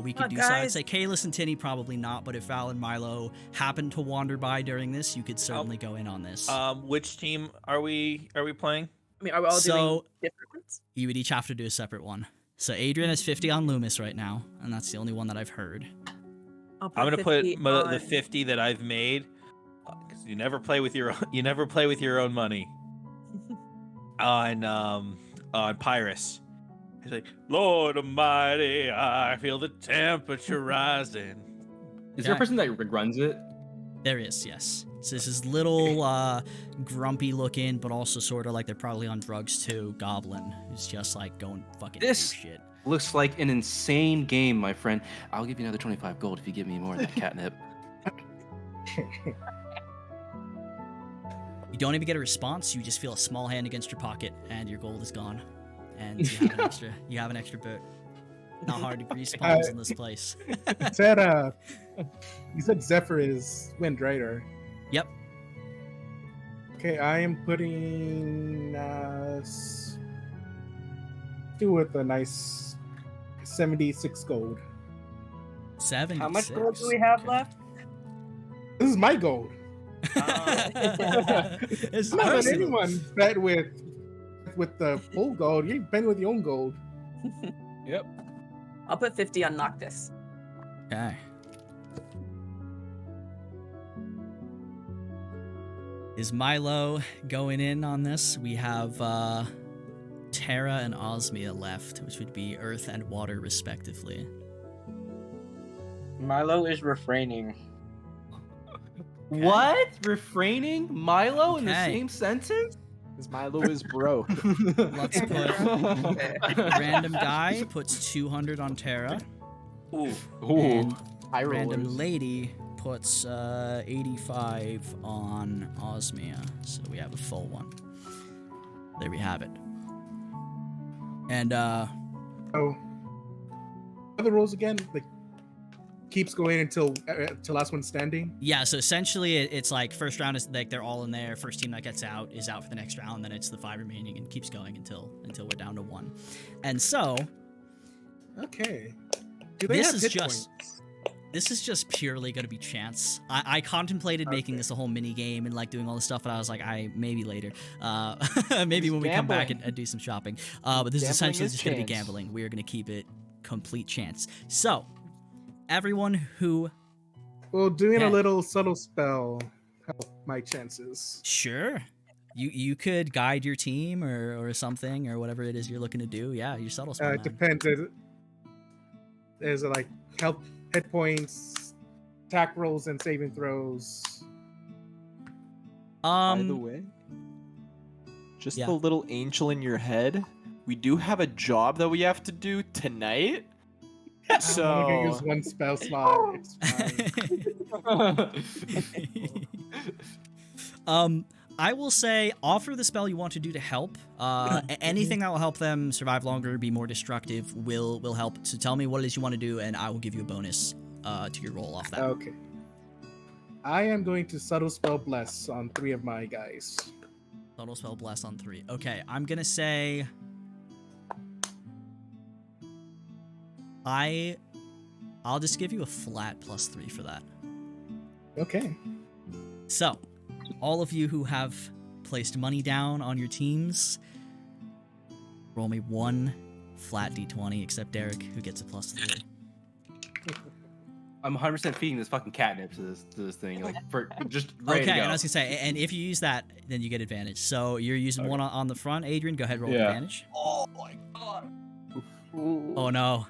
we could do so. I'd say Caelus and Tinny probably not, but if Val and Milo happen to wander by during this, you could certainly go in on this. Which team are we playing? I mean, are we all doing different ones? You would each have to do a separate one. So Adrian has 50 on Loomis right now, and that's the only one that I've heard. I'm gonna put the 50 that I've made, because you never play with your own money. on Pyrus. He's like, Lord Almighty, I feel the temperature rising. Is there a person that runs it? There is, yes. So this is little grumpy looking, but also sort of like they're probably on drugs too, goblin, who's just like going fucking shit. Looks like an insane game, my friend. I'll give you another 25 gold if you give me more of that catnip. You don't even get a response. You just feel a small hand against your pocket, and your gold is gone, and you have an extra boot. Not hard to respawn in this place. You said Zephyr is wind, right? Or yep. Okay, I am putting do with a nice 76 gold. 76. How much gold do we have left? This is my gold. It's not personal. that anyone bet with the full gold. You bet with your own gold. Yep. I'll put 50 on Noctis. Okay. Is Milo going in on this? We have Terra and Osmia left, which would be earth and water respectively. Milo is refraining. Okay. What? Refraining? Milo in the Okay. same sentence? Because Milo is broke. Let's put random guy puts 200 on Terra. Ooh. And High random rollers. lady puts 85 on Osmia. So we have a full one. There we have it. And Oh, other rules again. Like keeps going until last one standing. yeah, so essentially it's like first round is like they're all in there. First team that gets out is out for the next round. Then it's the 5 remaining and keeps going until we're down to 1. And so Okay. Do they this have is hit just points? this is just purely going to be chance. I contemplated making this a whole mini game and like doing all this stuff, but I was like, maybe later. Maybe when we come back and do some shopping. But this is Gambling essentially is just going to be chance. gambling. We are going to keep it complete chance. So everyone who Well, doing Yeah. a little subtle spell help my chances. sure. You could guide your team or something or whatever it is you're looking to do. Yeah, your subtle spell. It depends. There's like help hit points, attack rolls, and saving throws. By the way, just yeah. the little angel in your head. We do have a job that we have to do tonight. I'm only gonna use So one spell slot. It's fine. I will say offer the spell you want to do to help. Anything that will help them survive longer, be more destructive, will help. So tell me what it is you want to do, and I will give you a bonus to your roll off that. Okay. I am going to subtle spell bless on 3 of my guys. Subtle spell bless on 3. Okay, I'm gonna say I'll just give you a flat +3 for that. Okay. So, all of you who have placed money down on your teams, roll me 1 flat d20, except Derek, who gets a +3. I'm 100% feeding this fucking catnip to this thing, like for just ready Okay, to go. and I was gonna say, and if you use that, then you get advantage. So you're using one on the front, Adrian. Go ahead, roll Yeah. advantage. Oh my god. Ooh. Oh no,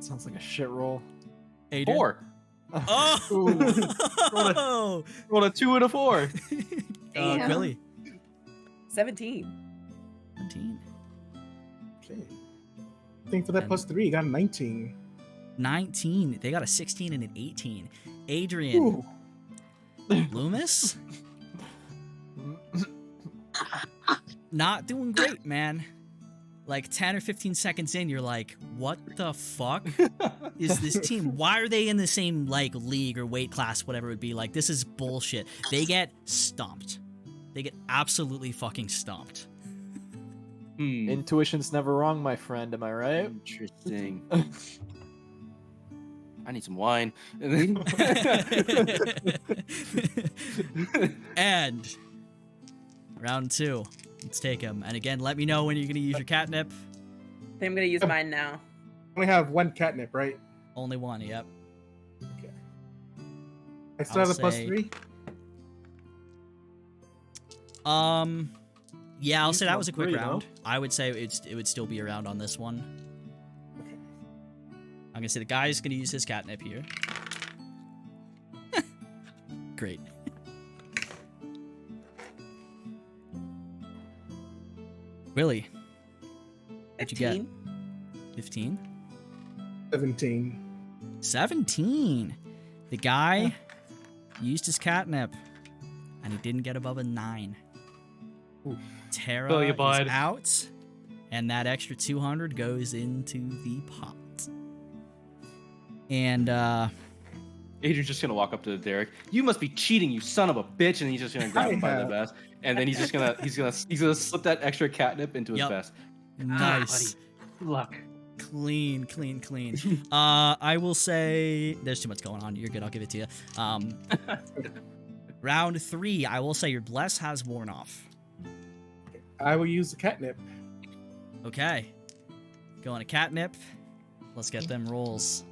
Sounds like a shit roll. Adrian. 4. Oh, Rolled a 2 and a 4. Damn. Quilly. 17. 17. Okay. I think for that plus 3, you got a 19. 19. They got a 16 and an 18. Adrian. Ooh. Loomis? Not doing great, man. Like 10 or 15 seconds in, you're like, what the fuck is this team? Why are they in the same like league or weight class, whatever it would be? Like, this is bullshit. They get stomped. They get absolutely fucking stomped. Intuition's never wrong, my friend. Am I right? Interesting. I need some wine. And then- And round 2. Let's take him. And again, let me know when you're going to use your catnip. I think I'm gonna use mine now. Only have one catnip, right? Only one, yep. Okay. I still I'll have a plus say- 3. Yeah, I'll say that was a quick Three, no? round. I would say it would still be around on this one. Okay. I'm gonna say the guy's gonna use his catnip here. Great. Willie, what'd you get? 15? 17. 17. The guy used his catnip, and he didn't get above a 9. Ooh. Tara Feel you, is bud. out, and that extra 200 goes into the pot. And Adrian's just gonna walk up to Derek. You must be cheating, you son of a bitch, and he's just gonna grab him by the have. vest, and then he's gonna slip that extra catnip into his Yep. vest. nice, Good luck. clean. I will say there's too much going on. You're good. I'll give it to you. Round 3. I will say your bless has worn off. I will use the catnip. Okay. Going to catnip. Let's get them rolls.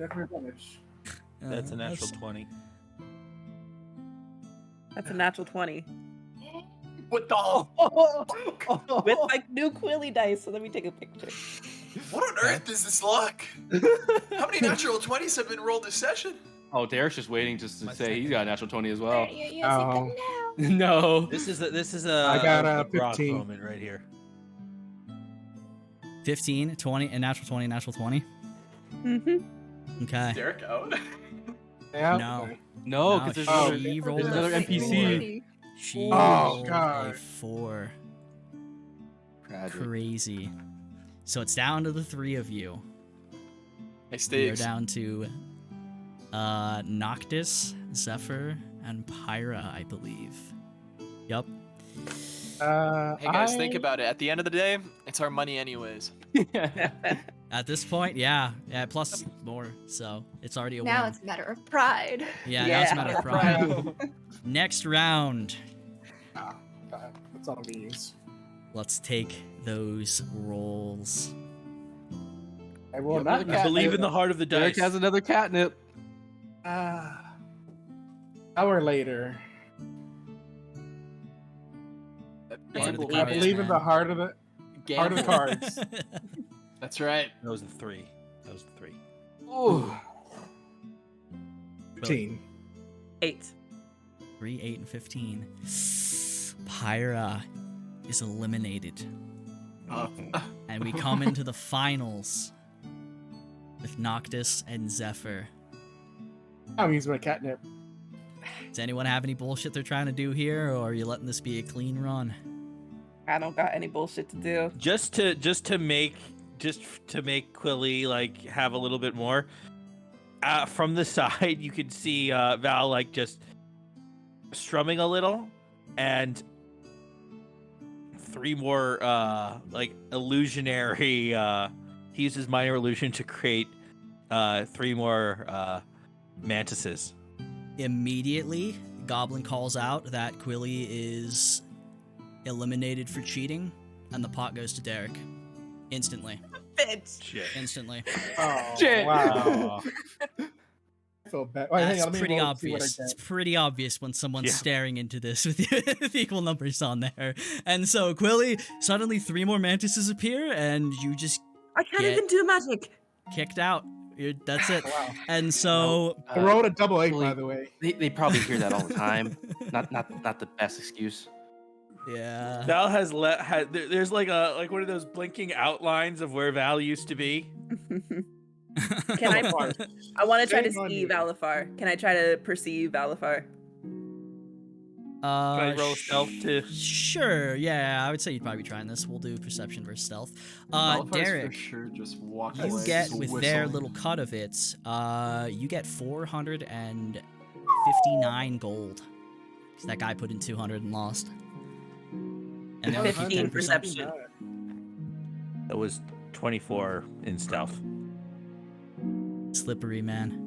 Advantage. That's a natural 20. That's a natural 20. What the? With like new Quilly dice, so let me take a picture. What on earth is this luck? How many natural 20s have been rolled this session? Oh, Derek's just waiting just to My say he's second. got a natural 20 as well. You're using Oh. them now. No. This is a I got a Brock 15. moment right here. 15, 20, and natural 20, natural 20. Mm-hmm. Okay. Derek out. Yeah. No. No, No, because there's Oh, another, she rolled there's another a NPC. 4. She Oh, rolled God. a 4. Tragic. Crazy. So it's down to the 3 of you. Hey, You're Stakes. down to Noctis, Zephyr, and Pyra, I believe. Yup. Hey guys, think about it. At the end of the day, it's our money anyways. At this point, yeah, plus more. So it's already a Now win. it's a matter of pride. Yeah, now it's a matter of pride. it. Next round, That's all it means. let's take those rolls. I will Yeah, not. but I believe in the heart of the Derek dice. has another catnip. Hour later. Heart of the I cards, believe in the man. heart of the cards. That's right. That was the 3. That was the 3. Ooh. 15. 8. 3, 8, and 15. Pyra is eliminated. And we come into the finals with Noctis and Zephyr. I'm using my catnip. Does anyone have any bullshit they're trying to do here, or are you letting this be a clean run? I don't got any bullshit to do. Just to make Quilly like have a little bit more. From the side, you could see Val like just strumming a little, and 3 more like illusionary. He uses minor illusion to create 3 more mantises. Immediately, Goblin calls out that Quilly is eliminated for cheating, and the pot goes to Derek. Instantly. Bitch. Shit. Instantly. Oh, Shit. wow. I feel bad. Wait, hang That's on, let me pretty roll and see what I obvious. It's get. pretty obvious when someone's Yeah. staring into this with with equal numbers on there. And so, Quilly, suddenly 3 more mantises appear, and you just I can't Get- even do magic. kicked out. That's it. Wow. And so, I rolled a double 8, by Really? the way. They probably hear that all the time. Not the best excuse. yeah. Val has there's like one of those blinking outlines of where Val used to be. Can I? I want to try to Shame on see you. Valifar. Can I try to perceive Valifar? Can I roll stealth too? Sure. Yeah, I would say you'd probably be trying this. We'll do perception versus stealth. Malphite's Derek, for sure just walking you away, get just with their whistling. little cut of it. You get 459 gold. 'Cause that guy put in 200 and lost. And then 15 perception. That was 24 in stealth. Slippery, man.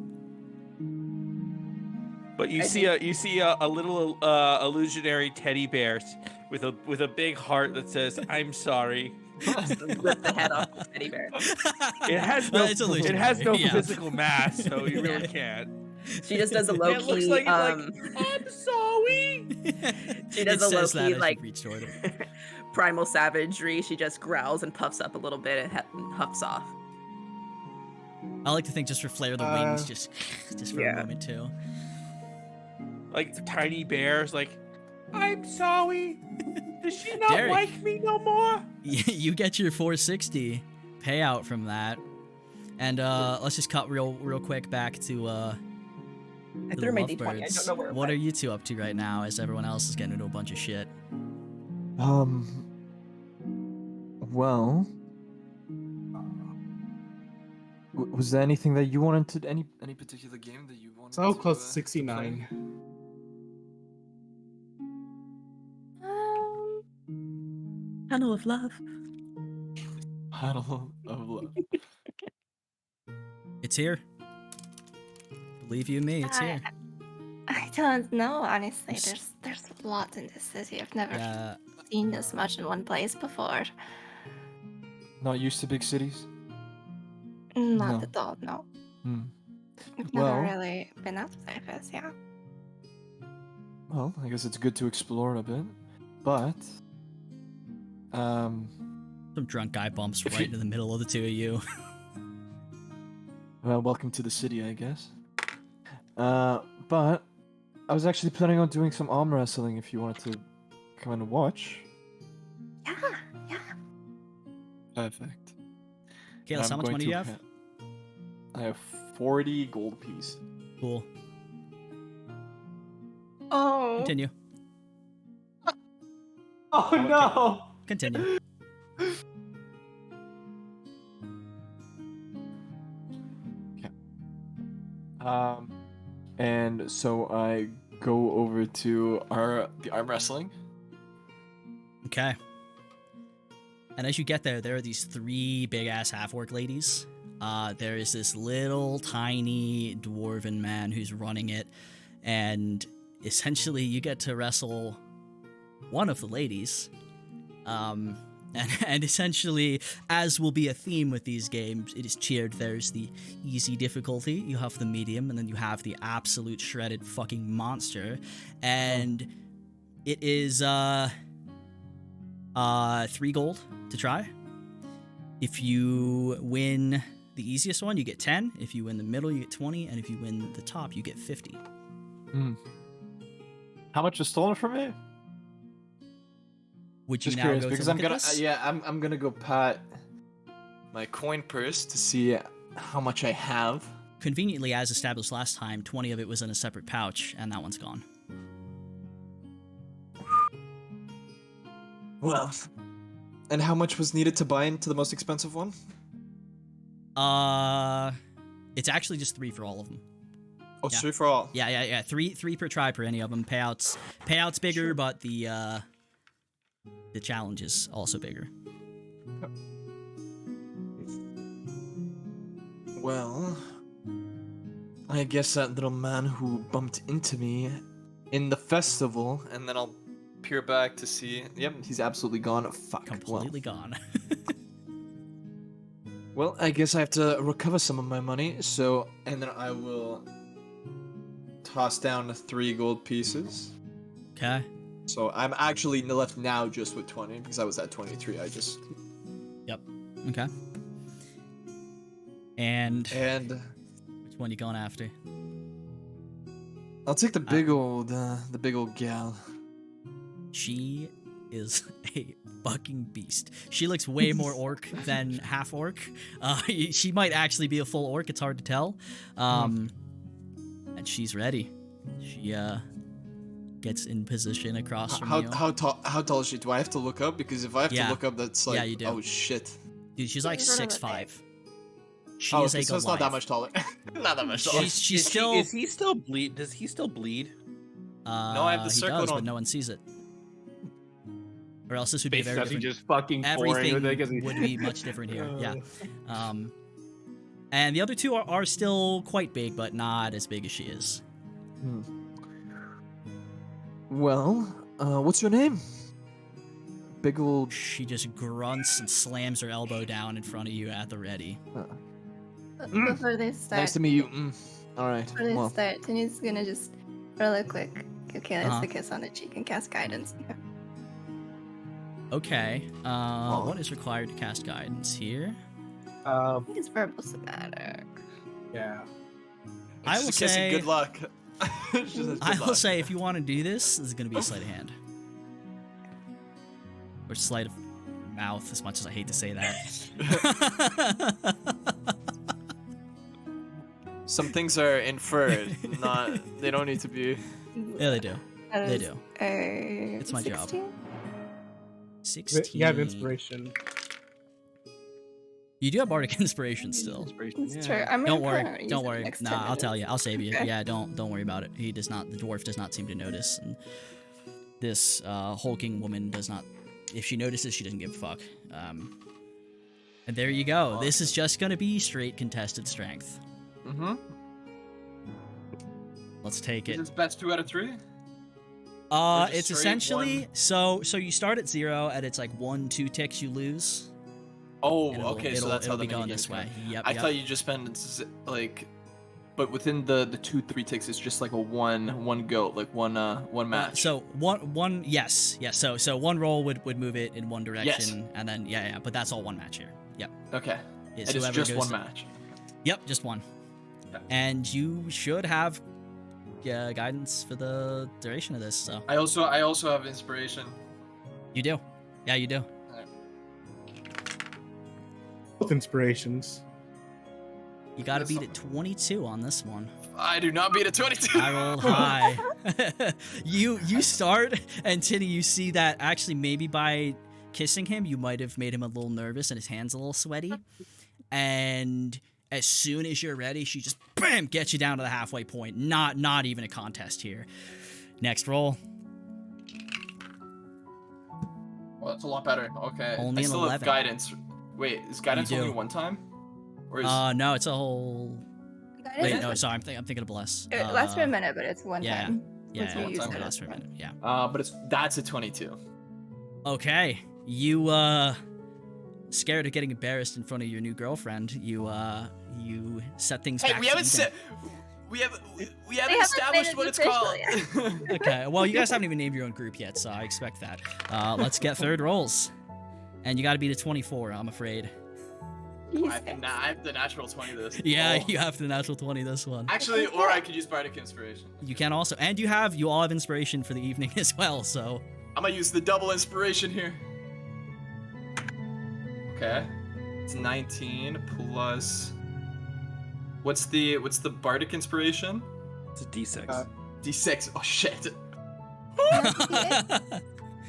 But you I see a little illusionary teddy bear with a big heart that says "I'm sorry." Rip the head off the teddy bear. It has Well, no it's it has illusionary, no yeah. physical mass, so you really can't. She just does a low It looks key. like I'm sorry. She does It a says low-key, that as like- you reach toward it. primal savagery. She just growls and puffs up a little bit and huffs off. I like to think just for flare the wings, just for yeah. a moment too. Like the tiny bears, like I'm sorry. Does she not Derek. like me no more? You get your 460 payout from that, and let's just cut real quick back to I the threw my d20. I lovebirds. don't know where. What are you two up to right now? As everyone else is getting into a bunch of shit. Well, was there anything that you wanted to any particular game that you wanted? So to, close to play? 69. Tunnel of love. Battle of Love. It's here. Believe you me, it's here. I don't know, honestly. Yes. There's a lot in this city. I've never Yeah, seen this much in one place before. Not used to big cities. Not No. at all, no. Hmm. I've Well- never really been outside this, yeah. Well, I guess it's good to explore a bit, but some drunk guy bumps If right you- into the middle of the two of you. well, welcome to the city, I guess. But I was actually planning on doing some arm wrestling if you wanted to come and watch. Yeah. Perfect. Caelus, I'm how much going money do to you have? I have 40 gold piece. Cool. Oh. Continue. Oh no! Continue. And so I go over to the arm wrestling. Okay. And as you get there, there are these 3 big ass half orc ladies. There is this little tiny dwarven man who's running it, and essentially you get to wrestle one of the ladies. And essentially, as will be a theme with these games, it is tiered. There's the easy difficulty, you have the medium, and then you have the absolute shredded fucking monster. And it is 3 gold to try. If you win the easiest one, you get 10. If you win the middle, you get 20. And if you win the top, you get 50. How much was stolen from me? Would you Just now curious go because to I'm look at gonna this? I'm gonna go pat my coin purse to see how much I have. Conveniently, as established last time, 20 of it was in a separate pouch, and that one's gone. Well, and how much was needed to buy into the most expensive one? It's actually just 3 for all of them. Oh, Yeah. 3 for all. Yeah. 3 per try per any of them. Payouts bigger, but the challenge is also bigger. Well, I guess that little man who bumped into me in the festival, and then I'll peer back to see. Yep, he's absolutely gone. Fuck. Completely gone. Well, I guess I have to recover some of my money. So, and then I will toss down 3 gold pieces. Okay. So I'm actually left now just with 20 because I was at 23. I just. Yep. Okay. And And which one you going after? I'll take the big old gal. She is a fucking beast. She looks way more orc than half orc. She might actually be a full orc. It's hard to tell. And she's ready. She gets in position across from you. How tall is she? Do I have to look up? Because if I have to look up, that's like, yeah, you do. Oh shit. Dude, she's like 6'5". She Oh, is a so it's not that much taller. Not that much taller. She's still. Is he still bleed? Does he still bleed? No, I have the he circlet does, on. but no one sees it. Or else this would be Face very different. just fucking Everything pouring. would be much different here. Yeah. And the other two are still quite big, but not as big as she is. Well, what's your name? Big old. She just grunts and slams her elbow down in front of you at the ready. Before they start, Nice to meet you. All right. before they Well, start, Tany's gonna just really quick give Caelus Uh-huh. a kiss on the cheek and cast guidance. Okay. What is required to cast guidance here? I think it's verbal somatic. Yeah. I will just kissing say. good luck. Just good I will luck. say, if you want to do this, this is going to be a sleight of hand. Or sleight of mouth, as much as I hate to say that. Some things are inferred, not. They don't need to be. Yeah, they do. That They is do. a It's my job. 16? 16. You have inspiration. You do have bardic inspiration still. It's true. I mean, Don't I'm worry. probably not Don't using it worry. next Nah, time I'll tell anyway. you. I'll save you. Okay. Yeah, don't worry about it. He does not. The dwarf does not seem to notice, and this hulking woman does not. If she notices, she doesn't give a fuck. And there you go. This is just gonna be straight contested strength. Mm-hmm. Let's take it. Is best 2 out of 3? just It's straight essentially so you start at 0 and it's like 1-2 ticks you lose. Oh, And it'll- okay. So it'll- that's how it'll the be going minigame's this way. going. Yep. I yep. thought you just spend like, but within the 2-3 ticks, it's just like a one go, like one match. So one yes. So one roll would move it in one direction, and then yeah. But that's all one match here. Yep. Okay. It's It is whoever just goes one to- match. Yep, just one. Okay. And you should have guidance for the duration of this. So I also have inspiration. you do. Yeah, you do. Both inspirations. You got to That's beat it 22 on this one. I do not beat a 22. I rolled high. you start, and Tinny, you see that actually maybe by kissing him, you might have made him a little nervous and his hands a little sweaty. And as soon as you're ready, she just bam gets you down to the halfway point. Not even a contest here. Next roll. Well, that's a lot better. Okay. Only I an still 11. have guidance. Wait, is guidance You do. only one time? Or is No, it's a whole. Guidance Wait, is no, like- sorry, I'm thinking of bless. It lasts for a minute, but it's one yeah. time. Yeah, Once you yeah, use it. it lasts for a minute. Yeah. but that's a 22. Okay, you scared of getting embarrassed in front of your new girlfriend. You set things back. Hey, we to haven't even. said we haven't haven't established made what it it's called. official Okay, well, you guys haven't even named your own group yet, so I expect that. Let's get third rolls, and you got to beat a 24. I'm afraid. I have the natural 20 this. Yeah, Oh. you have the natural 20 this one. Actually, or I could use bardic inspiration. You can also, and you all have inspiration for the evening as well. So I'm gonna use the double inspiration here. Okay, it's 19 plus. What's the bardic inspiration? It's a D6. D6. Oh shit.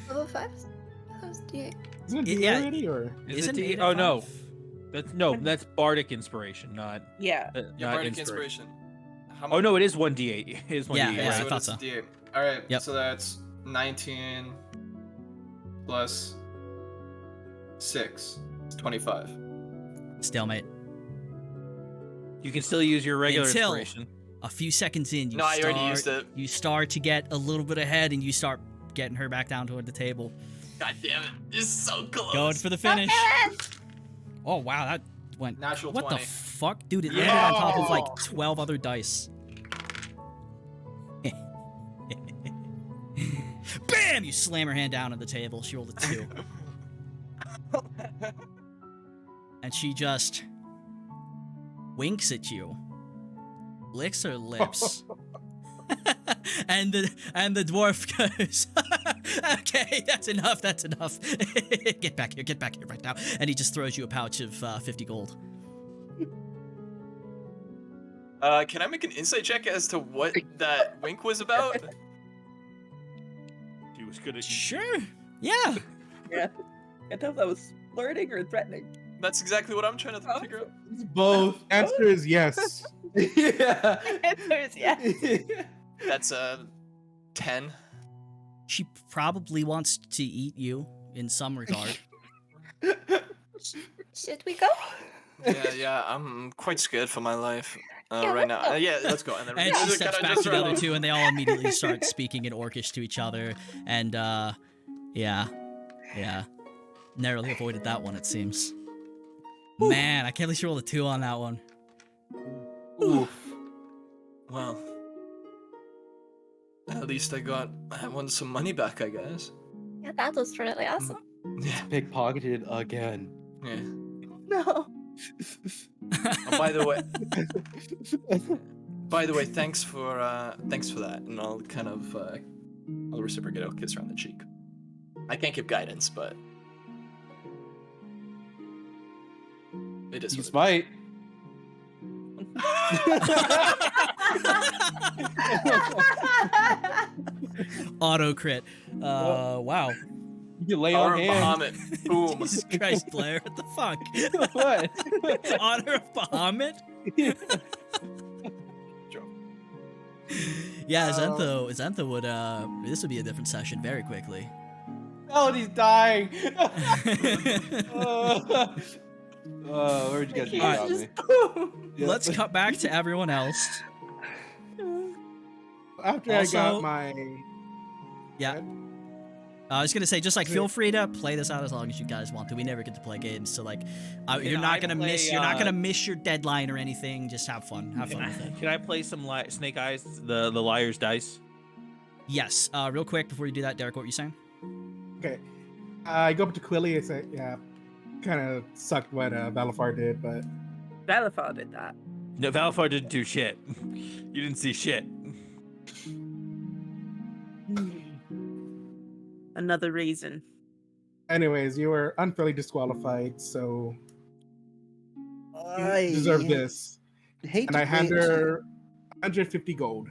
Level 5? That was D8. Isn't it D Yeah. already or? Is Isn't it D? it Oh a no, five? that's bardic inspiration, not Yeah. Yeah, not bardic inspiration. inspiration. How Oh no, it is 1d8. It is 1d8. Yeah, Yeah, yeah, so I it thought is so. D8. All right. Yep. So that's 19 plus 6. It's 25. stalemate. You can still use your regular Until- inspiration. A few seconds in, No, I already used it. You start to get a little bit ahead, and you start getting her back down toward the table, God damn it! It's so close. going for the finish. Okay. Oh wow, that went. Natural What 20. the fuck, dude? It landed on top of like 12 other dice. Bam! You slam her hand down on the table. She rolled a 2. And she just winks at you, licks her lips, and the dwarf goes, "Okay, that's enough. That's enough. Get back here right now." And he just throws you a pouch of 50 gold. Can I make an insight check as to what that wink was about? She was good at Sure. Yeah. Yeah. I don't know if that was flirting or threatening. That's exactly what I'm trying to figure out. Both. Answer is yes. Yeah. Answer is yes. That's a 10. She probably wants to eat you in some regard. Should we go? Yeah, I'm quite scared for my life Yeah, right now. let's go. Yeah, let's go. And then And we're she gonna steps kinda back just to the other run. two, and they all immediately start speaking in Orcish to each other. And, yeah. Narrowly avoided that one, it seems. Man, I can't believe she rolled a 2 on that one. Oof. Well, at least I won some money back, I guess. Yeah, that was really awesome. Yeah. Pickpocketed again. Yeah. No. Oh, by the way, thanks for that, and I'll kind of I'll reciprocate. I'll kiss her on the cheek. I can't give guidance, but it is. You what it might. Auto crit. Wow. You can lay Honor on of hands. Bahamut. Boom. Jesus Christ, Blair, what the fuck? What? Honor of Bahamut? Yeah, Zentha would, this would be a different session very quickly. Melody's dying. Where'd you guys Alright. about me? Let's cut back to everyone else. After Also- I got my Yeah. I was gonna say, just like, feel free to play this out as long as you guys want to. We never get to play games, so like, you're not gonna miss your deadline or anything. Just have fun. Have fun with it. Can I play some Snake Eyes, the Liar's Dice? Yes. Real quick before you do that, Derek, what were you saying? okay, I go up to Quilly. I say, yeah, kind of sucked what Valafar did, but Valafar did that. No, Valfar didn't do shit. You didn't see shit. Another reason. anyways, you were unfairly disqualified, so you deserve this. And I hand her 150 gold.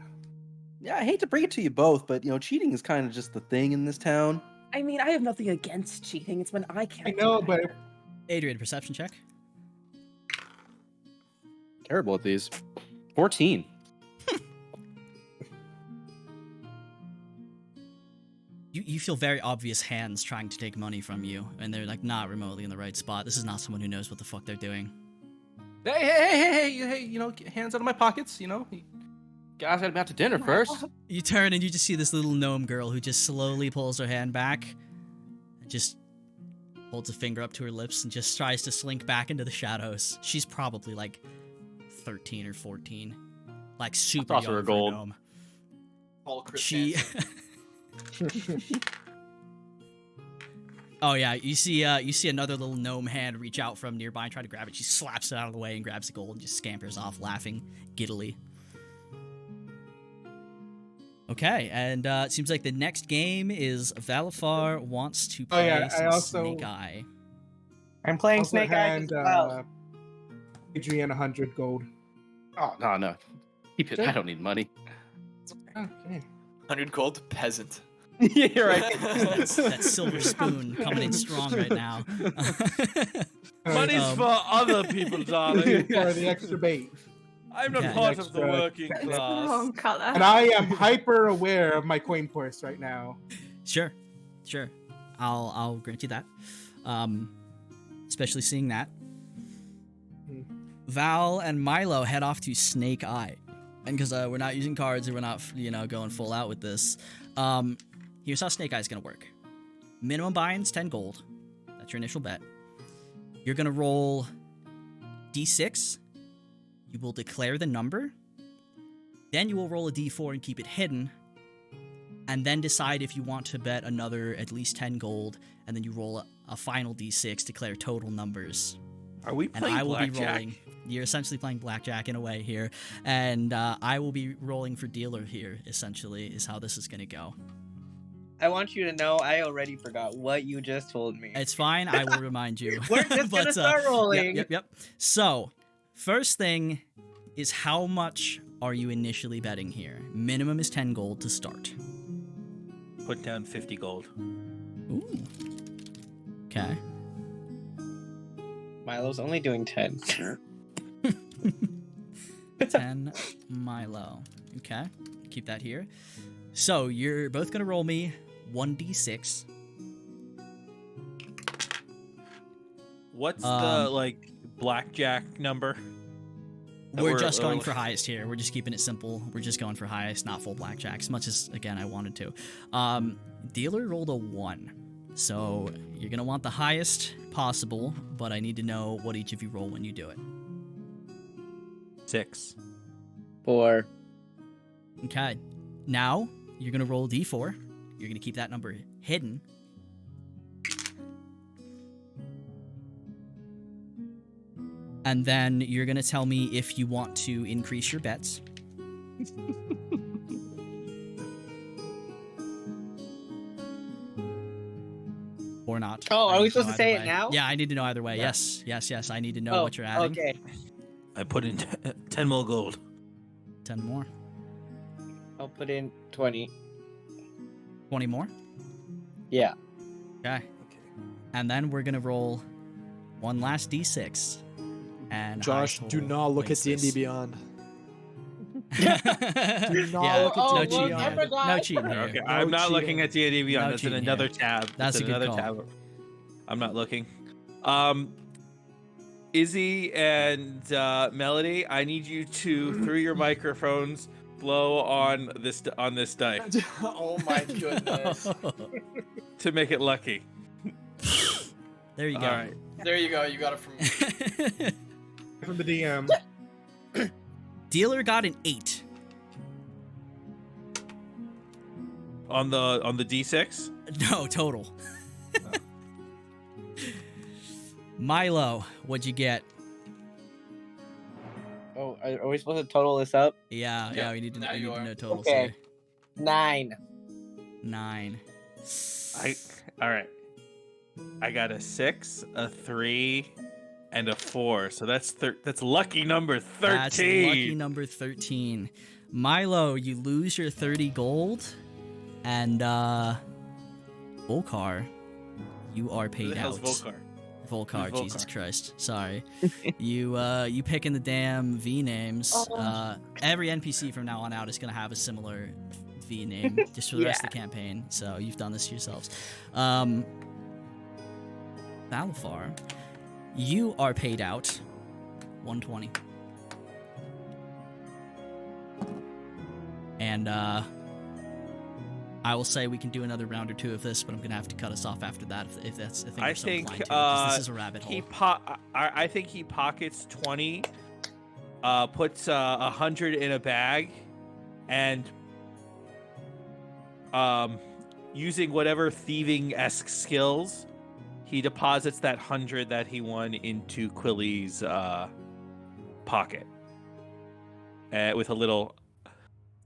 Yeah, I hate to bring it to you both, but cheating is kind of just the thing in this town. I mean, I have nothing against cheating. It's when I can't. I know, do but it. Adrian, perception check. Terrible at these. 14. You feel very obvious hands trying to take money from you, and they're like not remotely in the right spot. This is not someone who knows what the fuck they're doing. Hey, hands out of my pockets, You guys gotta be out to dinner first. You turn and you just see this little gnome girl who just slowly pulls her hand back, and just holds a finger up to her lips and just tries to slink back into the shadows. She's probably like 13 or 14, like super toss young her a for gold. a gnome. All Chris She. Hansen. Oh yeah, you see another little gnome hand reach out from nearby and try to grab it. She slaps it out of the way and grabs the gold and just scampers off, laughing giddily. Okay, and it seems like the next game is Valafar wants to play I some also- Snake Eye. I'm playing also Snake Eyes hand as well. Adrian 100 gold. Oh, no. Keep it. I don't need money. Okay. 100 gold peasant. Yeah, you're right. That silver spoon coming in strong right now. Money's Um, for other people, darling. For the extra bait. I'm not Okay. part of the Extra- working That's the class. wrong color. And I am hyper aware of my coin purse right now. Sure. I'll grant you that. Especially seeing that. Hmm. Val and Milo head off to Snake Eye. And because we're not using cards and we're not, going full out with this, here's how Snake Eye is going to work. Minimum buy-in's 10 gold. That's your initial bet. You're going to roll D6. You will declare the number. Then you will roll a D4 and keep it hidden. And then decide if you want to bet another at least 10 gold. And then you roll a final D6, declare total numbers. Are we And playing I will be blackjack? rolling. You're essentially playing blackjack in a way here. And I will be rolling for dealer here, essentially, is how this is going to go. I want you to know I already forgot what you just told me. It's fine. I will remind you. We're just gonna start rolling. Yep. So, first thing is how much are you initially betting here? Minimum is 10 gold to start. Put down 50 gold. Ooh. Okay. Milo's only doing 10. 10 Milo. Okay. Keep that here. So, you're both going to roll me 1d6. What's the blackjack number? We're just going for highest here. We're just keeping it simple. We're just going for highest, not full blackjack, as much as, again, I wanted to. Dealer rolled a 1. So you're going to want the highest possible, but I need to know what each of you roll when you do it. 6. 4. Okay. Now, you're going to roll a d4. You're going to keep that number hidden. And then you're going to tell me if you want to increase your bets. Or not. Oh, I are we need to supposed know to say either it way. now? Yeah, I need to know either way. Yeah. Yes. I need to know what you're adding. Okay. I put in 10 more gold. 10 more. I'll put in 20. 20 more? Yeah. Okay. And then we're going to roll one last d6. And Josh, highest do total not look at wins D&D this. Beyond. Do not look at no D&D cheating Beyond. here. No cheating here. Okay, I'm not looking at D&D Beyond. No That's in cheating another here. tab. That's a good another call. tab. I'm not looking. Izzy and Melody, I need you to, through your microphones, blow on this dice Oh my goodness. to make it lucky. There you go. All right. There you go. You got it from From the DM. Dealer got an 8. On the D6. No, total. Milo, what'd you get? Oh, are we supposed to total this up? Yeah, we need to know, now we you need to are. know totals Okay. here. 9. 9. All right. I got a 6, a 3, and a 4. So that's lucky number 13. That's lucky number 13. Milo, you lose your 30 gold, and Volcar, you are Who paid the hell's out. Volcar? Volcar, Who's Jesus Volcar? Christ. Sorry. You picking the damn V names. Every NPC from now on out is going to have a similar V name just for the rest of the campaign. So you've done this yourselves. Balafar, you are paid out 120. And I will say we can do another round or two of this, but I'm gonna have to cut us off after that if that's a thing I we're so think inclined to, 'cause this is a rabbit hole. I think he pockets 20, puts 100 in a bag, and using whatever thieving-esque skills, he deposits that 100 that he won into Quilly's pocket, with a little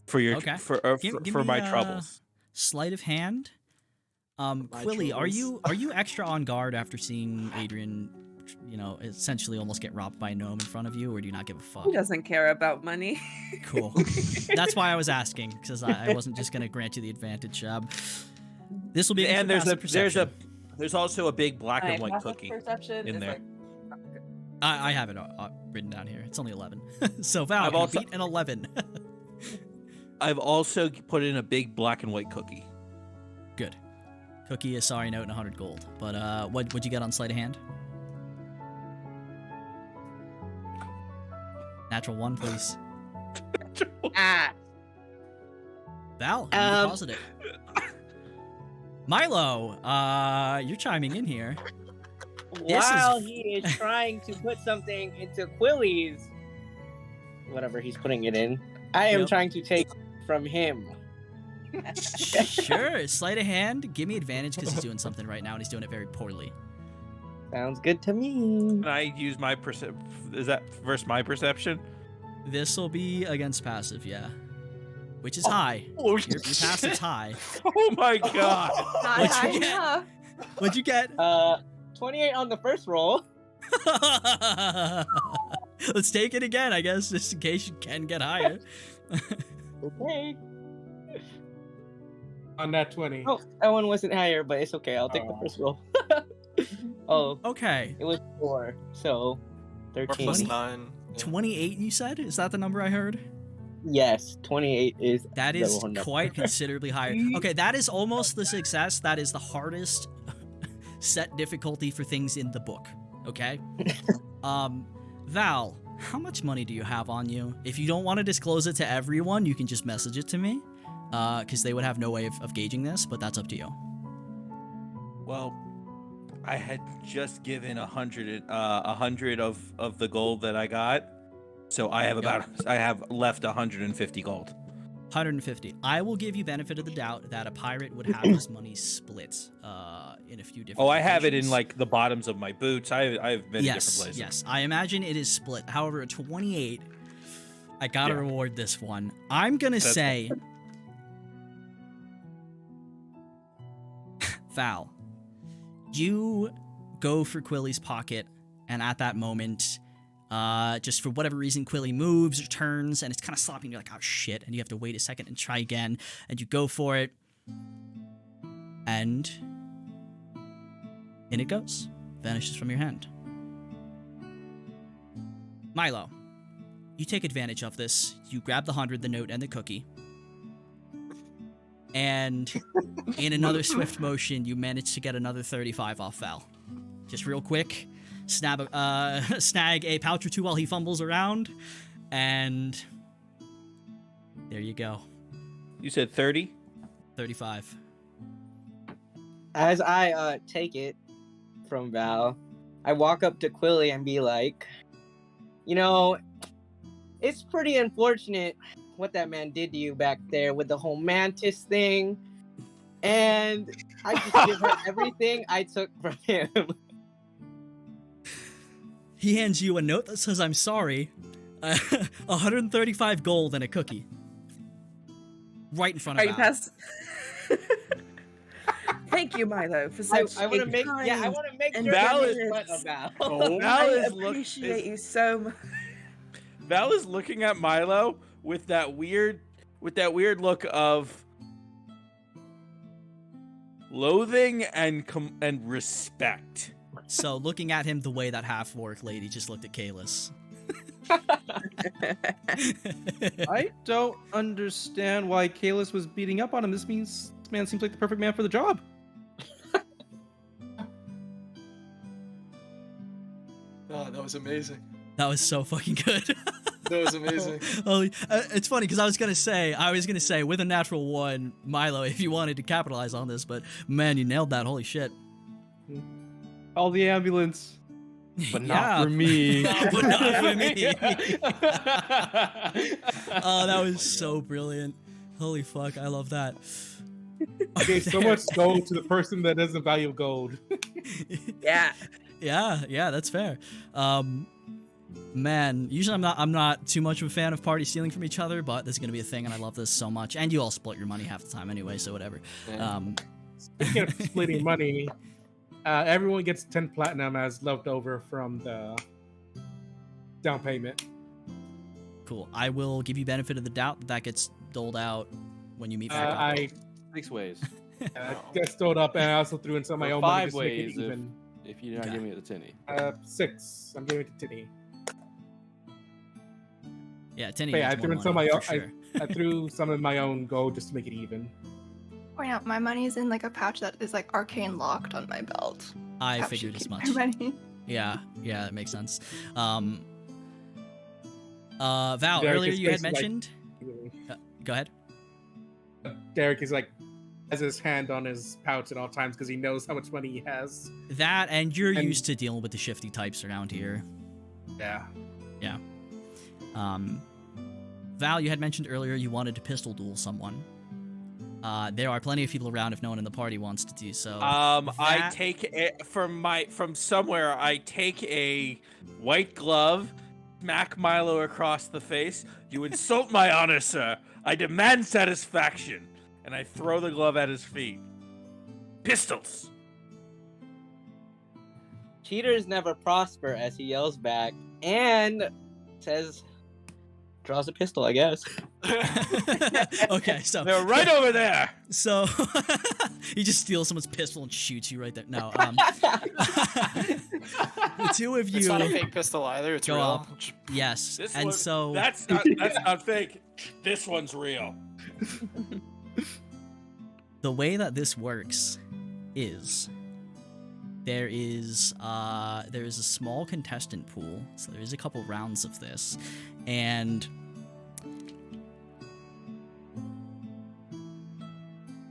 for your Okay. for Give for me, my troubles. Sleight of hand. Quilly, are you extra on guard after seeing Adrian, essentially almost get robbed by a gnome in front of you, or do you not give a fuck? Who doesn't care about money? Cool. That's why I was asking, because I wasn't just gonna grant you the advantage. This will be And perception. there's also a big black and My white passive cookie perception in is there. I have it written down here. It's only 11. So Val, I've can also- beat an 11. I've also put in a big black and white cookie. Good. Cookie, a sorry note, and 100 gold. But what'd you get on sleight of hand? Natural 1, please. Ah. Val, you deposit it. Milo, you're chiming in here. while he is trying to put something into Quilly's, whatever he's putting it in, I am Yep. trying to take from him. Sure, sleight of hand. Give me advantage because he's doing something right now and he's doing it very poorly. Sounds good to me. Can I use my Is that versus my perception? This will be against passive, yeah. Which is high. Oh, Your passive's high. Oh my god. Not What'd high you get? enough. What'd you get? 28 on the first roll. Let's take it again, I guess, just in case you can get higher. Okay. On that 20. Oh, that one wasn't higher, but it's okay. I'll take the first roll. Oh, Okay. it was 4, so 4 13. plus 9. 28, you said? Is that the number I heard? Yes, 28 is That the is one number. quite considerably higher. Okay, that is almost the success. That is the hardest set difficulty for things in the book. Okay? Val, how much money do you have on you? If you don't want to disclose it to everyone, you can just message it to me. Because they would have no way of gauging this, but that's up to you. Well, I had just given 100 of the gold that I got, so I have I have left 150 gold. 150. I will give you benefit of the doubt that a pirate would have his money split in a few different Oh, I have it in locations. like the bottoms of my boots. I have many different places. Yes, I imagine it is split. However, a 28, I gotta reward this one. I'm gonna say, Val, you go for Quilly's pocket, and at that moment, just for whatever reason, Quilly moves or turns, and it's kind of sloppy, and you're like, oh shit, and you have to wait a second and try again, and you go for it, and in it goes. Vanishes from your hand. Milo, you take advantage of this. You grab the 100, the note, and the cookie. And in another swift motion, you manage to get another 35 off Val. Just real quick, snag a pouch or two while he fumbles around, and there you go. You said 30? 35. As I take it from Val, I walk up to Quilly and be like, you know, it's pretty unfortunate what that man did to you back there with the whole mantis thing, and I just give her everything I took from him. He hands you a note that says, I'm sorry, 135 gold and a cookie. Right in front of Right Val. past. Thank you, Milo, for such I want to a make kind I want to make and sure Val that is- is fun of Val. Val I is appreciate you so much. Val is looking at Milo with that weird look of loathing and respect. So looking at him the way that half-orc lady just looked at Caelus. I don't understand why Caelus was beating up on him. This means this man seems like the perfect man for the job. Oh, that was amazing. That was so fucking good. That was amazing. It's funny because I was gonna say with a natural 1, Milo, if you wanted to capitalize on this, but man, you nailed that. Holy shit. Call the ambulance. But not Yeah. for me. But not for me. Oh, that was so brilliant. Holy fuck, I love that. I gave so much gold to the person that doesn't value gold. Yeah. Yeah, that's fair. Man, usually I'm not too much of a fan of party stealing from each other, but this is gonna be a thing, and I love this so much. And you all split your money half the time anyway, so whatever. Speaking of splitting money, everyone gets 10 platinum as left over from the down payment. Cool. I will give you benefit of the doubt that gets doled out when you meet back up. I 6 ways. just stored up, and I also threw in some of my Or own money 5 just to make it ways even. if you're not Okay. giving it to Tinny. 6. I'm giving it to Tinny. Yeah, Tinny. But yeah, I gets threw more in some of money, my for own. sure. I threw some of my own gold just to make it even. Point out, my money is in like a pouch that is like arcane locked on my belt. I Pouch figured to as keep much. my money. Yeah, that makes sense. Val, Derek earlier is you had basically like- mentioned. Go ahead. Derek is like, has his hand on his pouch at all times because he knows how much money he has. That, and you're used to dealing with the shifty types around here. Yeah. Yeah. Val, you had mentioned earlier you wanted to pistol duel someone. There are plenty of people around if no one in the party wants to do so. I take it from somewhere. I take a white glove, smack Milo across the face. You insult my honor, sir. I demand satisfaction. And I throw the glove at his feet. Pistols. Cheaters never prosper, as he yells back and says, draws a pistol, I guess. Okay, so they're right over there. So he just steals someone's pistol and shoots you right there. No, the two of you. It's not a fake pistol either. It's go real. up. Yes, This and one, so that's not fake. This one's real. the way that this works is there is a small contestant pool, so there is a couple rounds of this, and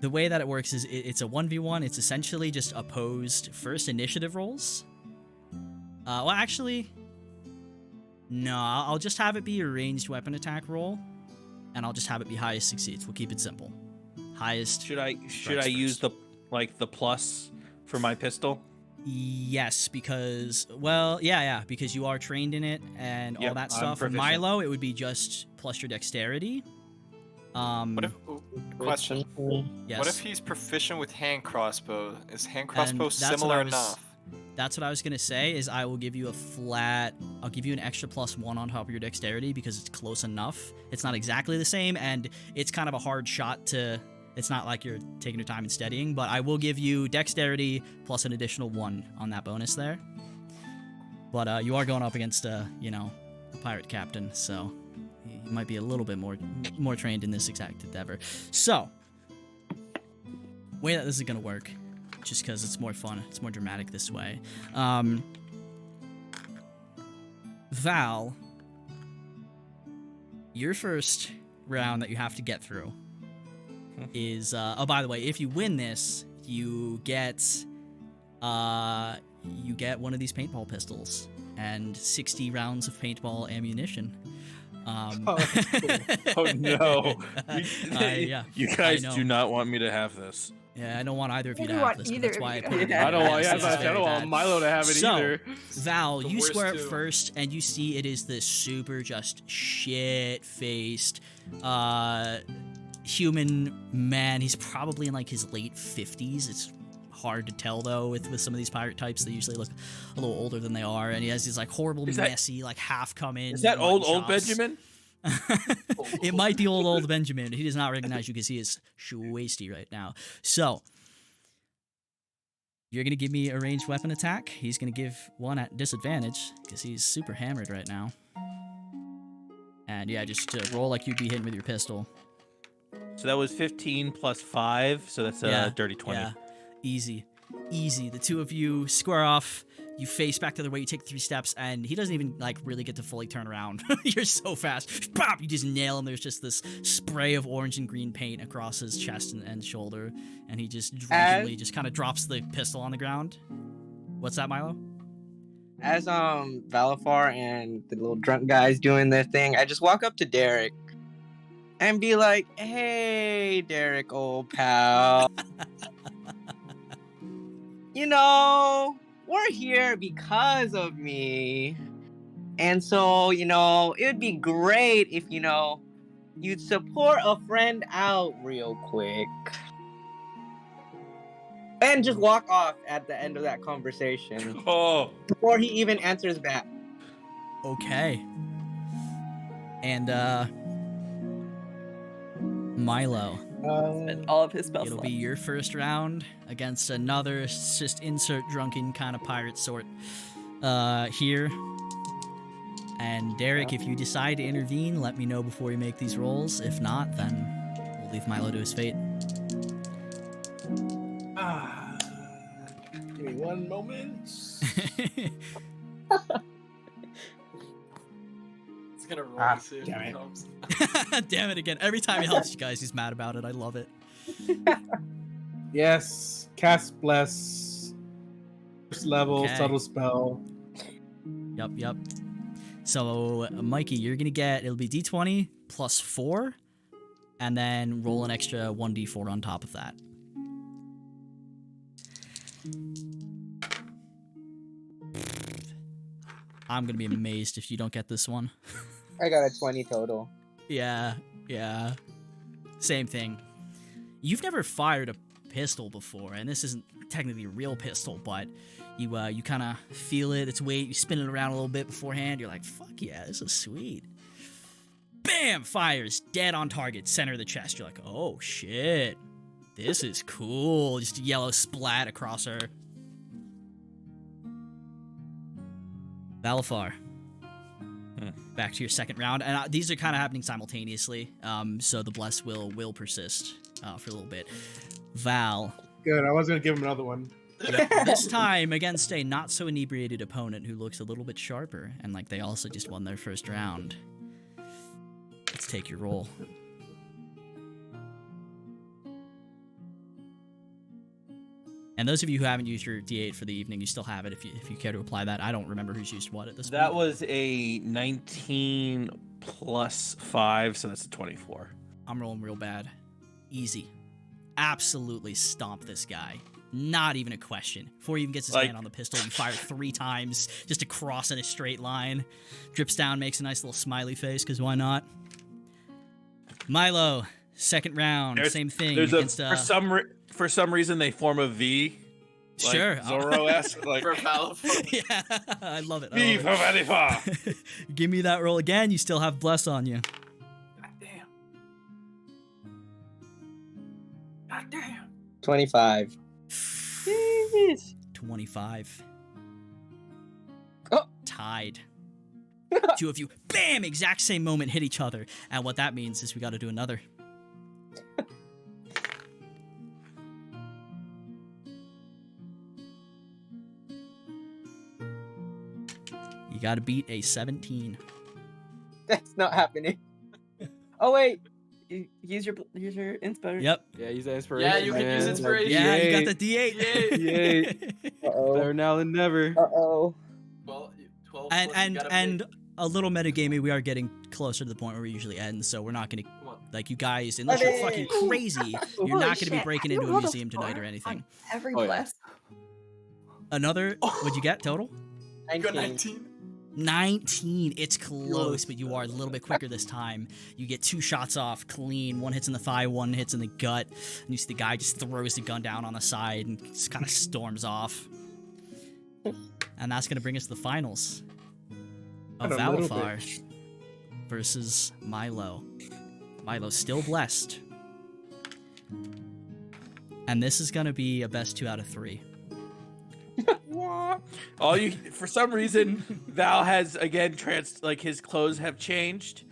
the way that it works is it's a 1v1. It's essentially just opposed first initiative rolls. Well, actually, no, I'll just have it be a ranged weapon attack roll, and I'll just have it be highest succeeds. We'll keep it simple. Highest. Should I use the plus for my pistol? Yes, because because you are trained in it and all that stuff. For Milo, it would be just plus your dexterity. Question. Yes. What if he's proficient with hand crossbow? Is hand crossbow similar enough? That's what I was gonna say. Is I will give you I'll give you an extra +1 on top of your dexterity because it's close enough. It's not exactly the same, and it's kind of a hard shot to. It's not like you're taking your time and steadying, but I will give you dexterity plus an additional 1 on that bonus there. But you are going up against a pirate captain, so you might be a little bit more trained in this exact endeavor. So, way that this is gonna work, just because it's more fun, it's more dramatic this way. Val, your first round that you have to get through is oh, by the way, if you win this, you get one of these paintball pistols and 60 rounds of paintball ammunition. Oh no! Yeah, you guys do not want me to have this. Yeah, I don't want either of you I to don't have want this. But either that's of why I you. put it. I don't want. Yeah, I don't want Milo to have it either. Val, you worst square up two. first, and you see it is this super just shit-faced human man. He's probably in like his late 50s. It's hard to tell though with some of these pirate types. They usually look a little older than they are, and he has these like horrible, messy, like half come in. Is that old chops. Benjamin? It might be old Benjamin. He does not recognize you because he is shwasty right now. So you're gonna give me a ranged weapon attack. He's gonna give one at disadvantage because he's super hammered right now. And yeah, just roll like you'd be hitting with your pistol. So that was 15 plus 5, so that's a dirty 20. Yeah, easy. The two of you square off. You face back the other way. You take 3 steps, and he doesn't even like really get to fully turn around. You're so fast. Pop! You just nail him. There's just this spray of orange and green paint across his chest and shoulder, and he just drunkenly just kind of drops the pistol on the ground. What's that, Milo? As Valafar and the little drunk guys doing their thing, I just walk up to Derek and be like, "Hey, Derek, old pal. We're here because of me. And so, it would be great if, you'd support a friend out real quick." And just walk off at the end of that conversation. Oh. Before he even answers back. Okay. And Milo. Spent all of his spells. It'll be your first round against another just insert drunken kind of pirate sort here. And Derek, if you decide to intervene, let me know before you make these rolls. If not, then we'll leave Milo to his fate. Give me one moment. He's gonna roll to see if damn it it. comes. Damn it again. Every time he helps you guys, he's mad about it. I love it. Yes. Cast Bless. First level, Okay. subtle spell. Yep. So, Mikey, you're going to get, it'll be d20 plus 4, and then roll an extra 1d4 on top of that. I'm going to be amazed if you don't get this one. I got a 20 total. Yeah. Same thing. You've never fired a pistol before, and this isn't technically a real pistol, but you kind of feel it, its weight, you spin it around a little bit beforehand, you're like, fuck yeah, this is sweet. Bam! Fires, dead on target, center of the chest. You're like, oh shit, this is cool. Just a yellow splat across her. Valafar. Back to your second round, and these are kind of happening simultaneously, so the bless will persist for a little bit. Val. Good, I was going to give him another one. This time against a not so inebriated opponent who looks a little bit sharper, and like they also just won their first round. Let's take your roll. And those of you who haven't used your D8 for the evening, you still have it if you care to apply that. I don't remember who's used what at this point. That was a 19 plus 5, so that's a 24. I'm rolling real bad. Easy. Absolutely stomp this guy. Not even a question. Before he even gets his hand on the pistol, you fire 3 times just across in a straight line. Drips down, makes a nice little smiley face, because why not? Milo, second round, same thing. Against, for some reason, they form a V. Like sure. Zorro-esque. Like, For Valafar. Yeah, I love it. V for Valafar. Give me that roll again. You still have Bless on you. God damn. 25. 25. Oh. Tied. Two of you, bam, exact same moment hit each other. And what that means is we got to do another. You got to beat a 17. That's not happening. Oh, wait. Use your inspo. Yep. Yeah, use that inspiration. Yeah, you can use inspiration. Yeah, you got the D8. D8. Uh-oh. Better now than never. Uh-oh. 12 plus And a little metagamey, we are getting closer to the point where we usually end, so we're not going to, like, you guys, unless you're fucking crazy, you're not going to be breaking into a museum tonight or anything. Every Oh, yeah. bless. Another, what'd you get total? You got 19. 19. It's close, but you are a little bit quicker this time. You get 2 shots off clean. One hits in the thigh, one hits in the gut. And you see the guy just throws the gun down on the side and just kind of storms off. And that's going to bring us to the finals of Valafar versus Milo. Milo's still blessed. And this is going to be a best 2 out of 3. For some reason, Val has again his clothes have changed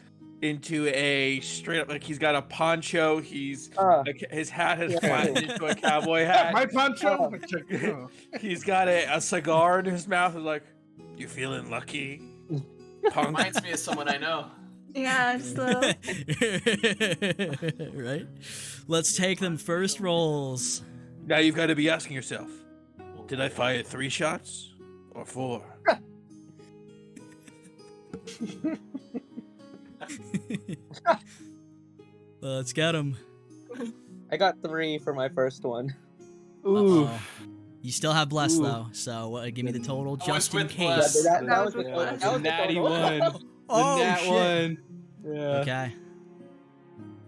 into a straight up, like, he's got a poncho. His hat has flattened into a cowboy hat. My poncho. He's got a cigar in his mouth. Is like, you feeling lucky? Punk. Reminds me of someone I know. Yeah, just a little. Right? Let's take them first rolls. Now you've got to be asking yourself, did I fire 3 shots or 4? Let's get him. I got 3 for my first one. Ooh. You still have Bless, though, so give me the total just in with case. Bless. That was with the Bless. that was the Natty total. one. Oh, The nat shit. one. Yeah. Okay.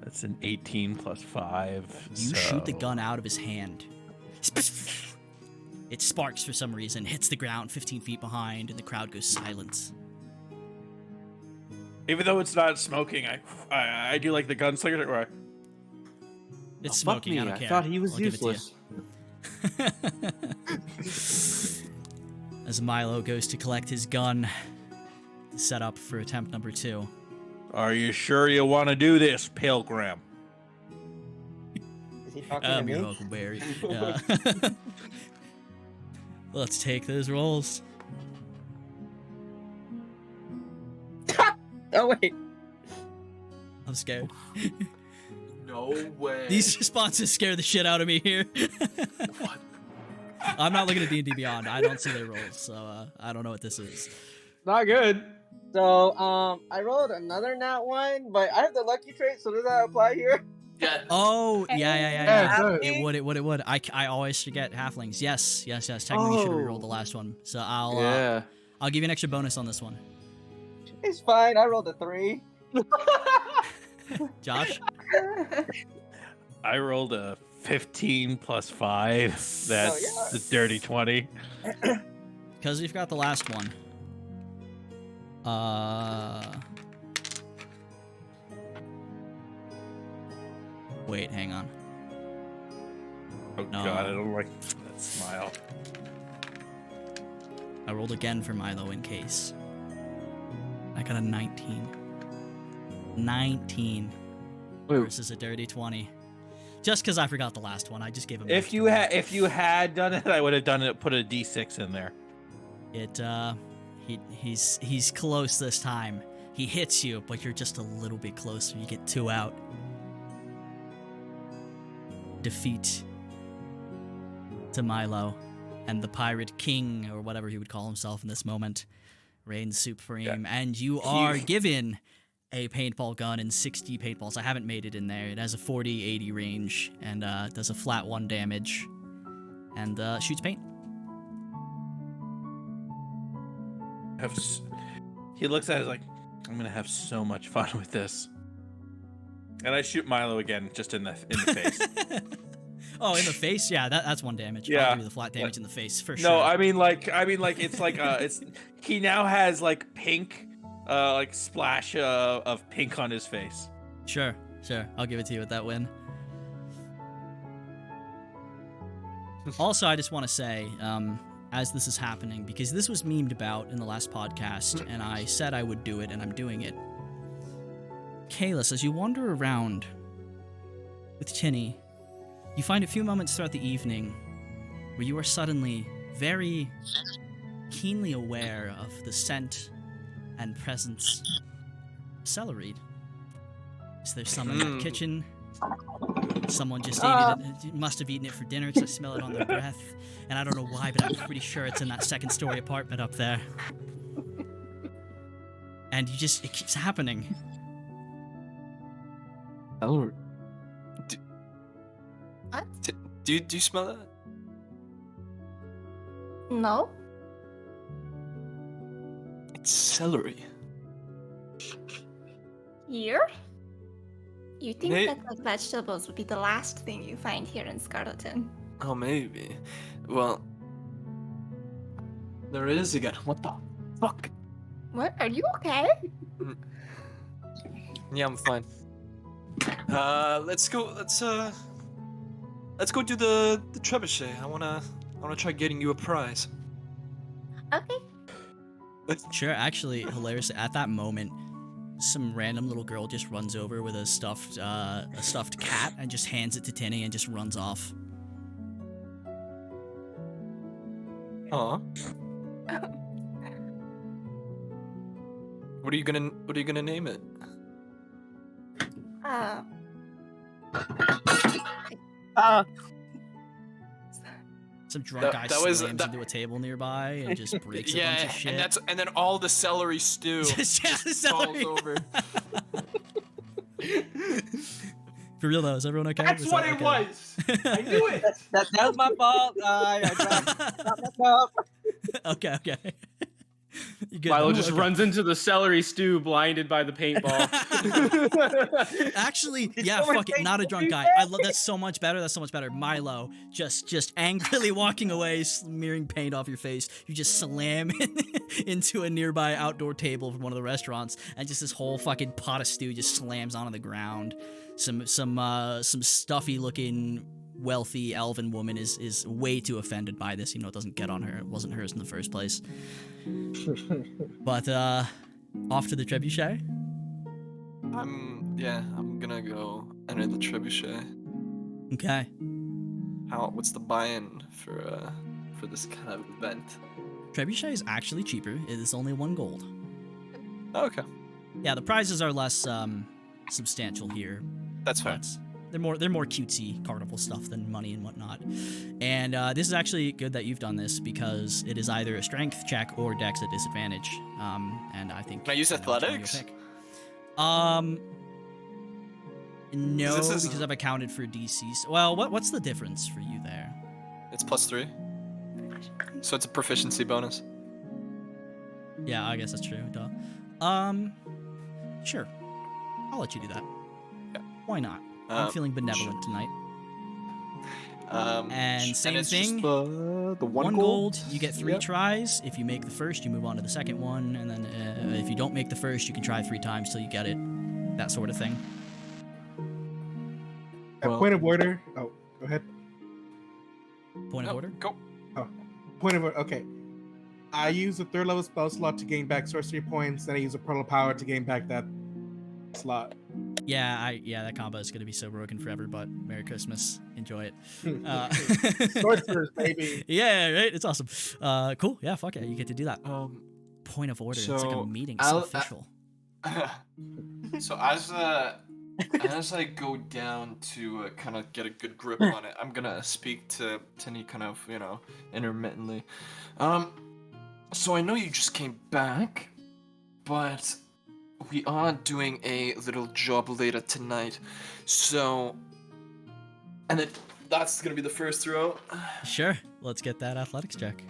That's an 18 plus 5. You shoot the gun out of his hand. It sparks for some reason, hits the ground 15 feet behind, and the crowd goes silent. Even though it's not smoking, I do like the gunslinger. Or It's Fuck smoking, me. I don't care. thought he was I'll give it to you. useless. As Milo goes to collect his gun, set up for attempt number 2. Are you sure you want to do this, Pilgrim? Is he talking to me? You're Huckleberry. Yeah. Let's take those rolls. Oh, wait. I'm scared. No way. These responses scare the shit out of me here. I'm not looking at D&D Beyond. I don't see their rolls, so I don't know what this is. Not good. So, I rolled another nat 1, but I have the lucky trait, so does that apply here? Yeah. Oh, yeah. Yeah, it does. It would. I always forget halflings. Yes. Technically, you should have re-rolled the last one. So I'll give you an extra bonus on this one. It's fine. I rolled a 3. Josh? I rolled a 15 plus 5. That's the dirty 20. Because we've got the last one. Wait, hang on. Oh No. god, I don't like that smile. I rolled again for Milo in case. I got a 19. 19 versus a dirty 20. Just because I forgot the last one, I just gave him. If you had done it, I would have done it. Put a D6 in there. He's close this time. He hits you, but you're just a little bit closer. You get 2 out. Defeat to Milo, and the Pirate King, or whatever he would call himself in this moment, reigns supreme. And you are given a paintball gun and 60 paintballs. I haven't made it in there. It has a 40-80 range and does a flat 1 damage and shoots paint. He looks at it like, I'm gonna have so much fun with this. And I shoot Milo again, just in the face. Oh, in the face? Yeah, that's 1 damage. Yeah. I'll give you the flat damage in the face for sure. No, I mean like it's like he now has like pink, like splash of pink on his face. Sure. I'll give it to you with that win. Also, I just want to say, as this is happening, because this was memed about in the last podcast, and I said I would do it, and I'm doing it. Caelus, as you wander around with Tinny, you find a few moments throughout the evening where you are suddenly very keenly aware of the scent and presence of celery. Is there someone in the kitchen? Someone just ate it, must have eaten it for dinner because I smell it on their breath. And I don't know why, but I'm pretty sure it's in that 2nd-story apartment up there. And it keeps happening. Celery. What? Do you smell that? No? It's celery. Here? You think May- that like vegetables would be the last thing you find here in Scarleton? Oh, maybe. Well, there it is again. What the fuck? What? Are you okay? Yeah, I'm fine. Let's go. Let's go do the trebuchet. I wanna try getting you a prize. Okay. Sure, actually, hilarious. At that moment, some random little girl just runs over with a stuffed cat and just hands it to Tinny and just runs off. Aw. What are you gonna name it? Some drunk guy slams into a table nearby and just breaks a bunch of shit. and then all the celery stew Just falls over. For real though, is everyone okay? That's what it was. I knew it. That was my fault. I dropped myself. Okay. You good? Milo Oh, just okay. runs into the celery stew, blinded by the paintball. Actually, yeah, fuck it. Not a drunk guy. I love that's so much better. That's so much better. Milo just angrily walking away, smearing paint off your face. You just slam into a nearby outdoor table from one of the restaurants, and just this whole fucking pot of stew just slams onto the ground. Some stuffy looking wealthy elven woman is way too offended by this, even though it doesn't get on her. It wasn't hers in the first place. But off to the trebuchet. I'm gonna go enter the trebuchet. Okay. What's the buy-in for this kind of event? Trebuchet is actually cheaper. It is only 1 gold. Okay. Yeah, the prizes are less substantial here. That's fine. they're more cutesy carnival stuff than money and whatnot. And this is actually good that you've done this because it is either a strength check or dex at disadvantage. And I think Can I use which one you'll athletics? pick. No, This is- because I've accounted for DCs. Well, what's the difference for you there? It's +3. So it's a proficiency bonus. Yeah, I guess that's true. Duh. Sure. I'll let you do that. Yeah. Why not? I'm feeling benevolent tonight. And same it's thing. Just the one gold, you get 3 Yep. tries. If you make the first, you move on to the second one, and then if you don't make the first, you can try 3 times till you get it. That sort of thing. Well- Point of order. Oh, go ahead. Point of No, order. Go. Point of order. Okay. I use a 3rd level spell slot to gain back sorcery points, then I use a pearl of power to gain back that slot. Yeah, that combo is gonna be so broken forever. But Merry Christmas, enjoy it. Sorcerers, baby. Yeah, right. It's awesome. Cool. Yeah, fuck it. You get to do that. Point of order. It's like a so meeting. It's so official. So as I go down to kind of get a good grip on it, I'm gonna speak to Tinny kind of, intermittently. So I know you just came back, but we are doing a little job later tonight. So, and then that's gonna be the first throw. Sure. Let's get that athletics check.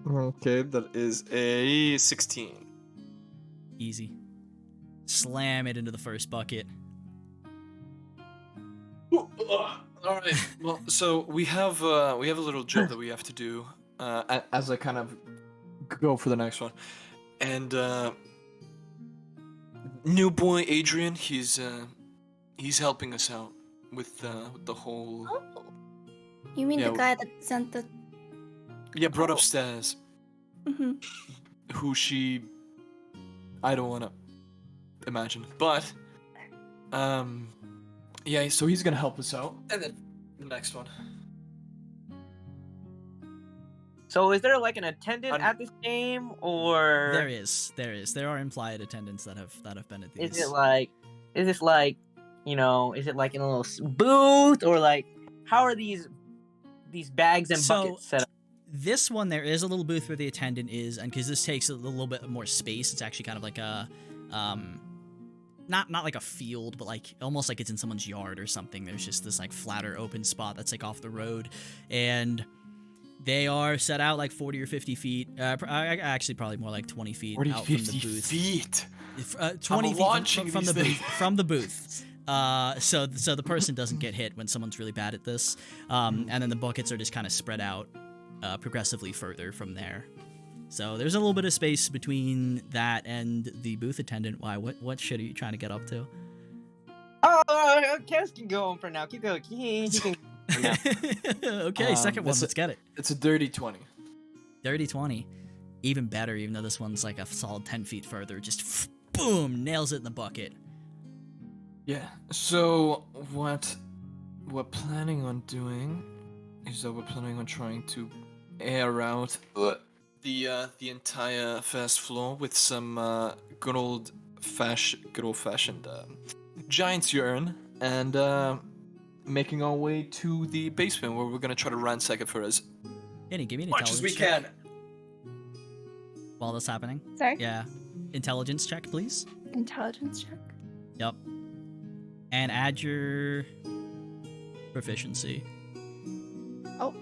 Okay, that is a 16. Easy. Slam it into the first bucket. All right. Well, so we have a little job that we have to do as I kind of go for the next one, and new boy Adrian, he's helping us out with the whole. You mean Yeah, the guy that sent the? Yeah, brought upstairs. Mm-hmm. Who she? I don't want to imagine, but yeah. So he's gonna help us out, and then the next one. So is there like an attendant at this game, or There is. There are implied attendants that have been at these. is it like is this like is it like in a little booth, or like how are these bags and buckets set up? This one, there is a little booth where the attendant is, and because this takes a little bit more space, it's actually kind of like a, not like a field, but like almost like it's in someone's yard or something. There's just this like flatter open spot that's like off the road, and they are set out like 40 or 50 feet. Actually, probably more like 20 feet 40, out 50 from the booth. feet. 20 I'm feet launching from the these booth. From the booth. So the person doesn't get hit when someone's really bad at this, and then the buckets are just kind of spread out progressively further from there. So there's a little bit of space between that and the booth attendant. Why? What shit are you trying to get up to? Oh, Caelus can go on for now. Keep going. He can. Okay, second one. Let's get it. It's a dirty 20. Dirty 20. Even better, even though this one's like a solid 10 feet further. Just boom, nails it in the bucket. Yeah. So what we're planning on doing is that we're planning on trying to air out the entire first floor with some good old fashioned giant's urine, and making our way to the basement where we're gonna try to ransack it for as Danny, give me an much as we intelligence can. check while that's happening. Sorry? Yeah. Intelligence check, please. Intelligence check. Yep. And add your proficiency. Oh.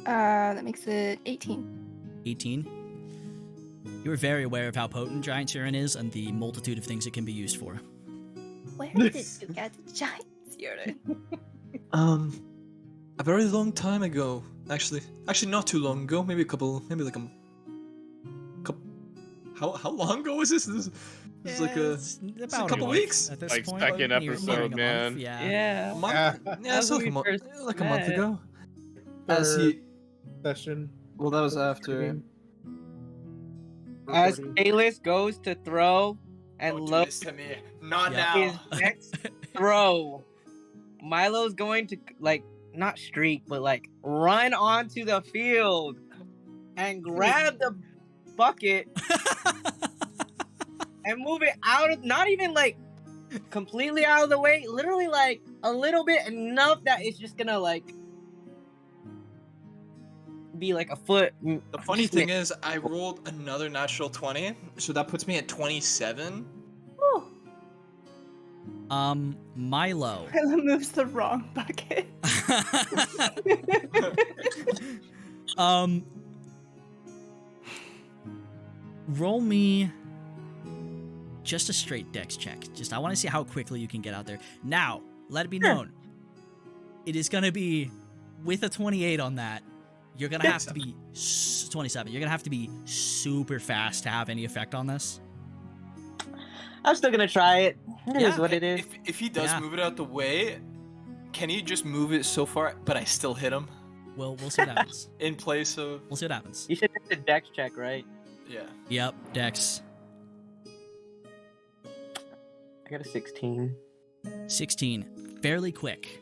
That makes it 18. 18. You are very aware of how potent giant urine is and the multitude of things it can be used for. Where did you get the giant's urine? A very long time ago, actually not too long ago, maybe like a couple. How long ago was this? This is like a couple weeks. At this Like point, second nearing episode, a man. month, yeah. Yeah. A month? Yeah, it's like a month. Like a month ago. As he Session. Well, that was after. As Caelus goes to throw and Don't do load this to me. Not his now. next throw, Milo's going to not streak, but run onto the field and grab the bucket and move it out of, not even completely out of the way, literally like a little bit enough that it's just gonna like be like a foot. The funny thing is, I rolled another natural 20, so that puts me at 27. Milo. Milo moves the wrong bucket. Roll me just a straight dex check. I want to see how quickly you can get out there. Now, let it be known, it is going to be with a 28 on that. You're going to have to be 27. You're going to have to be super fast to have any effect on this. I'm still gonna try it. It is what it is. If he does move it out the way, can he just move it so far, but I still hit him? We'll see what happens. In place of... We'll see what happens. You should do the dex check, right? Yeah. Yep, dex. I got a 16. 16. Fairly quick.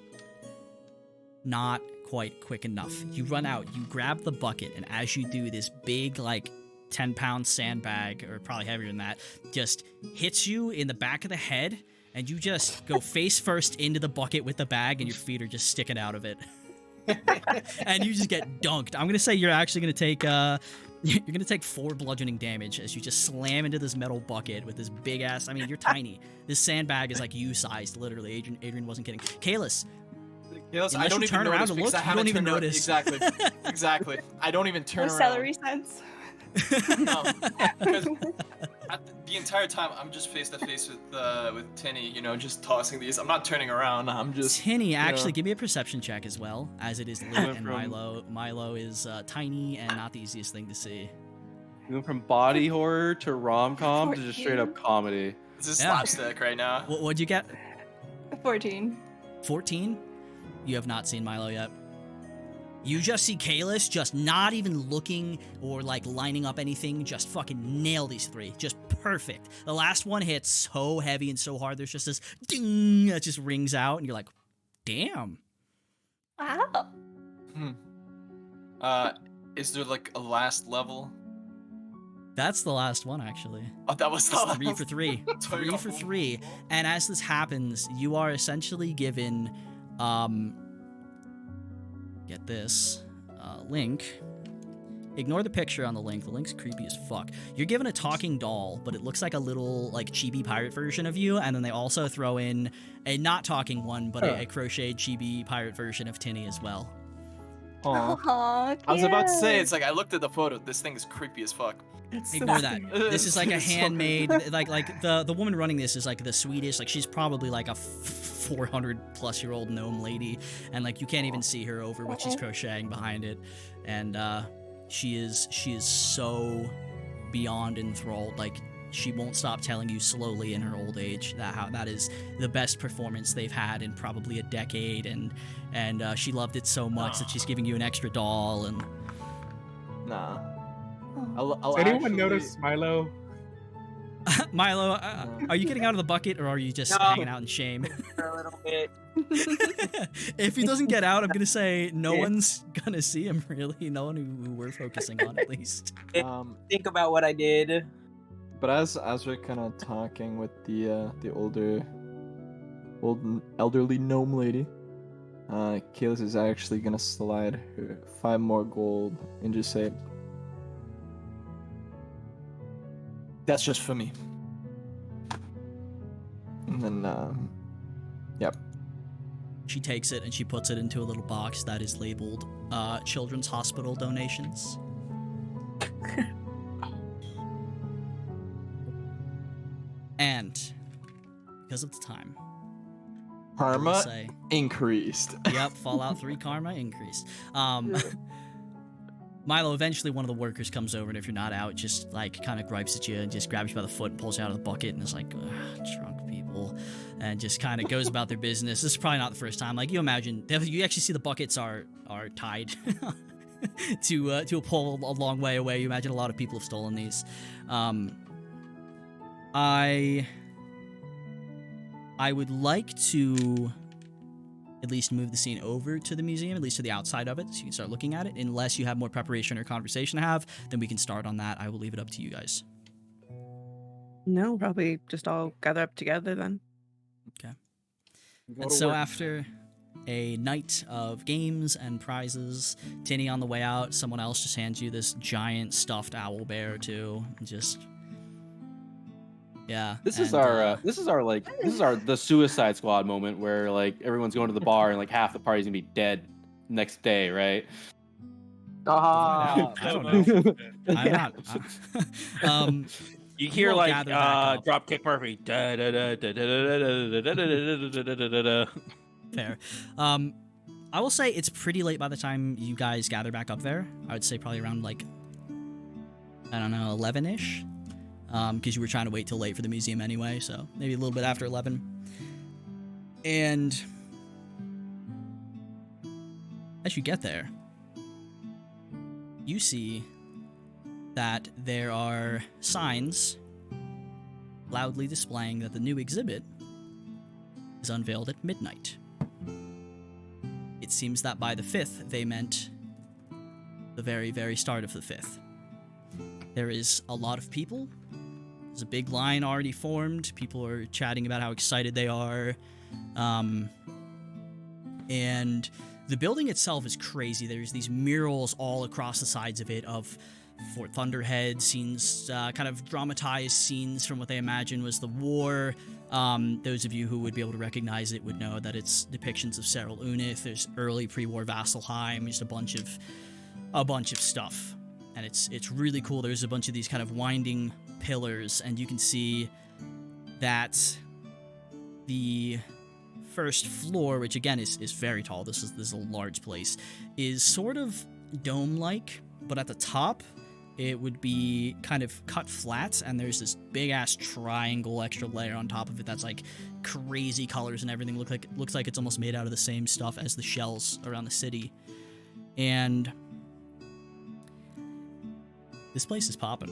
Not quite quick enough. You run out, you grab the bucket, and as you do, this big, like, 10-pound sandbag, or probably heavier than that, just hits you in the back of the head, and you just go face first into the bucket with the bag, and your feet are just sticking out of it. And you just get dunked. I'm gonna say you're actually gonna take you're gonna take 4 bludgeoning damage as you just slam into this metal bucket with this big ass. I mean, you're tiny. This sandbag is like you-sized, literally. Adrian wasn't kidding. Caelus. Unless I don't you even turn around to look, you don't even notice. Exactly. Exactly. I don't even turn No around. celery sense. No, because the entire time I'm just face to face with Tinny, you know, just tossing these. I'm not turning around. I'm just. Tinny, actually, give me a perception check as well, as it is lit, and Milo is tiny and not the easiest thing to see. We went from body horror to rom-com to just straight up comedy. This is slapstick right now. What'd you get? 14. 14? You have not seen Milo yet. You just see Caelus just not even looking or like lining up anything, just fucking nail these 3. Just perfect. The last one hits so heavy and so hard, there's just this ding that just rings out, and you're like, damn. Wow. Is there like a last level? That's the last one, actually. Oh, that was It's 3 for 3. 3 for 3. And as this happens, you are essentially given, get this, link. Ignore the picture on the link. The link's creepy as fuck. You're given a talking doll, but it looks like a little, like, chibi pirate version of you, and then they also throw in a not talking one, but a crocheted chibi pirate version of Tinny as well. I was about to say, it's like, I looked at the photo. This thing is creepy as fuck. Ignore that. This is like a handmade, like the woman running this is like the Swedish, like she's probably like a 400-plus-year-old gnome lady, and like you can't even see her over what she's crocheting behind it, and she is so beyond enthralled. Like she won't stop telling you slowly in her old age that is the best performance they've had in probably a decade, and she loved it so much that she's giving you an extra doll. And nah. Does anyone notice Milo? Milo, are you getting out of the bucket, or are you just hanging out in shame? For a little bit. If he doesn't get out, I'm gonna say no one's gonna see him, really. No one who we're focusing on, at least. Think about what I did. But as we're kind of talking with the elderly gnome lady, Caelus is actually gonna slide her 5 more gold and just say, "That's just for me." And then, yep. She takes it and she puts it into a little box that is labeled Children's Hospital Donations. And because of the time, karma increased. Yep, Fallout 3 karma increased. Milo, eventually one of the workers comes over, and if you're not out, just like kind of gripes at you and just grabs you by the foot and pulls you out of the bucket and is like, drunk people, and just kind of goes about their business. This is probably not the first time. Like you imagine, you actually see the buckets are tied to a pole a long way away. You imagine a lot of people have stolen these. I would like to at least move the scene over to the museum, at least to the outside of it, so you can start looking at it. Unless you have more preparation or conversation to have, then we can start on that. I will leave it up to you guys. No, probably just all gather up together then. Okay. Go And to so work. after a night of games and prizes, Tinny on the way out, someone else just hands you this giant stuffed owl bear too. Just yeah. This is and, our the Suicide Squad moment where like everyone's going to the bar and like half the party's gonna be dead next day, right? I don't know. I'm Yeah. not. You hear all like gather back up. Dropkick Murphy. Fair. I will say it's pretty late by the time you guys gather back up there. I would say probably around like, I don't know, 11-ish. Because you were trying to wait till late for the museum anyway, so maybe a little bit after 11. And as you get there, you see that there are signs loudly displaying that the new exhibit is unveiled at midnight. It seems that by the 5th, they meant the very, very start of the 5th. There is a lot of people. There's a big line already formed. People are chatting about how excited they are. And the building itself is crazy. There's these murals all across the sides of it of Fort Thunderhead scenes, kind of dramatized scenes from what they imagine was the war. Those of you who would be able to recognize it would know that it's depictions of Serral Unith. There's early pre-war Vasselheim, just a bunch of stuff, and it's really cool. There's a bunch of these kind of winding pillars, and you can see that the first floor, which again is very tall. This is a large place, is sort of dome-like, but at the top it would be kind of cut flat, and there's this big ass triangle extra layer on top of it that's like crazy colors and everything. Looks like it's almost made out of the same stuff as the shells around the city. And this place is popping,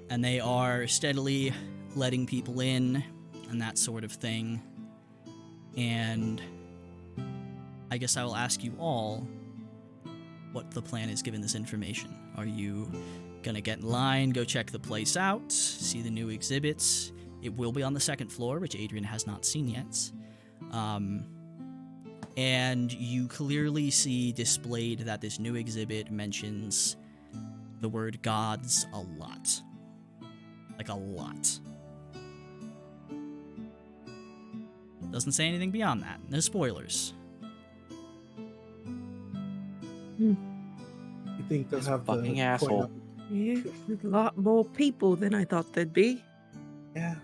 and they are steadily letting people in and that sort of thing. And I guess I will ask you all what the plan is given this information. Are you gonna get in line, go check the place out, see the new exhibits? It will be on the 2nd floor, which Adrian has not seen yet. And you clearly see displayed that this new exhibit mentions the word gods a lot. Like a lot. Doesn't say anything beyond that. No spoilers. You think they'll This have fucking the asshole. Yeah, a lot more people than I thought there'd be. Yeah.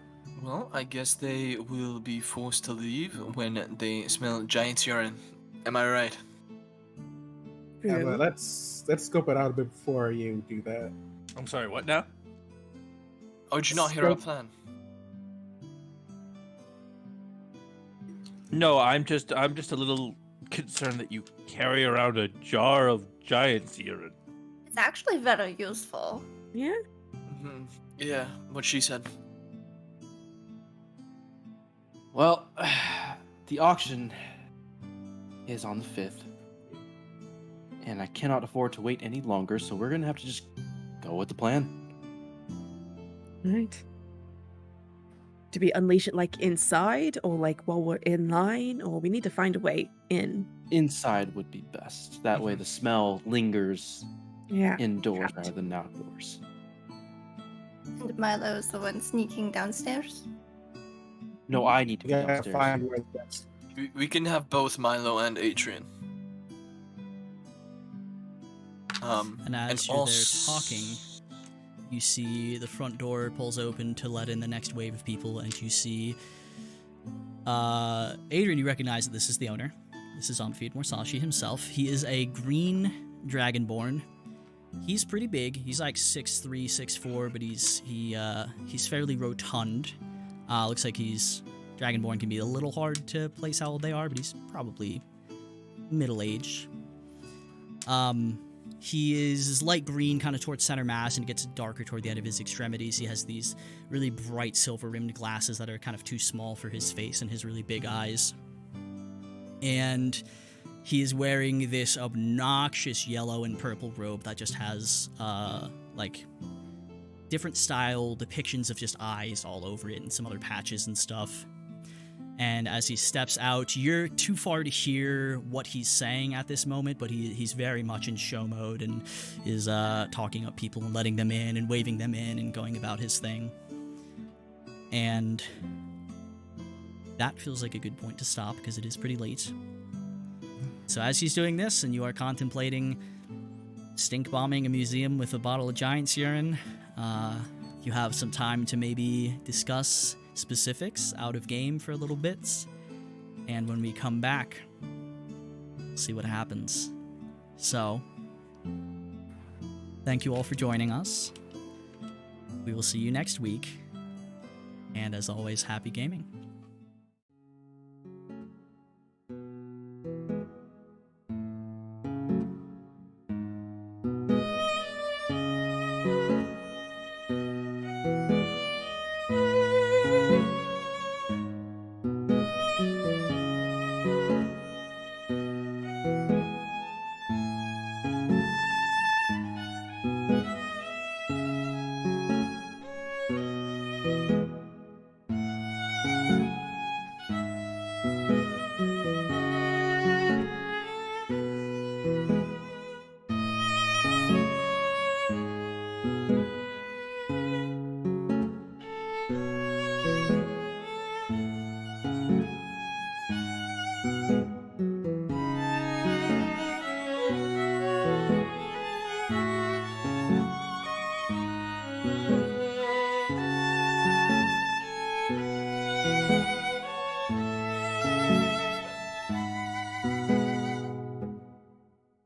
Well, I guess they will be forced to leave when they smell giant urine. Am I right? Yeah, True. but let's scope it out a bit before you do that. I'm sorry, what now? Oh, did you not hear our plan? No, I'm just a little concerned that you carry around a jar of giant's urine. It's actually very useful. Yeah. Mm-hmm. Yeah, what she said. Well, the auction is on the 5th, and I cannot afford to wait any longer, so we're gonna have to just go with the plan. Right. Do we unleash it like inside or like while we're in line, or we need to find a way in? Inside would be best. That way the smell lingers Yeah. indoors rather than outdoors. And Milo's the one sneaking downstairs. No, I need to be You gotta downstairs. find where that's. We can have both Milo and Adrian. And as you're there talking, you see the front door pulls open to let in the next wave of people, and you see Adrian. You recognize that this is the owner. This is Omfid Morsashi himself. He is a green dragonborn. He's pretty big. He's like 6'3", 6'4", but he's fairly rotund. Looks like dragonborn can be a little hard to place how old they are, but he's probably middle-aged. He is light green, kind of towards center mass, and it gets darker toward the end of his extremities. He has these really bright silver-rimmed glasses that are kind of too small for his face and his really big eyes. And he is wearing this obnoxious yellow and purple robe that just has, like, different style depictions of just eyes all over it and some other patches and stuff. And as he steps out, you're too far to hear what he's saying at this moment, but he's very much in show mode and is talking up people and letting them in and waving them in and going about his thing. And that feels like a good point to stop because it is pretty late. So as he's doing this and you are contemplating stink bombing a museum with a bottle of Giant's urine, you have some time to maybe discuss specifics out of game for a little bit, and when we come back, we'll see what happens. So, thank you all for joining us. We will see you next week, and as always, happy gaming.